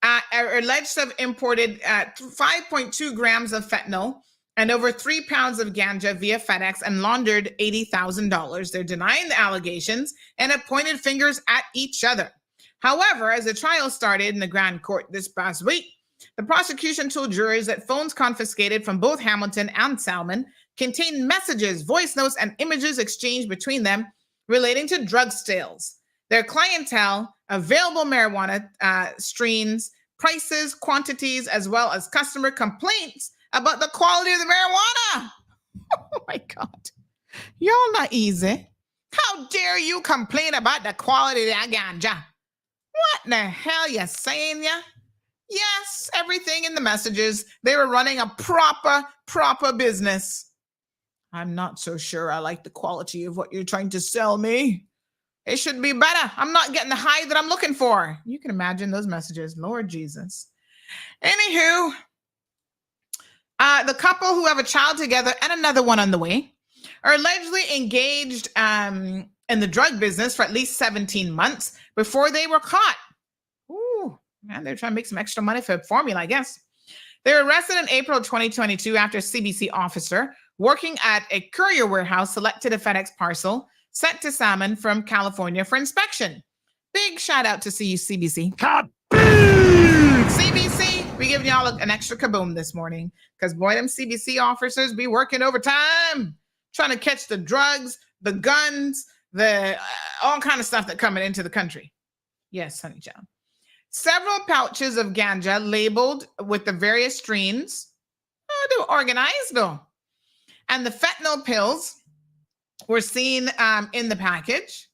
are alleged to have imported 5.2 grams of fentanyl and over 3 pounds of ganja via FedEx and laundered $80,000. They're denying the allegations and have pointed fingers at each other. However, as the trial started in the Grand Court this past week, the prosecution told jurors that phones confiscated from both Hamilton and Salmon contained messages, voice notes, and images exchanged between them relating to drug sales, their clientele, available marijuana strains, prices, quantities, as well as customer complaints about the quality of the marijuana. Oh my God. Y'all not easy. How dare you complain about the quality of that ganja? What in the hell you saying, ya? Yes, everything in the messages. They were running a proper business. I'm not so sure I like the quality of what you're trying to sell me. It should be better. I'm not getting the high that I'm looking for. You can imagine those messages. Lord Jesus. Anywho, the couple who have a child together and another one on the way are allegedly engaged in the drug business for at least 17 months before they were caught. Ooh, man, they're trying to make some extra money for formula, I guess. They were arrested in April 2022 after a CBC officer working at a courier warehouse selected a FedEx parcel sent to Salmon from California for inspection. Big shout out to CBC. CBC, we giving y'all an extra kaboom this morning because boy, them CBC officers be working overtime trying to catch the drugs, the guns, the all kind of stuff that coming into the country. Yes, honey child. several pouches of ganja labeled with the various strains. Oh, they were organized though. And the fentanyl pills were seen in the package.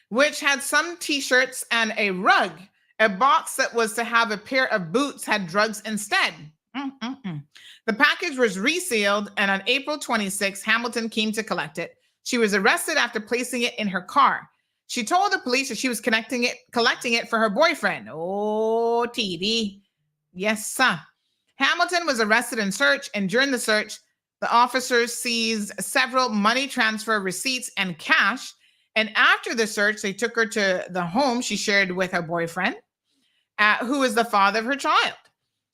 Which had some t-shirts and a rug. A box that was to have a pair of boots had drugs instead. The package was resealed, and on April 26, Hamilton came to collect it. She was arrested after placing it in her car. She told the police that she was collecting it for her boyfriend. Oh, TD. Yes, sir. Hamilton was arrested and searched, and during the search, the officers seized several money transfer receipts and cash. And after the search, they took her to the home she shared with her boyfriend, who is the father of her child.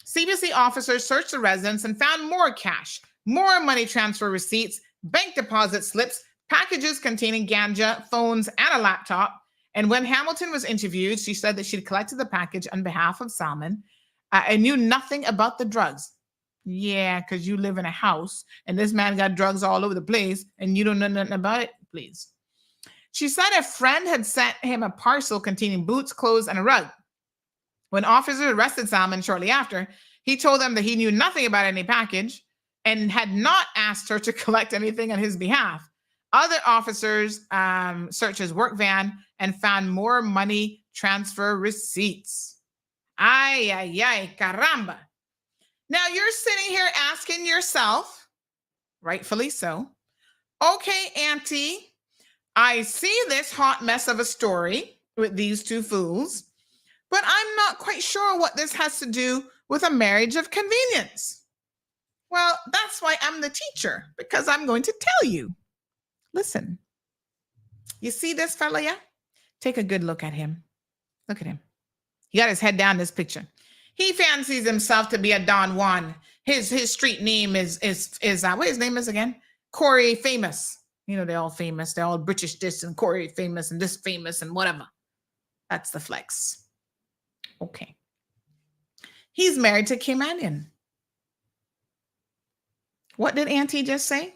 CBC officers searched the residence and found more cash, more money transfer receipts, bank deposit slips, packages containing ganja, phones, and a laptop. And when Hamilton was interviewed, she said that she'd collected the package on behalf of Salmon and knew nothing about the drugs. Yeah, because you live in a house and this man got drugs all over the place and you don't know nothing about it, please. She said a friend had sent him a parcel containing boots, clothes, and a rug. When officers arrested Salmon shortly after, he told them that he knew nothing about any package and had not asked her to collect anything on his behalf. Other officers searched his work van and found more money transfer receipts. Ay, ay, ay, caramba. Now you're sitting here asking yourself, rightfully so, okay, Auntie, I see this hot mess of a story with these two fools, but I'm not quite sure what this has to do with a marriage of convenience. Well, that's why I'm the teacher, because I'm going to tell you. Listen, you see this fella, yeah? Take a good look at him. Look at him. He got his head down in this picture. He fancies himself to be a Don Juan. His street name is what his name is again? Corey Famous. You know, they're all famous. They're all British this and Corey Famous and this famous and whatever. That's the flex. Okay. He's married to Kim Anion. What did Auntie just say?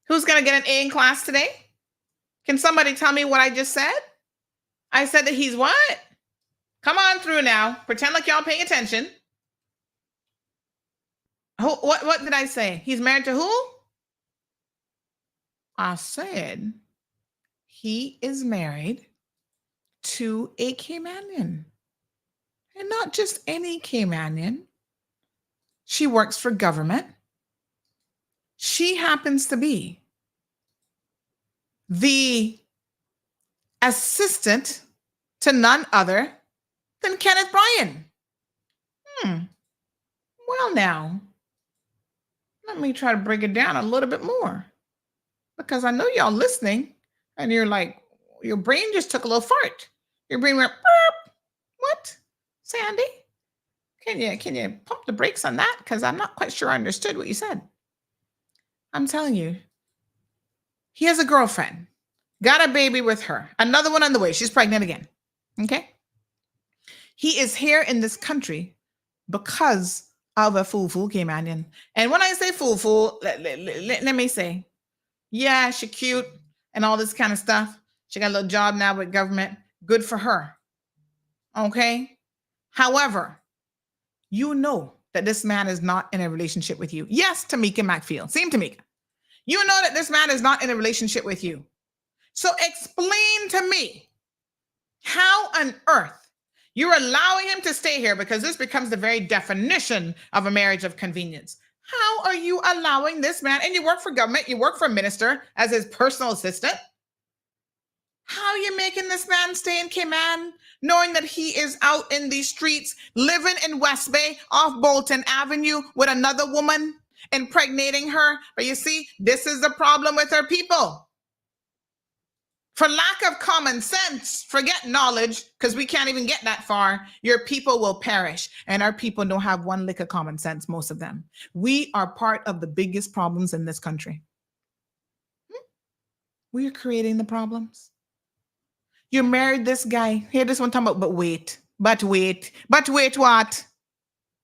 Who's going to get an A in class today? Can somebody tell me what I just said? I said that he's what? Come on through now. Pretend like y'all paying attention. What did I say? He's married to who? I said he is married to a Caymanian. And not just any Caymanian. She works for government. She happens to be the assistant to none other than Kenneth Bryan. Well, now, let me try to break it down a little bit more. Because I know y'all listening and you're like, your brain just took a little fart. Your brain went, burp. What? Sandy? Can you pump the brakes on that? Because I'm not quite sure I understood what you said. I'm telling you, he has a girlfriend, got a baby with her, another one on the way. She's pregnant again. Okay? He is here in this country because of a fool Caymanian. And when I say fool, let me say, yeah, she cute and all this kind of stuff. She got a little job now with government. Good for her. Okay? However, you know that this man is not in a relationship with you. Yes, Tamika McField. Same Tamika. You know that this man is not in a relationship with you. So explain to me how on earth you're allowing him to stay here, because this becomes the very definition of a marriage of convenience. How are you allowing this man, and you work for government, you work for a minister as his personal assistant. How are you making this man stay in Cayman, knowing that he is out in these streets, living in West Bay off Bolton Avenue with another woman, impregnating her? But you see, this is the problem with our people. For lack of common sense, forget knowledge, because we can't even get that far, your people will perish. And our people don't have one lick of common sense, most of them. We are part of the biggest problems in this country. We are creating the problems. You married this guy. Hear this one talking about, but wait what?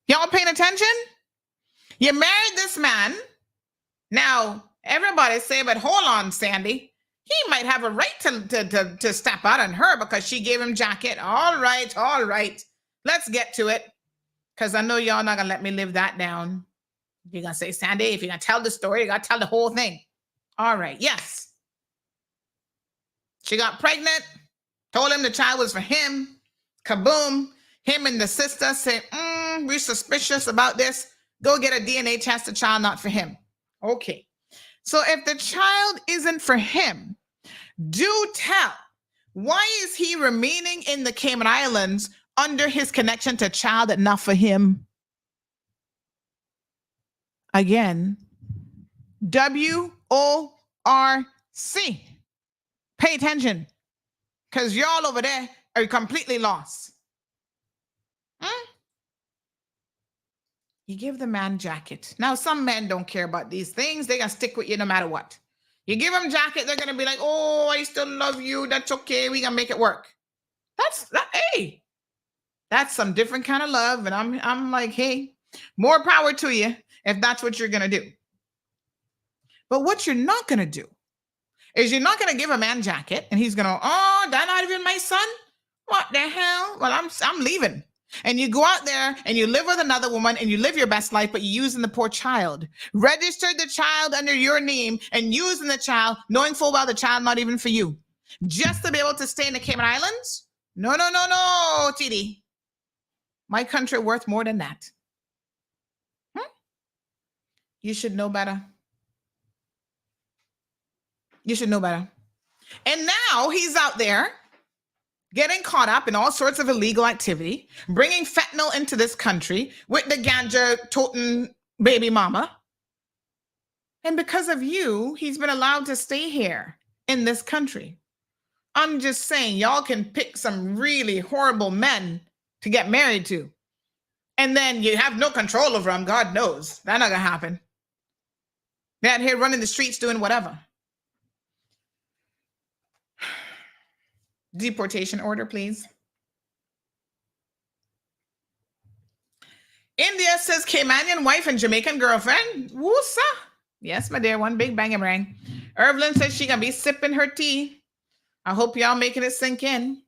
Y'all paying attention? You married this man. Now, everybody say, but hold on, Sandy. He might have a right to step out on her because she gave him jacket. All right. Let's get to it. Because I know y'all not going to let me live that down. You're going to say, Sandy, if you're going to tell the story, you got to tell the whole thing. All right, yes. She got pregnant, told him the child was for him. Kaboom. Him and the sister said, we're suspicious about this. Go get a DNA test, the child not for him. Okay. So if the child isn't for him, do tell, why is he remaining in the Cayman Islands under his connection to child that not for him? Again, WORC. Pay attention, because y'all over there are completely lost. You give the man jacket. Now, some men don't care about these things. They got to stick with you no matter what. You give them jacket, they're going to be like, oh, I still love you. That's okay. We going to make it work. Hey, that's some different kind of love. And I'm like, hey, more power to you if that's what you're going to do. But what you're not going to do is you're not going to give a man jacket and he's going to, oh, that's not even my son? What the hell? Well, I'm leaving. And you go out there and you live with another woman and you live your best life, but you're using the poor child. Registered the child under your name and using the child, knowing full well the child not even for you. Just to be able to stay in the Cayman Islands? No, TD. My country worth more than that. You should know better. You should know better. And now he's out there getting caught up in all sorts of illegal activity, bringing fentanyl into this country with the ganja toting baby mama. And because of you, he's been allowed to stay here in this country. I'm just saying, y'all can pick some really horrible men to get married to. And then you have no control over them. God knows. That's not going to happen. They're out here running the streets doing whatever. Deportation order, please. India says Caymanian wife and Jamaican girlfriend. Woosa. Yes, my dear, one big bang bang. Evelyn says she gonna be sipping her tea. I hope y'all making it sink in.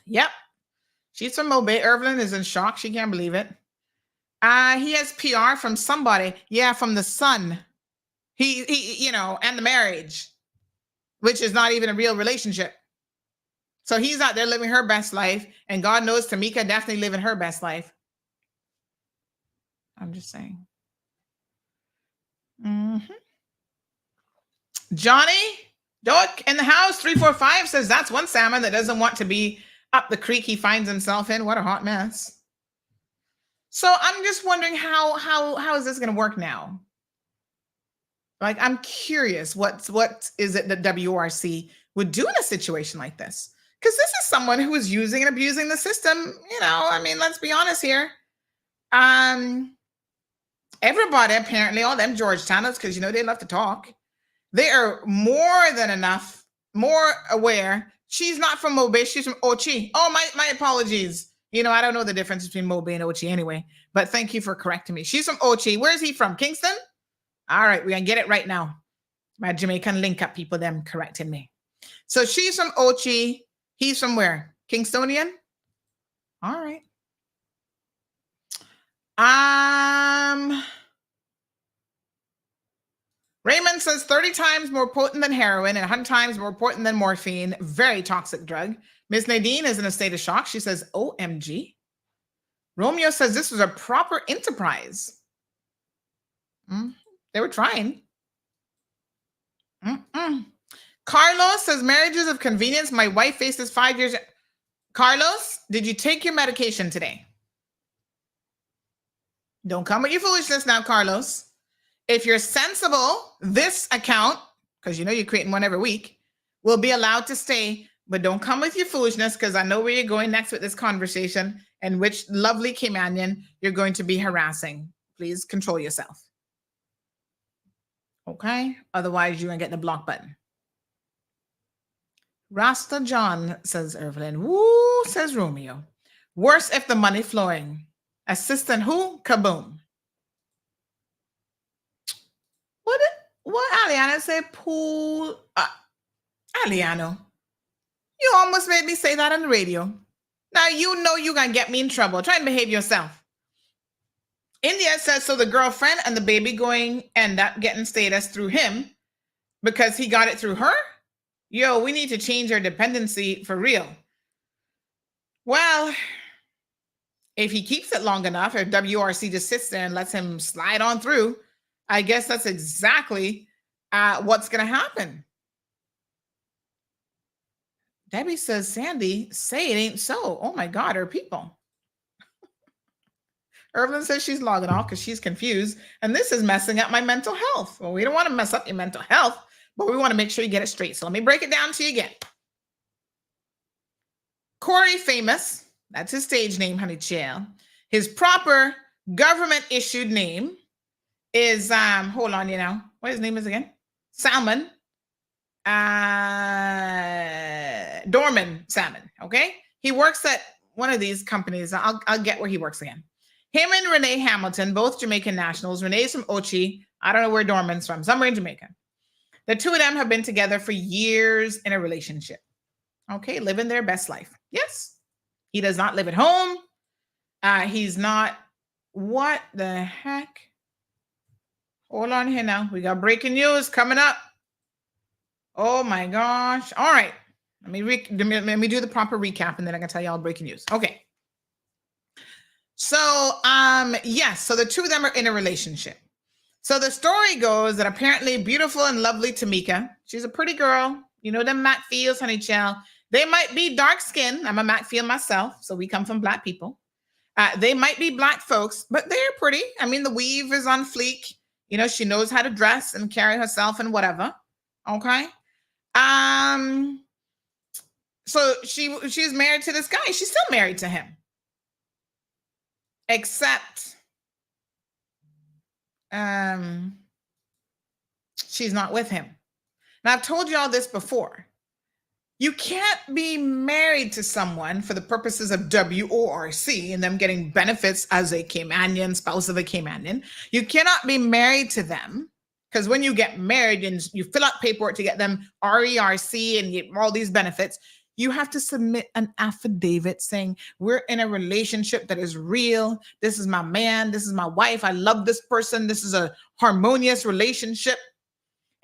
Yep. She's from Mobay. Evelyn is in shock. She can't believe it. He has PR from somebody. Yeah, from the son. He, and the marriage, which is not even a real relationship. So he's out there living her best life, and God knows Tamika definitely living her best life. I'm just saying. Johnny Doak in the house 345 says that's one salmon that doesn't want to be up the creek he finds himself in. What a hot mess. So I'm just wondering how is this going to work now? Like, I'm curious what is it that WRC would do in a situation like this? Because this is someone who is using and abusing the system. Let's be honest here. Everybody, apparently, all them Georgetowners, because, they love to talk. They are more than enough, more aware. She's not from Mobay. She's from Ochi. Oh, my apologies. I don't know the difference between Mobay and Ochi anyway. But thank you for correcting me. She's from Ochi. Where is he from? Kingston? All right, we're going to get it right now. My Jamaican link up people, them correcting me. So she's from Ochi. He's from where? Kingstonian? All right. Raymond says 30 times more potent than heroin and 100 times more potent than morphine. Very toxic drug. Miss Nadine is in a state of shock. She says, OMG. Romeo says this was a proper enterprise. They were trying. Carlos says marriages of convenience. My wife faces 5 years. Carlos, did you take your medication today? Don't come with your foolishness now, Carlos. If you're sensible, this account, because you're creating one every week, will be allowed to stay. But don't come with your foolishness, because I know where you're going next with this conversation and which lovely Caymanian you're going to be harassing. Please control yourself. Okay? Otherwise, you're going to get the block button. Rasta John, says Evelyn. Woo, says Romeo. Worse if the money flowing. Assistant who? Kaboom. What Aliana say? Pool. Aliano, you almost made me say that on the radio. Now you know you're going to get me in trouble. Try and behave yourself. India says so the girlfriend and the baby going end up getting status through him because he got it through her? Yo, we need to change our dependency for real. Well, if he keeps it long enough, if WRC just sits there and lets him slide on through, I guess that's exactly what's going to happen. Debbie says, Sandy, say it ain't so. Oh my God, her people. Evelyn says she's logging off because she's confused. And this is messing up my mental health. Well, we don't want to mess up your mental health, but we want to make sure you get it straight. So let me break it down to you again. Corey Famous, that's his stage name, honey chill. His proper government-issued name is, hold on, what his name is again? Salmon. Dorman Salmon, okay? He works at one of these companies. I'll get where he works again. Him and Renee Hamilton, both Jamaican nationals. Renee's from Ochi. I don't know where Dorman's from, somewhere in Jamaica. The two of them have been together for years in a relationship. Okay, living their best life. Yes. He does not live at home. He's not, what the heck? Hold on here now. We got breaking news coming up. Oh my gosh. All right. Let me do the proper recap and then I can tell you all breaking news. Okay. So, yes. So the two of them are in a relationship. So the story goes that apparently beautiful and lovely Tamika, she's a pretty girl. You know them Mac Fields, honey child. They might be dark skinned. I'm a Mac Field myself. So we come from Black people. They might be Black folks, but they're pretty. I mean, the weave is on fleek. You know, she knows how to dress and carry herself and whatever. Okay. So she's married to this guy. She's still married to him. Except she's not with him. Now, I've told you all this before. You can't be married to someone for the purposes of WORC and them getting benefits as a Caymanian, spouse of a Caymanian. You cannot be married to them because when you get married and you fill out paperwork to get them RERC and get all these benefits, you have to submit an affidavit saying, we're in a relationship that is real. This is my man. This is my wife. I love this person. This is a harmonious relationship.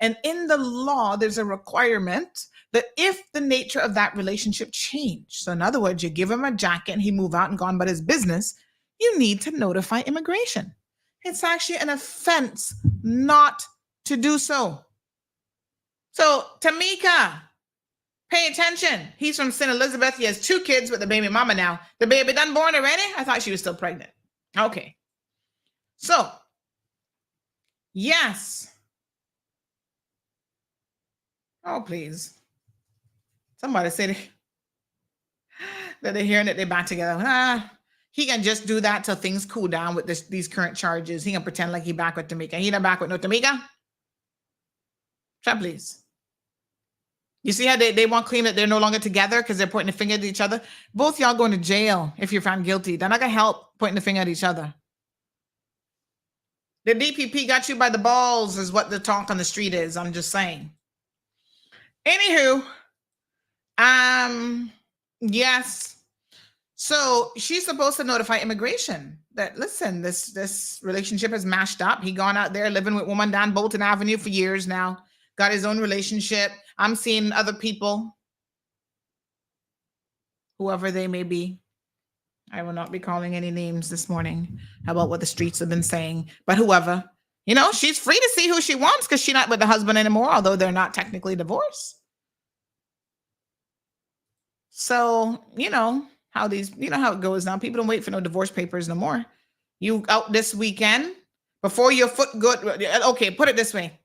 And in the law, there's a requirement that if the nature of that relationship changed, so in other words, you give him a jacket and he move out and gone about his business, you need to notify immigration. It's actually an offense not to do so. So Tamika, pay attention. He's from St. Elizabeth. He has 2 kids with the baby mama now. The baby done born already? I thought she was still pregnant. Okay. So, yes. Oh, please. Somebody said that they're hearing that they're back together. He can just do that till things cool down with these current charges. He can pretend like he back with Tamika. He not back with no Tamika. Try, please. You see how they want to claim that they're no longer together because they're pointing the finger at each other? Both y'all going to jail if you're found guilty. They're not going to help pointing the finger at each other. The DPP got you by the balls is what the talk on the street is. I'm just saying. Anywho, yes. So she's supposed to notify immigration that, listen, this relationship has mashed up. He gone out there living with woman down Bolton Avenue for years now. Got his own relationship. I'm seeing other people, whoever they may be. I will not be calling any names this morning about what the streets have been saying, but whoever, you know, she's free to see who she wants because she's not with the husband anymore, although they're not technically divorced. So, you know how it goes now. People don't wait for no divorce papers no more. You out this weekend before your foot good. Okay, put it this way.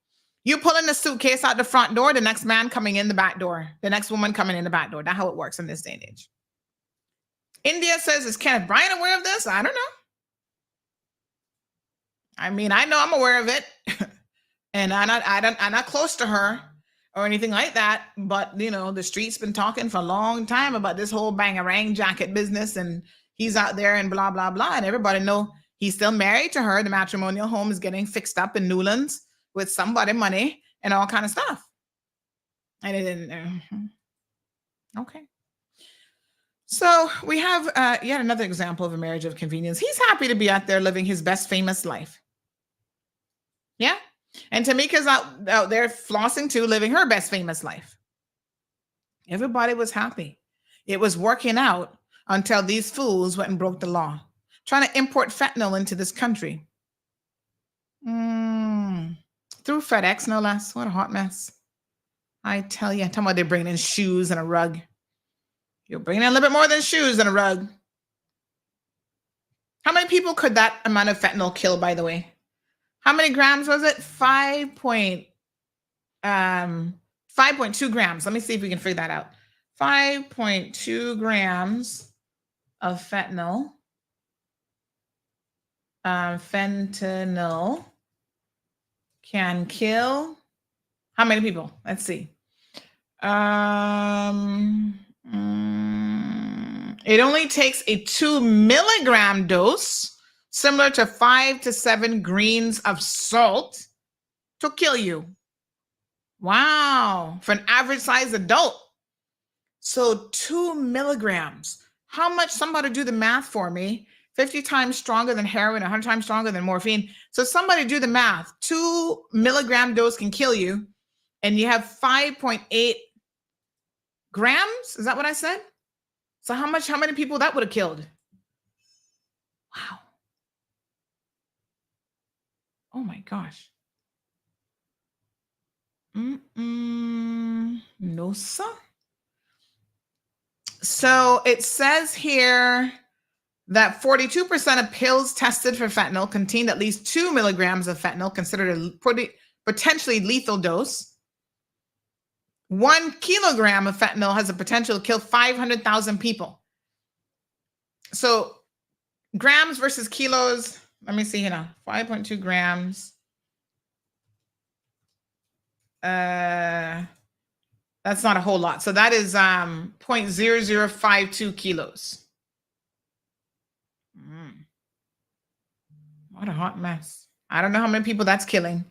You pulling the suitcase out the front door, the next man coming in the back door, the next woman coming in the back door. That's how it works in this day and age. India says, is Kenneth Bryan aware of this? I don't know. I mean, I know I'm aware of it. And I'm not close to her or anything like that. But, you know, the street's been talking for a long time about this whole bangarang jacket business. And he's out there and blah, blah, blah. And everybody know he's still married to her. The matrimonial home is getting fixed up in Newlands with somebody money and all kind of stuff. And it didn't. Okay. So we have yet another example of a marriage of convenience. He's happy to be out there living his best famous life. Yeah. And Tamika's out there flossing too, living her best famous life. Everybody was happy. It was working out until these fools went and broke the law, trying to import fentanyl into this country. Through FedEx, no less. What a hot mess. I tell you, talking about they're bringing in shoes and a rug. You're bringing in a little bit more than shoes and a rug. How many people could that amount of fentanyl kill, by the way? How many grams was it? 5.2 grams. Let me see if we can figure that out. 5.2 grams of fentanyl. Fentanyl can kill how many people? Let's see. It only takes a 2 milligram dose, similar to 5 to 7 grains of salt, to kill you. Wow. For an average sized adult. So 2 milligrams. How much? Somebody do the math for me. 50 times stronger than heroin, 100 times stronger than morphine. So somebody do the math. 2 milligram dose can kill you. And you have 5.8 grams. Is that what I said? So how many people that would have killed? Wow. Oh my gosh. No, sir. So it says here that 42% of pills tested for fentanyl contained at least 2 milligrams of fentanyl, considered a potentially lethal dose. 1 kilogram of fentanyl has the potential to kill 500,000 people. So grams versus kilos. Let me see here now. 5.2 grams. That's not a whole lot. So that is 0.0052 kilos. What a hot mess. I don't know how many people that's killing.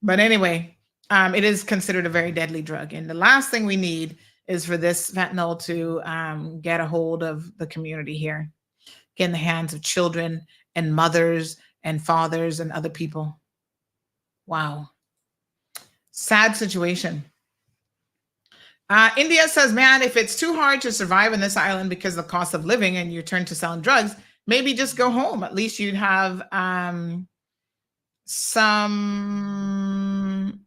But anyway, it is considered a very deadly drug. And the last thing we need is for this fentanyl to get a hold of the community here, get in the hands of children and mothers and fathers and other people. Wow. Sad situation. India says, man, if it's too hard to survive in this island because of the cost of living and you turn to selling drugs, maybe just go home. At least you'd have some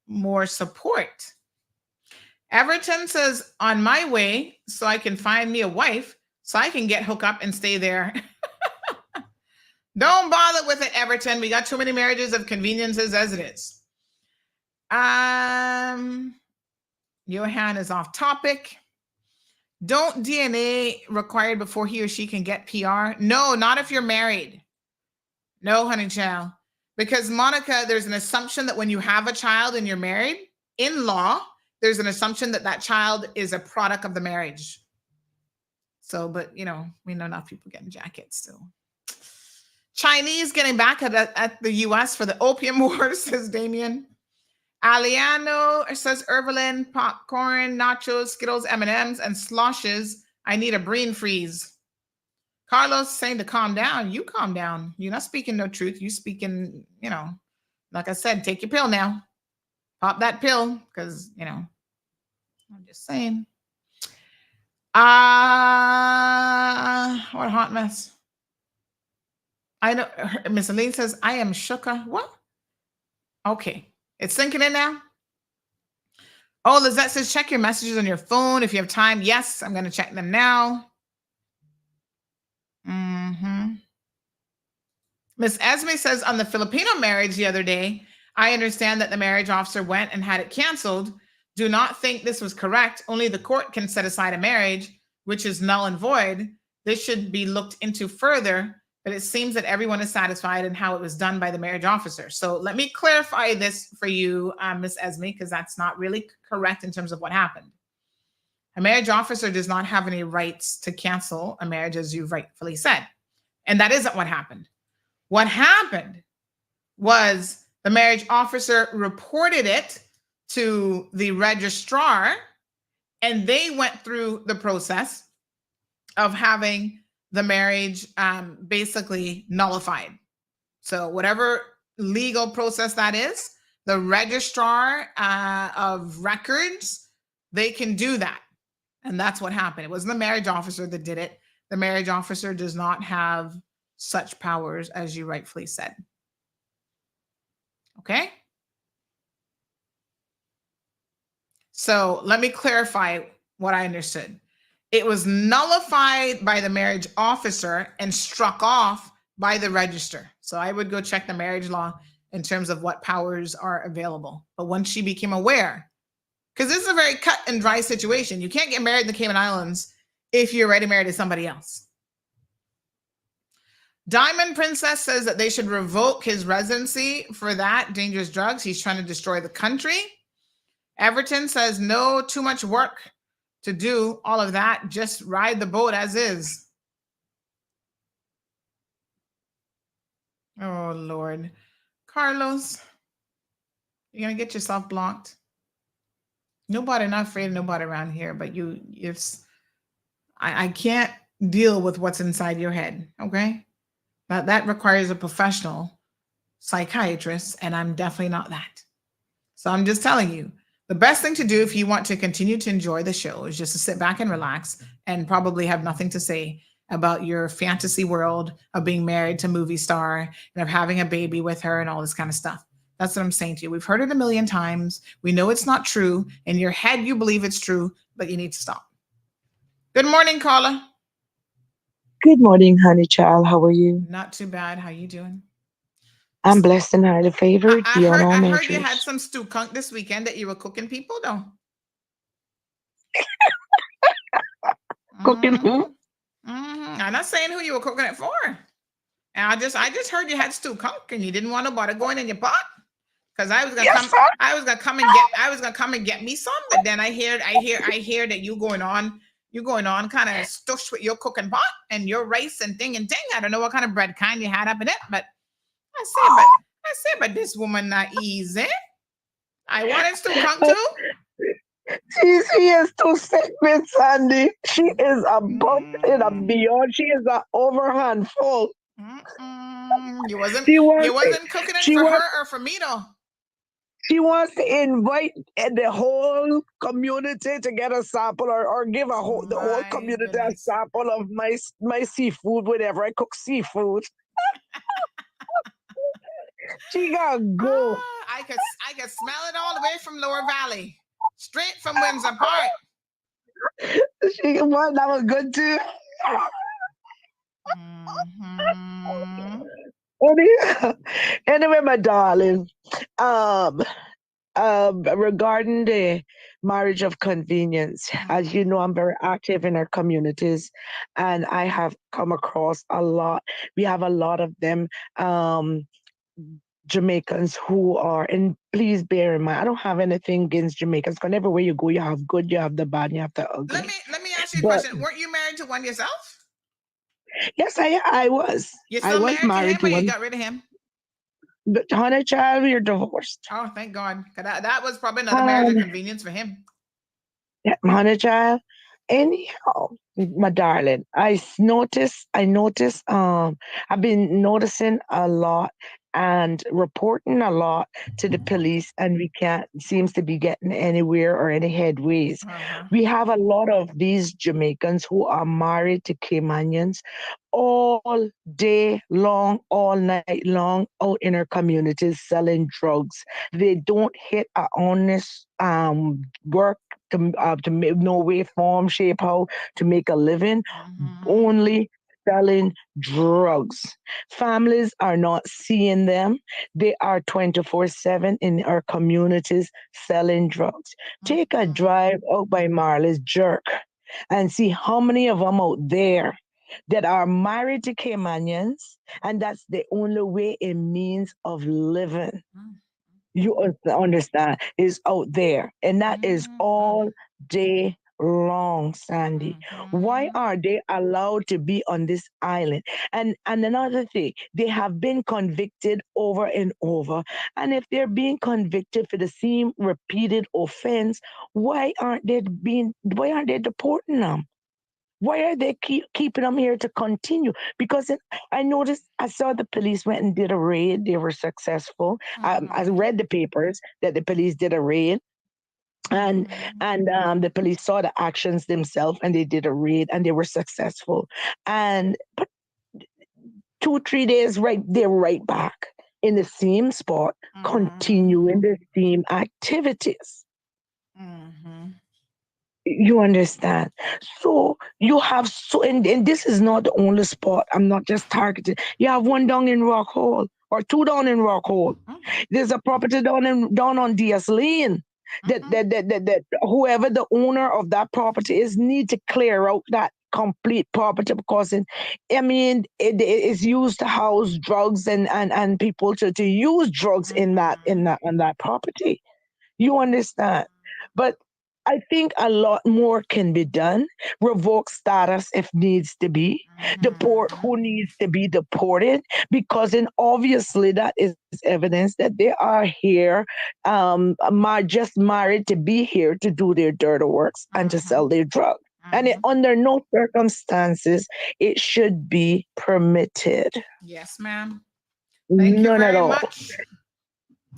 more support. Everton says, on my way, so I can find me a wife, so I can get hooked up and stay there. Don't bother with it, Everton. We got too many marriages of conveniences as it is. Johan is off topic. Don't DNA required before he or she can get PR? No, not if you're married. No, honey child. Because Monica, there's an assumption that when you have a child and you're married, in law, there's an assumption that that child is a product of the marriage. So, but we know enough people getting jackets still. Chinese getting back at the U.S. for the opium war, says Damien. Aliano says Irvelin, popcorn, nachos, Skittles, M&Ms, and sloshes. I need a brain freeze. Carlos saying to calm down. You calm down. You're not speaking no truth. You speaking, like I said, take your pill now. Pop that pill because, I'm just saying. What a hot mess. I know. Miss Aline says, I am shooka. What? Okay. It's sinking in now. Oh, Lizette says, check your messages on your phone if you have time. Yes, I'm going to check them now. Miss Esme says, on the Filipino marriage the other day, I understand that the marriage officer went and had it canceled. Do not think this was correct. Only the court can set aside a marriage, which is null and void. This should be looked into further. But it seems that everyone is satisfied in how it was done by the marriage officer. So let me clarify this for you, Miss Esme, because that's not really correct in terms of what happened. A marriage officer does not have any rights to cancel a marriage, as you've rightfully said. And that isn't what happened. What happened was the marriage officer reported it to the registrar, and they went through the process of having the marriage basically nullified. So whatever legal process that is, the registrar of records, they can do that. And that's what happened. It wasn't the marriage officer that did it. The marriage officer does not have such powers, as you rightfully said. Okay? So let me clarify what I understood. It was nullified by the marriage officer and struck off by the register. So I would go check the marriage law in terms of what powers are available. But once she became aware, because this is a very cut and dry situation. You can't get married in the Cayman Islands if you're already married to somebody else. Diamond Princess says that they should revoke his residency for that, dangerous drugs. He's trying to destroy the country. Everton says no, too much work to do all of that. Just ride the boat as is. Oh, Lord. Carlos, you're going to get yourself blocked. Nobody, not afraid of nobody around here, but I can't deal with what's inside your head, okay? That requires a professional psychiatrist, and I'm definitely not that. So I'm just telling you, the best thing to do if you want to continue to enjoy the show is just to sit back and relax and probably have nothing to say about your fantasy world of being married to a movie star and of having a baby with her and all this kind of stuff. That's what I'm saying to you. We've heard it a million times. We know it's not true. In your head, you believe it's true, but you need to stop. Good morning, Carla. Good morning, honey child. How are you? Not too bad. How you doing? I'm blessed and highly favored. I heard you had some stew kunk this weekend that you were cooking people, though. Cooking who? I'm not saying who you were cooking it for. And I just heard you had stew kunk and you didn't want nobody going in your pot. Because I was gonna come and get me some, but then I hear that you going on kind of stush with your cooking pot and your rice and thing. I don't know what kind of bread kind you had up in it, but I said, but this woman not easy. I wanted stew kunk too. She is too sick, Miss Sandy. She is a butt in a beyond. She is an overhand full. You wasn't cooking it for her or for me though. She wants to invite the whole community to get a sample or give the whole community a sample of my seafood whenever I cook seafood. She gotta go. I could smell it all the way from Lower Valley, straight from Windsor Park. That was good too. Anyway, my darling, regarding the marriage of convenience, as you know, I'm very active in our communities, and I have come across a lot. We have a lot of them. Jamaicans who are, and please bear in mind, I don't have anything against Jamaicans, because everywhere you go, you have good, you have the bad, and you have the ugly. Let me ask you a question. Weren't you married to one yourself? Yes, I was. You're still married to him, or you got rid of him? But honey child, we are divorced. Oh, thank God. That was probably another marriage of convenience for him. Yeah, honey child. Anyhow, my darling, I noticed, I've been noticing a lot and reporting a lot to the police, and we can't seems to be getting anywhere or any headways. We have a lot of these Jamaicans who are married to Caymanians all day long, all night long, out in our communities selling drugs. They don't hit a honest work to make no way, form, shape, how to make a living. Only selling drugs. Families are not seeing them. They are 24/7 in our communities selling drugs. Take a drive out by Marley's Jerk and see how many of them out there that are married to Caymanians, and that's the only way a means of living. You understand, is out there, and that is all day long, Sandy. Why are they allowed to be on this island? And another thing, they have been convicted over and over. And if they're being convicted for the same repeated offense, why aren't they deporting them? Why are they keeping them here to continue? Because I saw the police went and did a raid. They were successful. I read the papers that the police did a raid, and the police saw the actions themselves, and they did a raid, and they were successful. And but 2-3 days, they're right back in the same spot, continuing the same activities. You understand? So you have and this is not the only spot. I'm not just targeting. You have one down in Rock Hall or two down in Rock Hall. There's a property down on DS Lane that whoever the owner of that property is need to clear out that complete property, because it is used to house drugs and people to use drugs on that property. You understand? But I think a lot more can be done. Revoke status if needs to be. Deport who needs to be deported, because then obviously that is evidence that they are here, just married to be here to do their dirty works and to sell their drugs. And under no circumstances it should be permitted. Yes, ma'am. Thank you very much.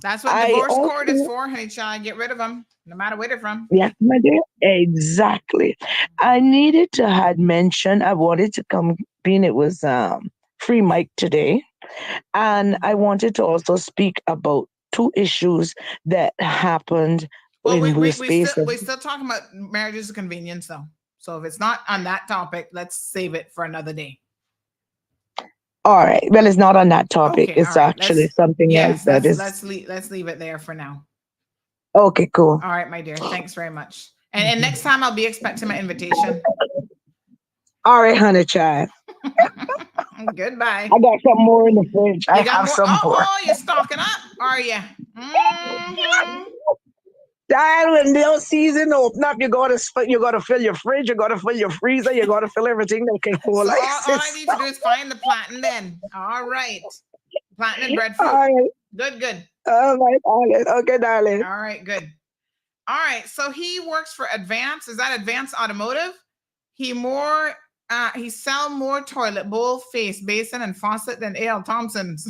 That's what divorce court is for, honey child. Get rid of them, no matter where they're from. Yes, my dear. Exactly. I needed to had mentioned, I wanted to come, being it was free mic today. And I wanted to also speak about 2 issues that happened. Well, we're still talking about marriages of convenience, though. So if it's not on that topic, let's save it for another day. All right. Well, it's not on that topic. Okay, it's actually something else that is. Let's leave it there for now. Okay, cool. All right, my dear. Thanks very much. And next time I'll be expecting my invitation. All right, honey child. Goodbye. I got some more in the fridge. I have some more. Oh, you're stocking up, are you? When they'll season open up, you gotta fill your fridge, you gotta fill your freezer, you gotta fill everything that can hold. So all I need to do is find the plantain then. All right. Plantain and breadfruit. All right. Good. All right, darling. Okay, darling. All right, good. All right. So he works for Advance. Is that Advance Automotive? He sell more toilet bowl, face basin, and faucet than A.L. Thompson's.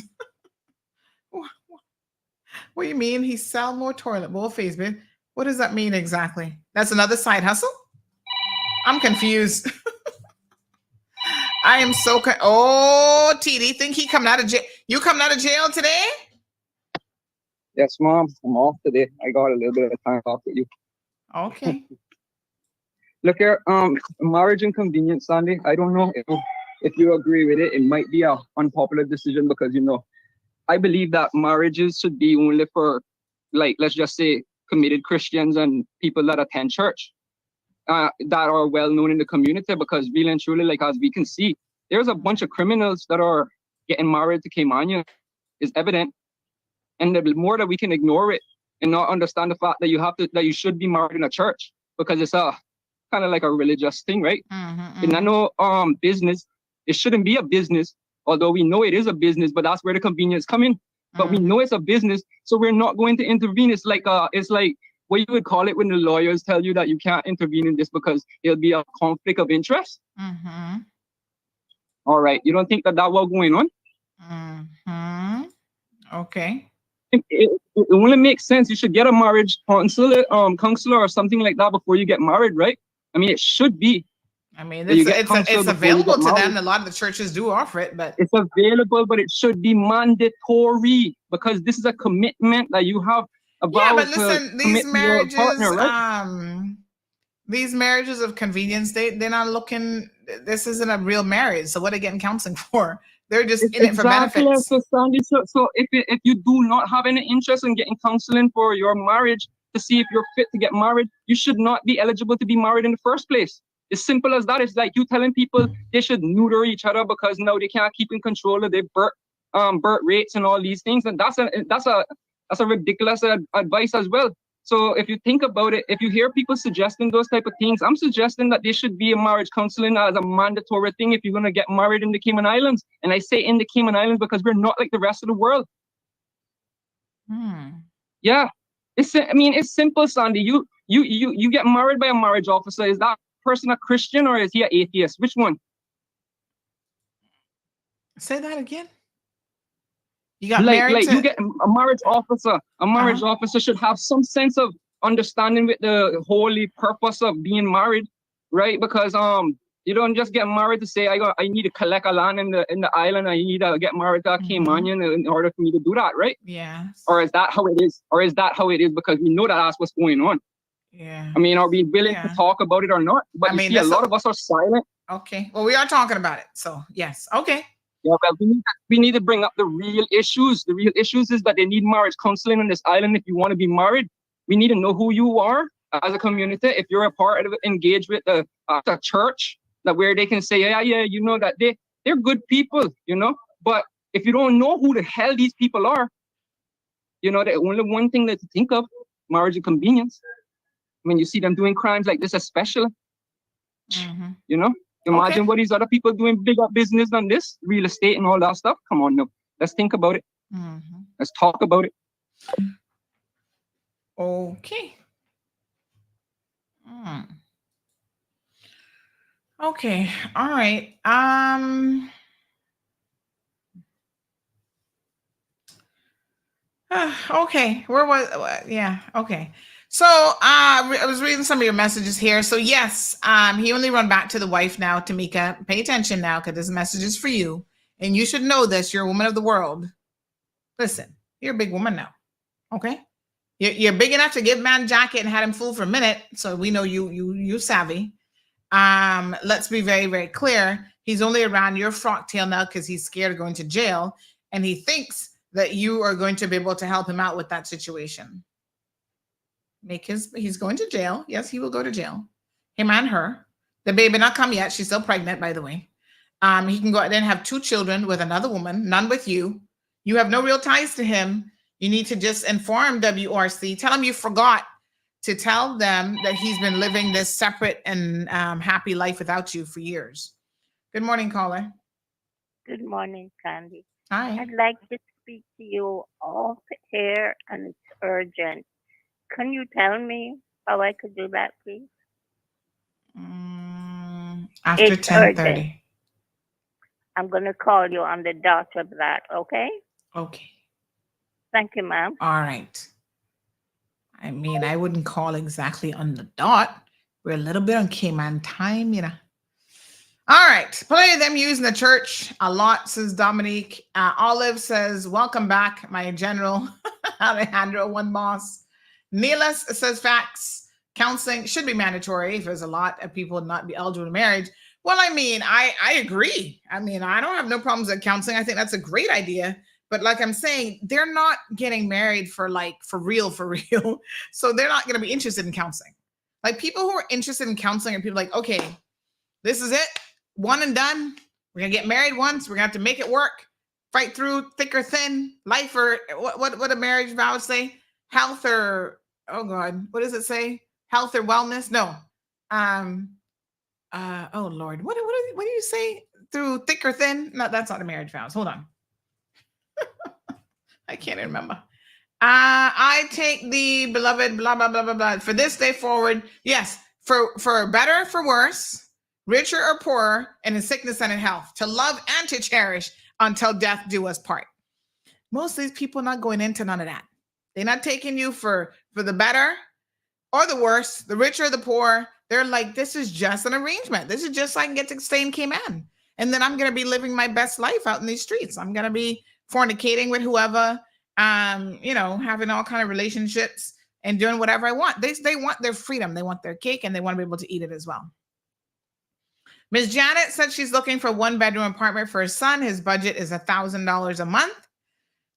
What do you mean he sell more toilet bowl, face basin? What does that mean exactly? That's another side hustle? I'm confused. I am so TD, think he coming out of jail? You coming out of jail today? Yes, Mom. I'm off today. I got a little bit of time off with you. Okay. Look here, marriage and convenience, Sandy. I don't know if you agree with it. It might be an unpopular decision because, I believe that marriages should be only for, let's just say, committed Christians and people that attend church that are well known in the community, because really and truly, as we can see, there's a bunch of criminals that are getting married to Caymania is evident. And the more that we can ignore it and not understand the fact that you should be married in a church, because it's a kind of like a religious thing, right? And I know business, it shouldn't be a business, although we know it is a business, but that's where the convenience come in. But we know it's a business, so we're not going to intervene. It's like what you would call it when the lawyers tell you that you can't intervene in this because it'll be a conflict of interest. All right, you don't think that was going on? Okay. It only makes sense. You should get a marriage counselor or something like that before you get married, right? I mean, it should be. I mean, it's available to them. A lot of the churches do offer it, but it's available, but it should be mandatory because this is a commitment that you have about. Yeah, but listen, these marriages, partner, right? These marriages of convenience, they're not looking. This isn't a real marriage. So what are they getting counseling for? They're just in it for benefits. So, Sandy, so if you do not have any interest in getting counseling for your marriage to see if you're fit to get married, you should not be eligible to be married in the first place. As simple as that. It's like you telling people they should neuter each other because now they can't keep in control of their birth rates and all these things. And that's a ridiculous advice as well. So if you think about it, if you hear people suggesting those type of things, I'm suggesting that there should be a marriage counseling as a mandatory thing if you're going to get married in the Cayman Islands. And I say in the Cayman Islands because we're not like the rest of the world. Yeah. It's simple, Sandy. You get married by a marriage officer. Is that person a Christian or is he an atheist? Which one? Say that again. You got married to... you get a marriage officer. A marriage officer should have some sense of understanding with the holy purpose of being married, right? Because you don't just get married to say I need to collect a land in the island. I need to get married to a Caymanian in order for me to do that, right? Yeah. Or is that how it is? Or is that how it is because we know that that's what's going on? Yeah. I mean, are we willing to talk about it or not? But you see, a lot of us are silent. Okay. Well, we are talking about it. So yes. Okay. Yeah, well, we need to bring up the real issues. The real issues is that they need marriage counseling on this island. If you want to be married, we need to know who you are as a community. If you're a part of it, engage with the church, that where they can say, yeah, you know that they're good people, you know. But if you don't know who the hell these people are, you know, the only one thing that to think of, marriage and convenience. When you see them doing crimes like this, especially, you know. Imagine what these other people doing bigger business than this, real estate and all that stuff. Come on, no. Let's think about it. Let's talk about it. Okay. Okay. All right. Okay. Where was? Yeah. Okay. So I was reading some of your messages here. So yes, he only run back to the wife now, Tamika. Pay attention now, because this message is for you, and you should know this. You're a woman of the world. Listen, you're a big woman now. Okay, you're big enough to give man a jacket and had him fooled for a minute. So we know you savvy. Let's be very, very clear. He's only around your frock tail now because he's scared of going to jail, and he thinks that you are going to be able to help him out with that situation. He's going to jail. Yes, he will go to jail. Him and her. The baby not come yet. She's still pregnant, by the way. He can go out there and have 2 children with another woman, none with you. You have no real ties to him. You need to just inform WRC. Tell him you forgot to tell them that he's been living this separate and happy life without you for years. Good morning, caller. Good morning, Candy. Hi. I'd like to speak to you off air, and it's urgent. Can you tell me how I could do that, please? After 10:30. I'm going to call you on the dot of that, okay? Okay. Thank you, ma'am. All right. I mean, I wouldn't call exactly on the dot. We're a little bit on Cayman time, you know. All right. Plenty of them using the church a lot, says Dominique. Olive says, welcome back, my general. Alejandro, one boss. Neelis says facts. Counseling should be mandatory if there's a lot of people not be eligible to marriage. Well, I mean, I agree. I mean, I don't have no problems with counseling. I think that's a great idea. But like I'm saying, they're not getting married for real. So they're not going to be interested in counseling. Like people who are interested in counseling are people like, okay, this is it. One and done. We're going to get married once. We're going to have to make it work. Fight through thick or thin. Life or what a marriage vow say? Health or, oh God, what does it say? Health or wellness? No. Oh Lord, what do you say? Through thick or thin? No, that's not a marriage vows. Hold on. I can't remember. I take the beloved, blah, blah, blah, blah, blah. For this day forward, yes, for better, for worse, richer or poorer, and in sickness and in health, to love and to cherish until death do us part. Most of these people are not going into none of that. They're not taking you for the better or the worse, the richer or the poor. They're like, this is just an arrangement. This is just so I can get to stay in Cayman. And then I'm going to be living my best life out in these streets. I'm going to be fornicating with whoever, having all kind of relationships and doing whatever I want. They want their freedom. They want their cake and they want to be able to eat it as well. Ms. Janet said she's looking for 1-bedroom apartment for her son. His budget is $1,000 a month.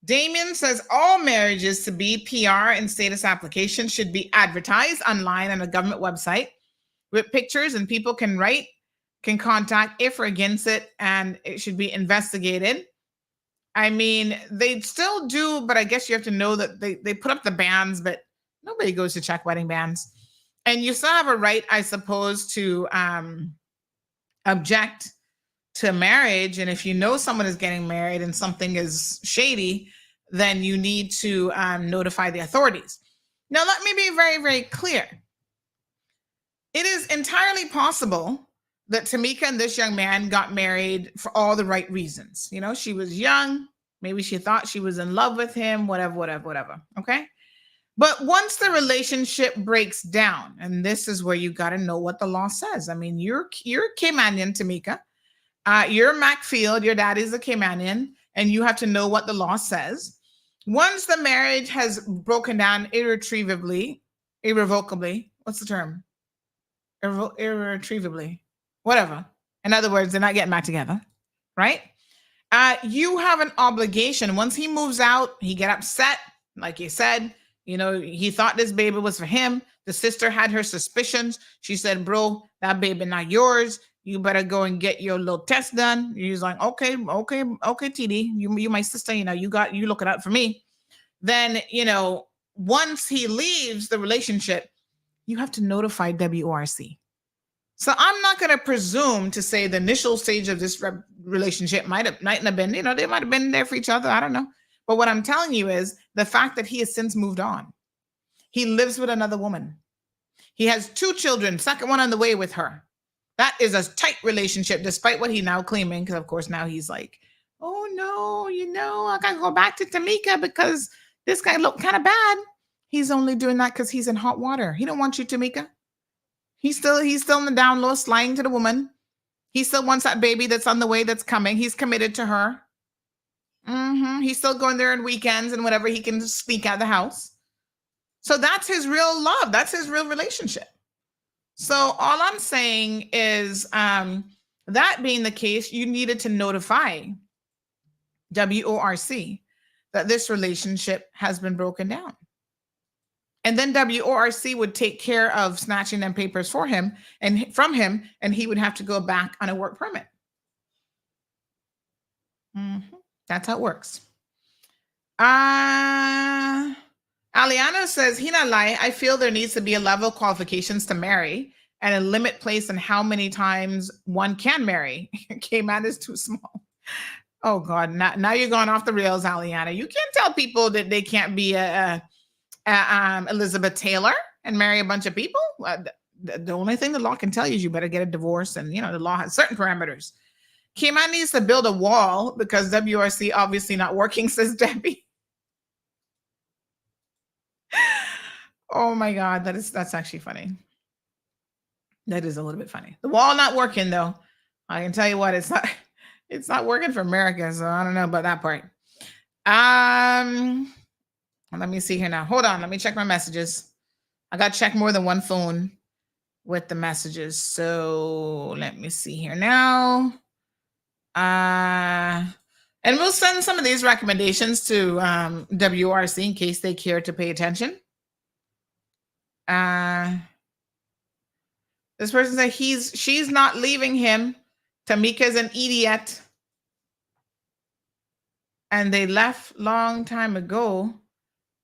Damien says all marriages to be PR and status applications should be advertised online on a government website with pictures, and people can contact if or against it, and it should be investigated. I mean, they still do, but I guess you have to know that they put up the bans, but Nobody goes to check wedding bands. And you still have a right, I suppose, to object to marriage. And if you know someone is getting married and something is shady, then you need to notify the authorities. Now, let me be very, very clear. It is entirely possible that Tamika and this young man got married for all the right reasons. You know, she was young. Maybe she thought she was in love with him, whatever. Okay. But once the relationship breaks down, and this is where you got to know what the law says. I mean, you're Caymanian, Tamika. You're Macfield. Your dad is a Caymanian, and you have to know what the law says. Once the marriage has broken down irretrievably, what's the term? Irretrievably, whatever. In other words, they're not getting back together, right? You have an obligation. Once he moves out, he get upset, like you said. You know, he thought this baby was for him. The sister had her suspicions. She said, bro, that baby not yours. You better go and get your little test done. He's like, okay, TD, you my sister, you know, you look it up for me. Then, you know, once he leaves the relationship, you have to notify WORC. So I'm not going to presume to say the initial stage of this relationship might have been, you know, they might have been there for each other. I don't know. But what I'm telling you is the fact that he has since moved on. He lives with another woman. He has 2 children, second one on the way with her. That is a tight relationship, despite what he's now claiming. Because, of course, now he's like, oh, no, you know, I got to go back to Tamika because this guy looked kind of bad. He's only doing that because he's in hot water. He don't want you, Tamika. He's still in the down low, lying to the woman. He still wants that baby that's on the way, that's coming. He's committed to her. He's still going there on weekends and whatever he can sneak out of the house. So that's his real love. That's his real relationship. So all I'm saying is that being the case, you needed to notify WORC that this relationship has been broken down. And then WORC would take care of snatching them papers for him and from him, and he would have to go back on a work permit. That's how it works. Aliana says, he not lie. I feel there needs to be a level of qualifications to marry and a limit placed on how many times one can marry. Cayman is too small. Oh God, now you're going off the rails, Aliana. You can't tell people that they can't be Elizabeth Taylor and marry a bunch of people. The only thing the law can tell you is you better get a divorce, and you know the law has certain parameters. Cayman needs to build a wall because WRC obviously not working, says Debbie. Oh my God, that's actually funny. That is a little bit funny. The wall not working though. I can tell you what, it's not working for America, so I don't know about that part. Let me see here now. Hold on, let me check my messages. I got to check more than one phone with the messages. So let me see here now. And we'll send some of these recommendations to WRC in case they care to pay attention. This person said she's not leaving him. Tamika's an idiot. And they left long time ago.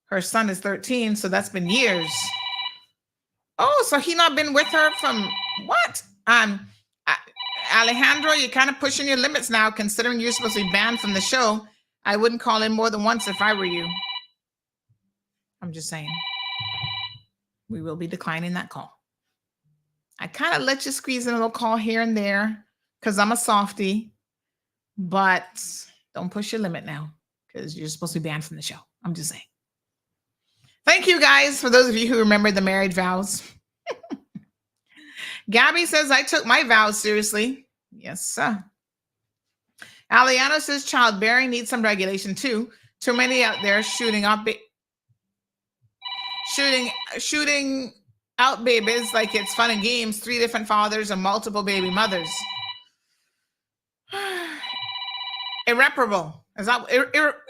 Her son is 13, so that's been years. Oh, so he not been with her from what? Alejandro, you're kind of pushing your limits now, considering you're supposed to be banned from the show. I wouldn't call him more than once if I were you. I'm just saying. We will be declining that call. I kind of let you squeeze in a little call here and there because I'm a softie, but don't push your limit now because you're supposed to be banned from the show. I'm just saying. Thank you guys for those of you who remember the marriage vows. Gabby says, I took my vows seriously. Yes, sir. Aliano says childbearing needs some regulation too. Too many out there shooting out babies like it's fun and games. 3 different fathers and multiple baby mothers. Irreparable. Is that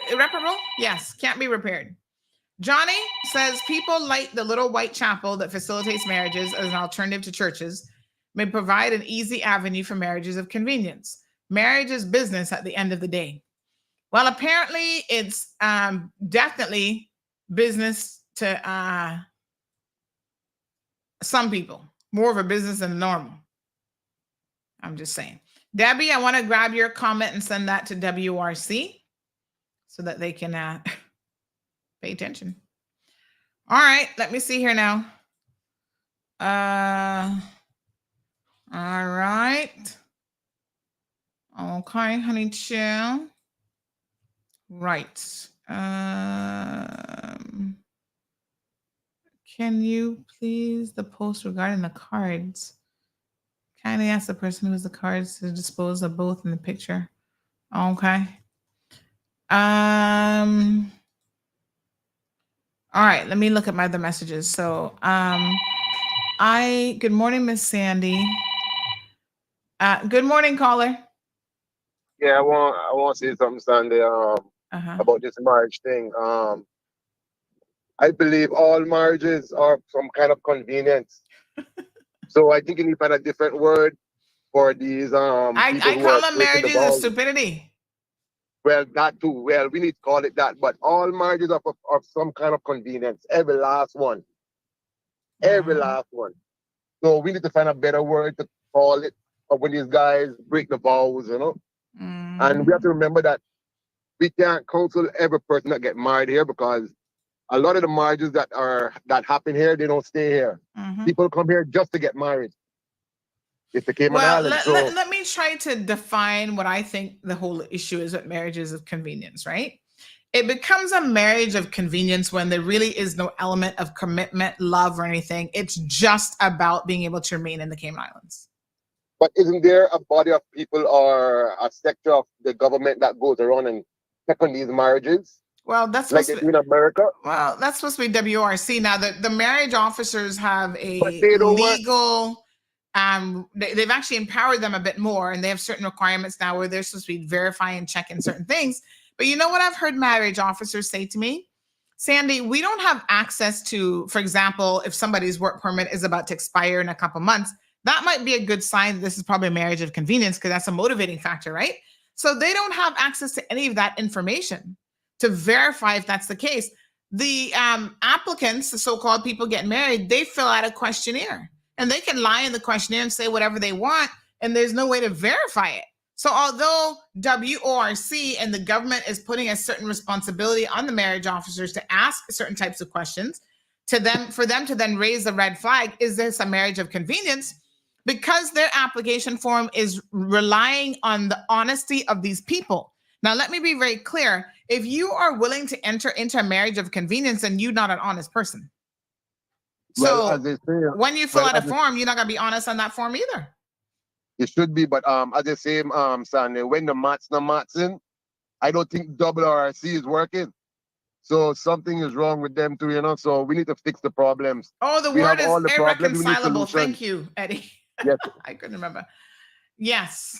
irreparable? Yes, can't be repaired. Johnny says people like the little white chapel that facilitates marriages as an alternative to churches may provide an easy avenue for marriages of convenience. Marriage is business at the end of the day. Well, apparently it's definitely business to some people, more of a business than normal. I'm just saying. Debbie, I want to grab your comment and send that to WRC so that they can pay attention. All right, let me see here now. All right. Okay, honey chill. Right. Can you please the post regarding the cards? Kindly ask the person who has the cards to dispose of both in the picture. Okay. All right, let me look at my other messages. So good morning, Miss Sandy. Good morning, caller. Yeah, I want to say something, Sandy, about this marriage thing. I believe all marriages are some kind of convenience. So I think you need to find a different word for these I call them marriages of stupidity. Well, that too. Well, we need to call it that. But all marriages are some kind of convenience. Every last one. Every last one. So we need to find a better word to call it when these guys break the vows, you know. And we have to remember that we can't counsel every person that get married here, because a lot of the marriages that happen here, they don't stay here. People come here just to get married. It's the Cayman Islands. Let me try to define what I think the whole issue is with marriages of convenience, right? It becomes a marriage of convenience when there really is no element of commitment, love, or anything. It's just about being able to remain in the Cayman Islands. But isn't there a body of people or a sector of the government that goes around and check on these marriages? Well, that's like they do in America. Well, that's supposed to be WRC. Now, the marriage officers have a legal. They've actually empowered them a bit more, and they have certain requirements now where they're supposed to be verifying and checking certain things. But you know what I've heard marriage officers say to me? Sandy, we don't have access to, for example, if somebody's work permit is about to expire in a couple months, that might be a good sign that this is probably a marriage of convenience, because that's a motivating factor, right? So they don't have access to any of that information to verify if that's the case. The applicants, the so-called people getting married, they fill out a questionnaire, and they can lie in the questionnaire and say whatever they want, and there's no way to verify it. So although WORC and the government is putting a certain responsibility on the marriage officers to ask certain types of questions to them, for them to then raise the red flag, is this a marriage of convenience? Because their application form is relying on the honesty of these people. Now, let me be very clear. If you are willing to enter into a marriage of convenience, then you're not an honest person. So when you fill out a form, you're not going to be honest on that form either. It should be, but as they say, Sandy, when the mat's not matching, I don't think WRC is working. So something is wrong with them too, you know. So we need to fix the problems. Oh, the word is irreconcilable. Thank you, Eddie. Yes. I couldn't remember. Yes.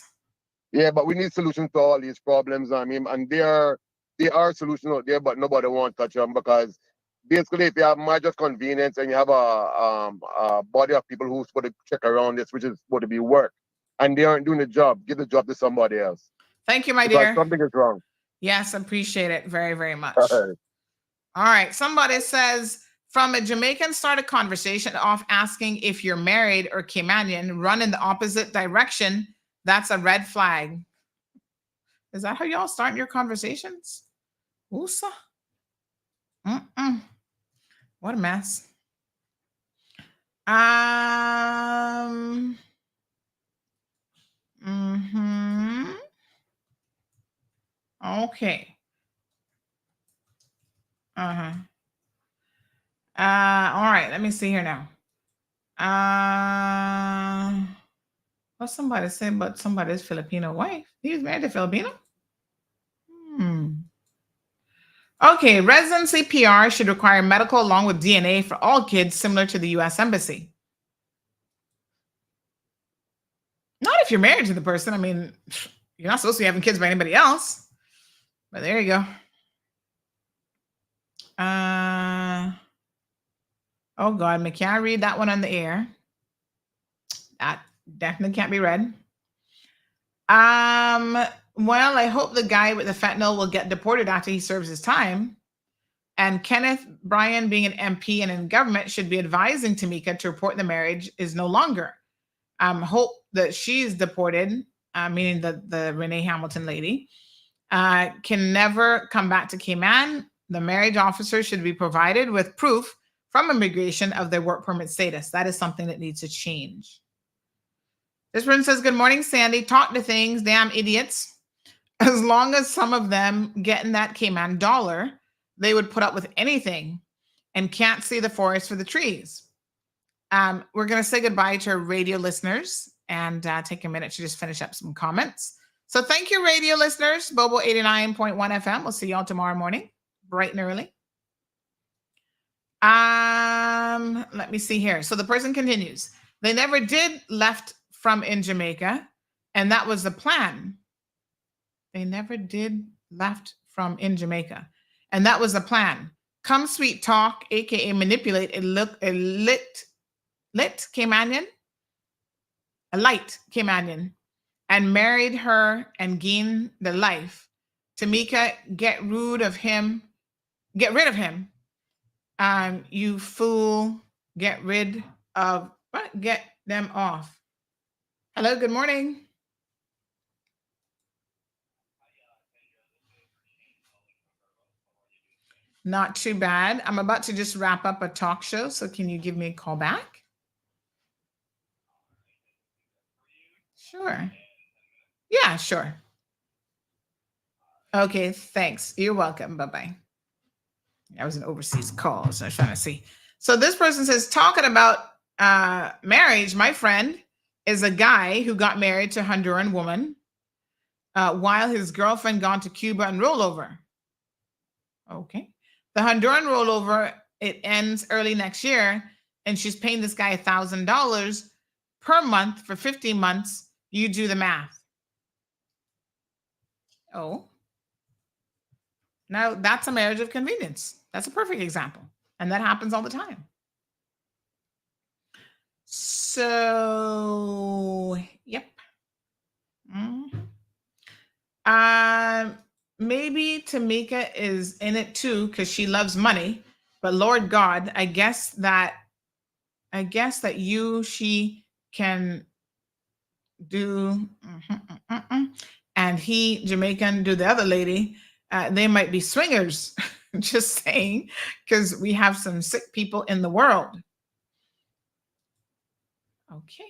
Yeah, but we need solutions to all these problems. I mean, and there are solutions out there, but nobody wants to touch them, because basically, if you have marriage of convenience and you have a body of people who's supposed to check around this, which is supposed to be work, and they aren't doing the job, give the job to somebody else. Thank you, my dear. Something is wrong. Yes, appreciate it very, very much. All right. Somebody says, from a Jamaican start a conversation off asking if you're married or Caymanian, run in the opposite direction. That's a red flag. Is that how y'all start your conversations? Oosa. What a mess. Okay. All right, let me see here now. What somebody said about somebody's Filipino wife. He was married to Filipino? Okay, residency PR should require medical along with DNA for all kids, similar to the U.S. Embassy. Not if you're married to the person. I mean, you're not supposed to be having kids by anybody else. But there you go. Oh God, I can't read that one on the air. That definitely can't be read. Well, I hope the guy with the fentanyl will get deported after he serves his time. And Kenneth Bryan, being an MP and in government, should be advising Tamika to report the marriage is no longer. Hope that she's deported, meaning the Renee Hamilton lady, can never come back to Cayman. The marriage officer should be provided with proof from immigration of their work permit status. That is something that needs to change. This person says, good morning, Sandy. Talk to things, damn idiots. As long as some of them getting that Cayman dollar, they would put up with anything and can't see the forest for the trees. We're going to say goodbye to our radio listeners and take a minute to just finish up some comments. So thank you, radio listeners. Bobo 89.1 FM. We'll see y'all tomorrow morning, bright and early. Let me see here. So the person continues. They never did left from in Jamaica, and that was the plan. They never did left from in Jamaica, and that was the plan. Come sweet talk, aka manipulate a light Caymanian, and married her and gained the life. Tamika, get rid of him. You fool, get rid of what? Get them off. Hello, good morning. Not too bad. I'm about to just wrap up a talk show, so can you give me a call back? Sure. Yeah, sure. Okay, thanks. You're welcome. Bye-bye. That was an overseas call, so I was trying to see. So this person says, talking about marriage, my friend is a guy who got married to a Honduran woman while his girlfriend gone to Cuba and rollover. Okay. The Honduran rollover, it ends early next year, and she's paying this guy $1,000 per month for 15 months. You do the math. Oh. Now, that's a marriage of convenience. That's a perfect example. And that happens all the time. So, yep. Maybe Tamika is in it too because she loves money. But Lord God, I guess that she can do, and he, Jamaican, do the other lady. They might be swingers. Just saying, because we have some sick people in the world. Okay.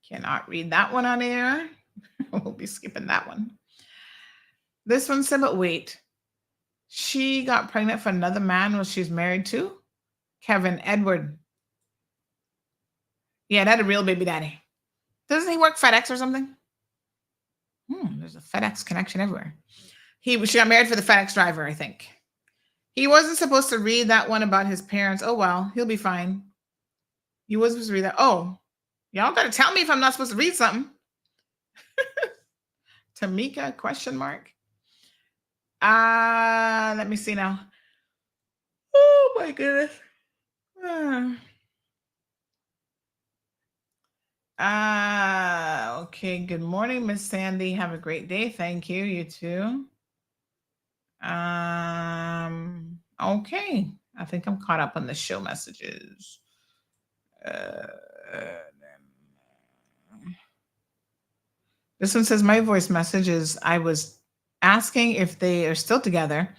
Cannot read that one on air. We'll be skipping that one. This one said, but wait. She got pregnant for another man while she's married to? Kevin Edward. Yeah, that's a real baby daddy. Doesn't he work FedEx or something? There's a FedEx connection everywhere. She got married for the FedEx driver, I think. He wasn't supposed to read that one about his parents. Oh, well, he'll be fine. You wasn't supposed to read that. Oh, y'all got to tell me if I'm not supposed to read something. Tamika, question mark. Let me see now. Oh, my goodness. Okay. Good morning, Miss Sandy. Have a great day. Thank you. You too. Okay. I think I'm caught up on the show messages. This one says, my voice message is, I was asking if they are still together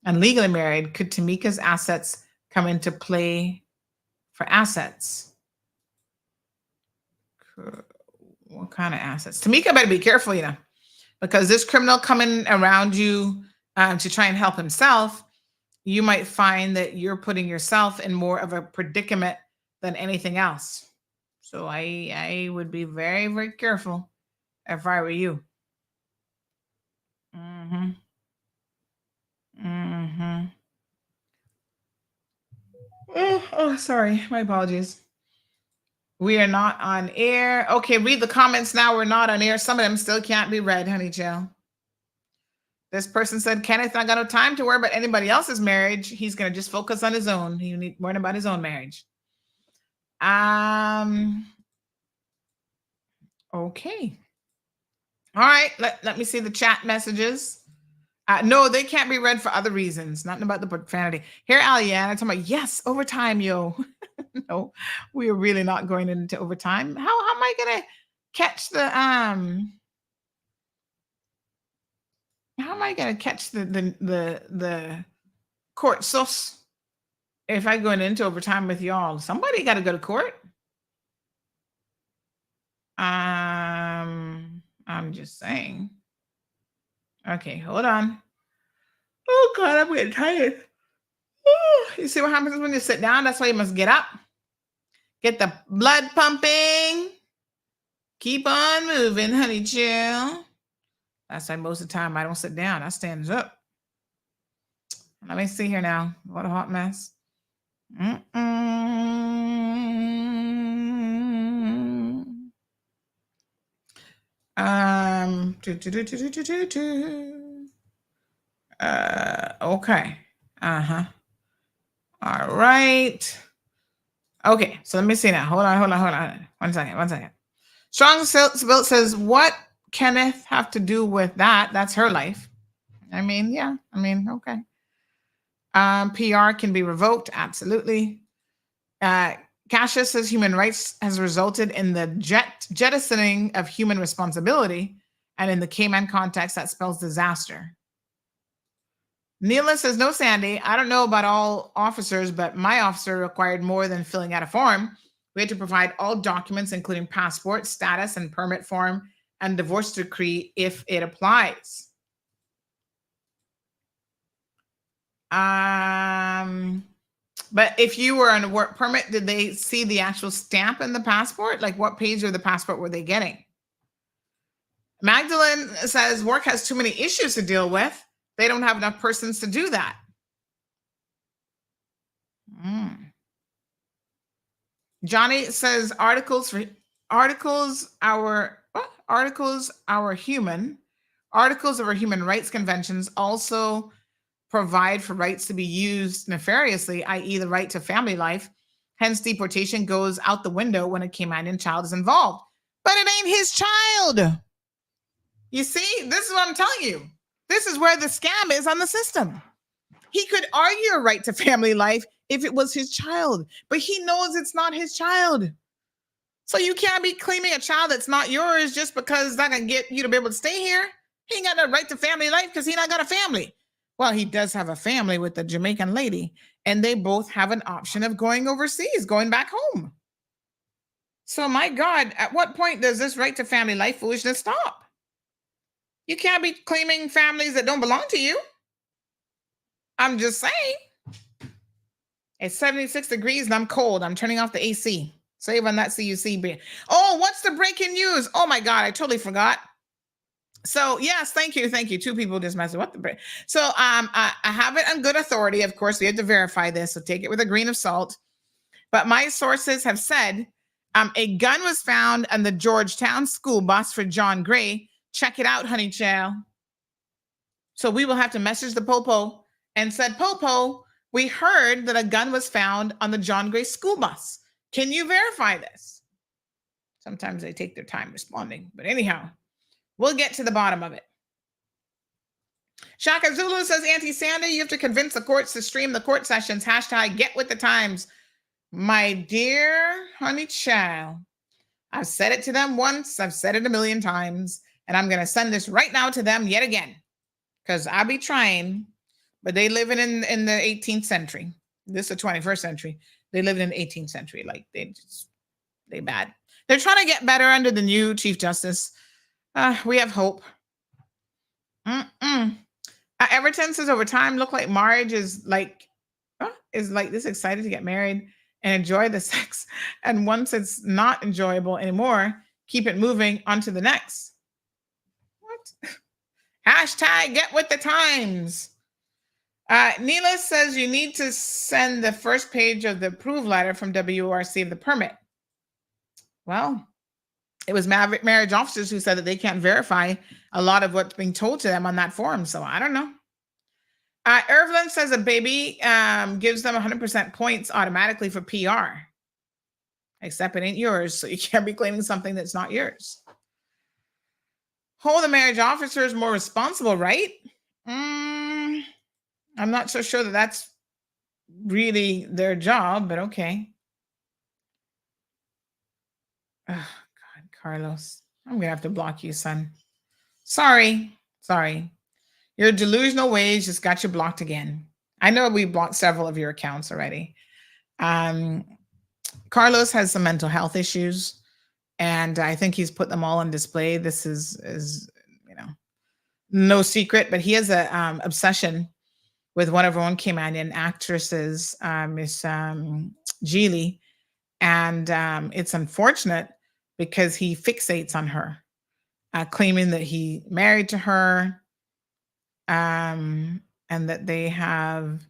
and legally married, could Tamika's assets come into play for assets? What kind of assets? Tamika better be careful, because this criminal coming around you to try and help himself, you might find that you're putting yourself in more of a predicament than anything else. So I would be very, very careful if I were you. Oh, sorry. My apologies. We are not on air. Okay, read the comments now. We're not on air. Some of them still can't be read, honey Jill. This person said, Kenneth not got no time to worry about anybody else's marriage. He's going to just focus on his own. He need worrying about his own marriage. Okay. All right, let me see the chat messages. No, they can't be read for other reasons. Nothing about the profanity. Here, Aliana, talking about, yes, overtime, yo. No, we are really not going into overtime. How am I gonna catch the how am I gonna catch the court sus if I go into overtime with y'all? Somebody gotta go to court. I'm just saying. Okay, hold on. Oh God, I'm getting tired. Ooh, you see what happens when you sit down? That's why you must get up. Get the blood pumping. Keep on moving, honey chill. That's why most of the time I don't sit down. I stand up. Let me see here now. What a hot mess. Okay. All right. Okay, so let me see now. Hold on. One second. Strong Built says, what Kenneth have to do with that? That's her life. I mean, yeah. I mean, okay. PR can be revoked. Absolutely. Cassius says human rights has resulted in the jettisoning of human responsibility. And in the Cayman context, that spells disaster. Neela says, no, Sandy, I don't know about all officers, but my officer required more than filling out a form. We had to provide all documents, including passport, status, and permit form, and divorce decree if it applies. But if you were on a work permit, did they see the actual stamp in the passport? Like what page of the passport were they getting? Magdalene says work has too many issues to deal with. They don't have enough persons to do that. Johnny says articles of our human rights conventions also provide for rights to be used nefariously, i.e. the right to family life. Hence, deportation goes out the window when a Caymanian child is involved. But it ain't his child. You see, this is what I'm telling you. This is where the scam is on the system. He could argue a right to family life if it was his child, but he knows it's not his child. So you can't be claiming a child that's not yours just because it's not going to get you to be able to stay here. He ain't got no right to family life because he not got a family. Well, he does have a family with a Jamaican lady, and they both have an option of going overseas, going back home. So my God, at what point does this right to family life foolishness stop? You can't be claiming families that don't belong to you. I'm just saying. It's 76 degrees and I'm cold. I'm turning off the AC. Save on that CUC. Oh, what's the breaking news? Oh my God, I totally forgot. So yes, thank you. 2 people just messaged. What the break? So I have it on good authority. Of course, we have to verify this, so take it with a grain of salt. But my sources have said a gun was found on the Georgetown school bus for John Gray. Check it out, honey child. So we will have to message the Popo and said, Popo, we heard that a gun was found on the John Gray school bus. Can you verify this? Sometimes they take their time responding, but anyhow, we'll get to the bottom of it. Shaka Zulu says, Auntie Sandy, you have to convince the courts to stream the court sessions. # get with the times. My dear honey child, I've said it to them once. I've said it a million times. And I'm going to send this right now to them yet again. Because I'll be trying. But they live in the 18th century. This is the 21st century. They live in the 18th century. Like, they bad. They're trying to get better under the new Chief Justice. We have hope. Everton says over time, look like marriage is like this excited to get married and enjoy the sex. And once it's not enjoyable anymore, keep it moving on to the next. What? # get with the times. Neela says you need to send the first page of the approve letter from WRC of the permit. Well, it was marriage officers who said that they can't verify a lot of what's being told to them on that form. So I don't know. Irvlin says a baby gives them 100% points automatically for PR. Except it ain't yours. So you can't be claiming something that's not yours. the marriage officer is more responsible, right? I'm not so sure that that's really their job, but okay. Oh, God, Carlos. I'm going to have to block you, son. Sorry. Your delusional ways just got you blocked again. I know we blocked several of your accounts already. Carlos has some mental health issues, and I think he's put them all on display. This is no secret, but he has a obsession with one of our own Caymanian actresses, Miss Geely, and it's unfortunate because he fixates on her, claiming that he married to her, and that they have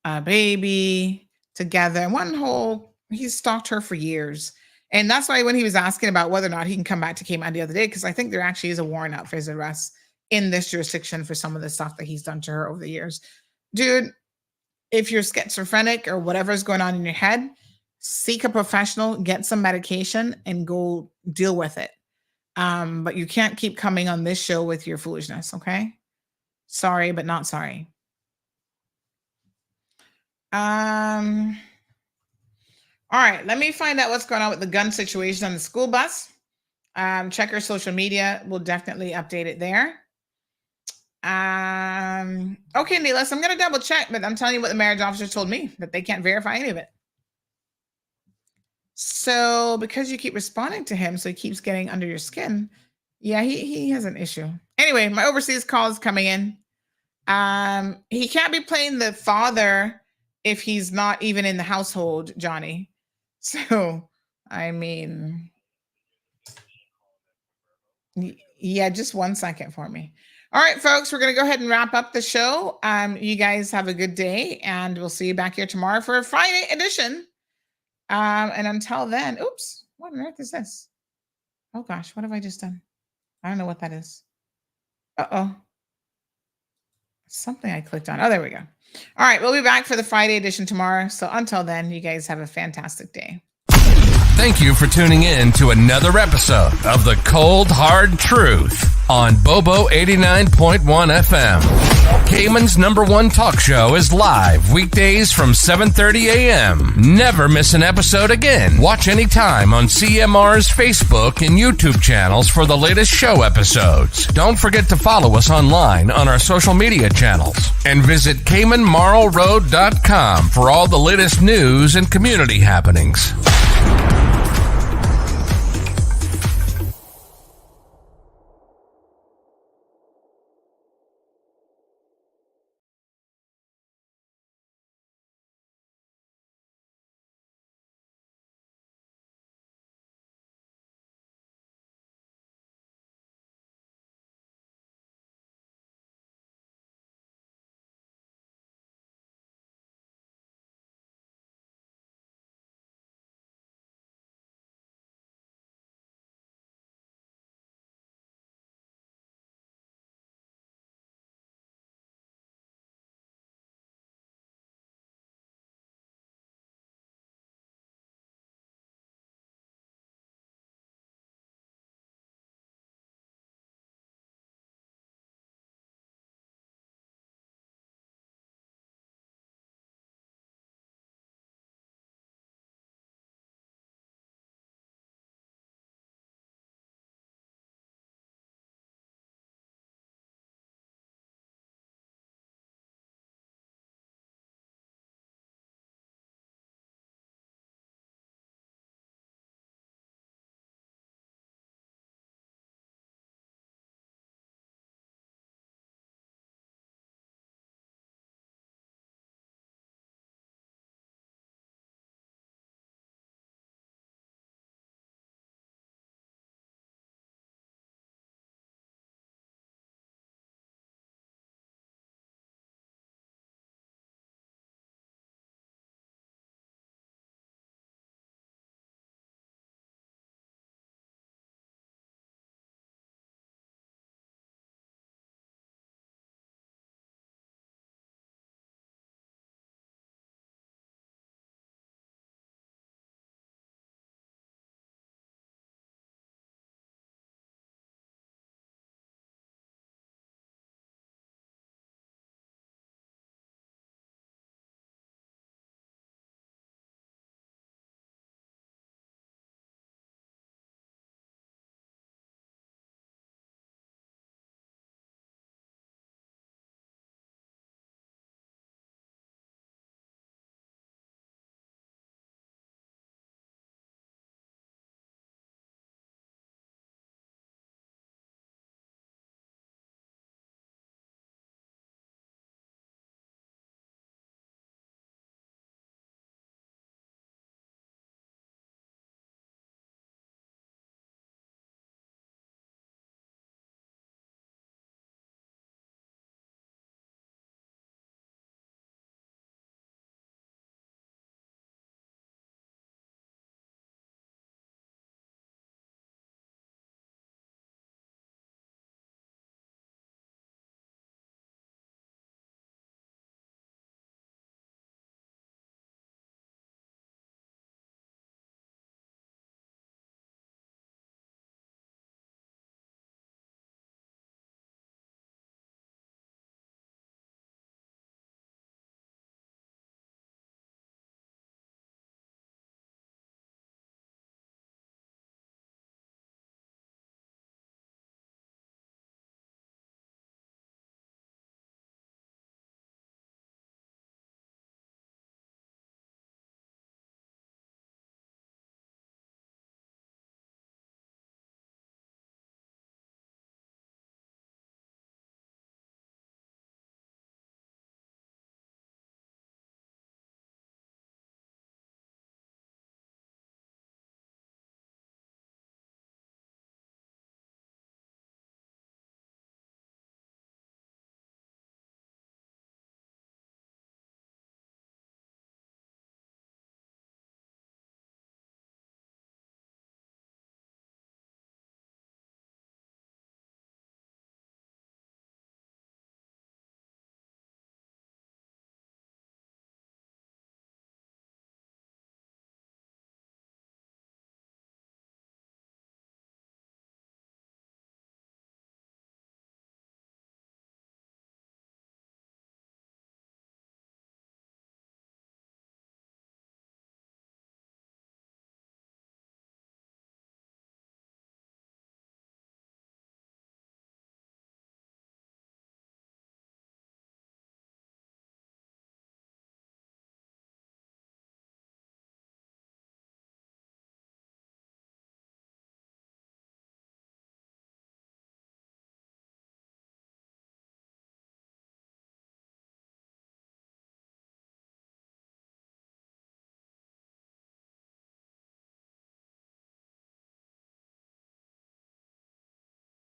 a baby together. And he stalked her for years. And that's why when he was asking about whether or not he can come back to Cayman the other day, because I think there actually is a warrant out for his arrest in this jurisdiction for some of the stuff that he's done to her over the years. Dude, if you're schizophrenic or whatever's going on in your head, seek a professional, get some medication, and go deal with it. But you can't keep coming on this show with your foolishness, okay? Sorry, but not sorry. All right, let me find out what's going on with the gun situation on the school bus. Check our social media. We'll definitely update it there. Okay, Neelis, I'm going to double check, but I'm telling you what the marriage officer told me, that they can't verify any of it. So because you keep responding to him, so he keeps getting under your skin, yeah, he has an issue. Anyway, my overseas call is coming in. He can't be playing the father if he's not even in the household, Johnny. So, I mean, yeah, just 1 second for me. All right, folks, we're going to go ahead and wrap up the show. You guys have a good day, and we'll see you back here tomorrow for a Friday edition. And until then, oops, what on earth is this? Oh gosh, what have I just done? I don't know what that is. Uh-oh. Something I clicked on. Oh, there we go. All right, we'll be back for the Friday edition tomorrow. So until then, you guys have a fantastic day. Thank you for tuning in to another episode of The Cold Hard Truth on Bobo 89.1 FM. Cayman's #1 talk show is live weekdays from 7:30 a.m. Never miss an episode again. Watch anytime on CMR's Facebook and YouTube channels for the latest show episodes. Don't forget to follow us online on our social media channels. And visit CaymanMarlRoad.com for all the latest news and community happenings.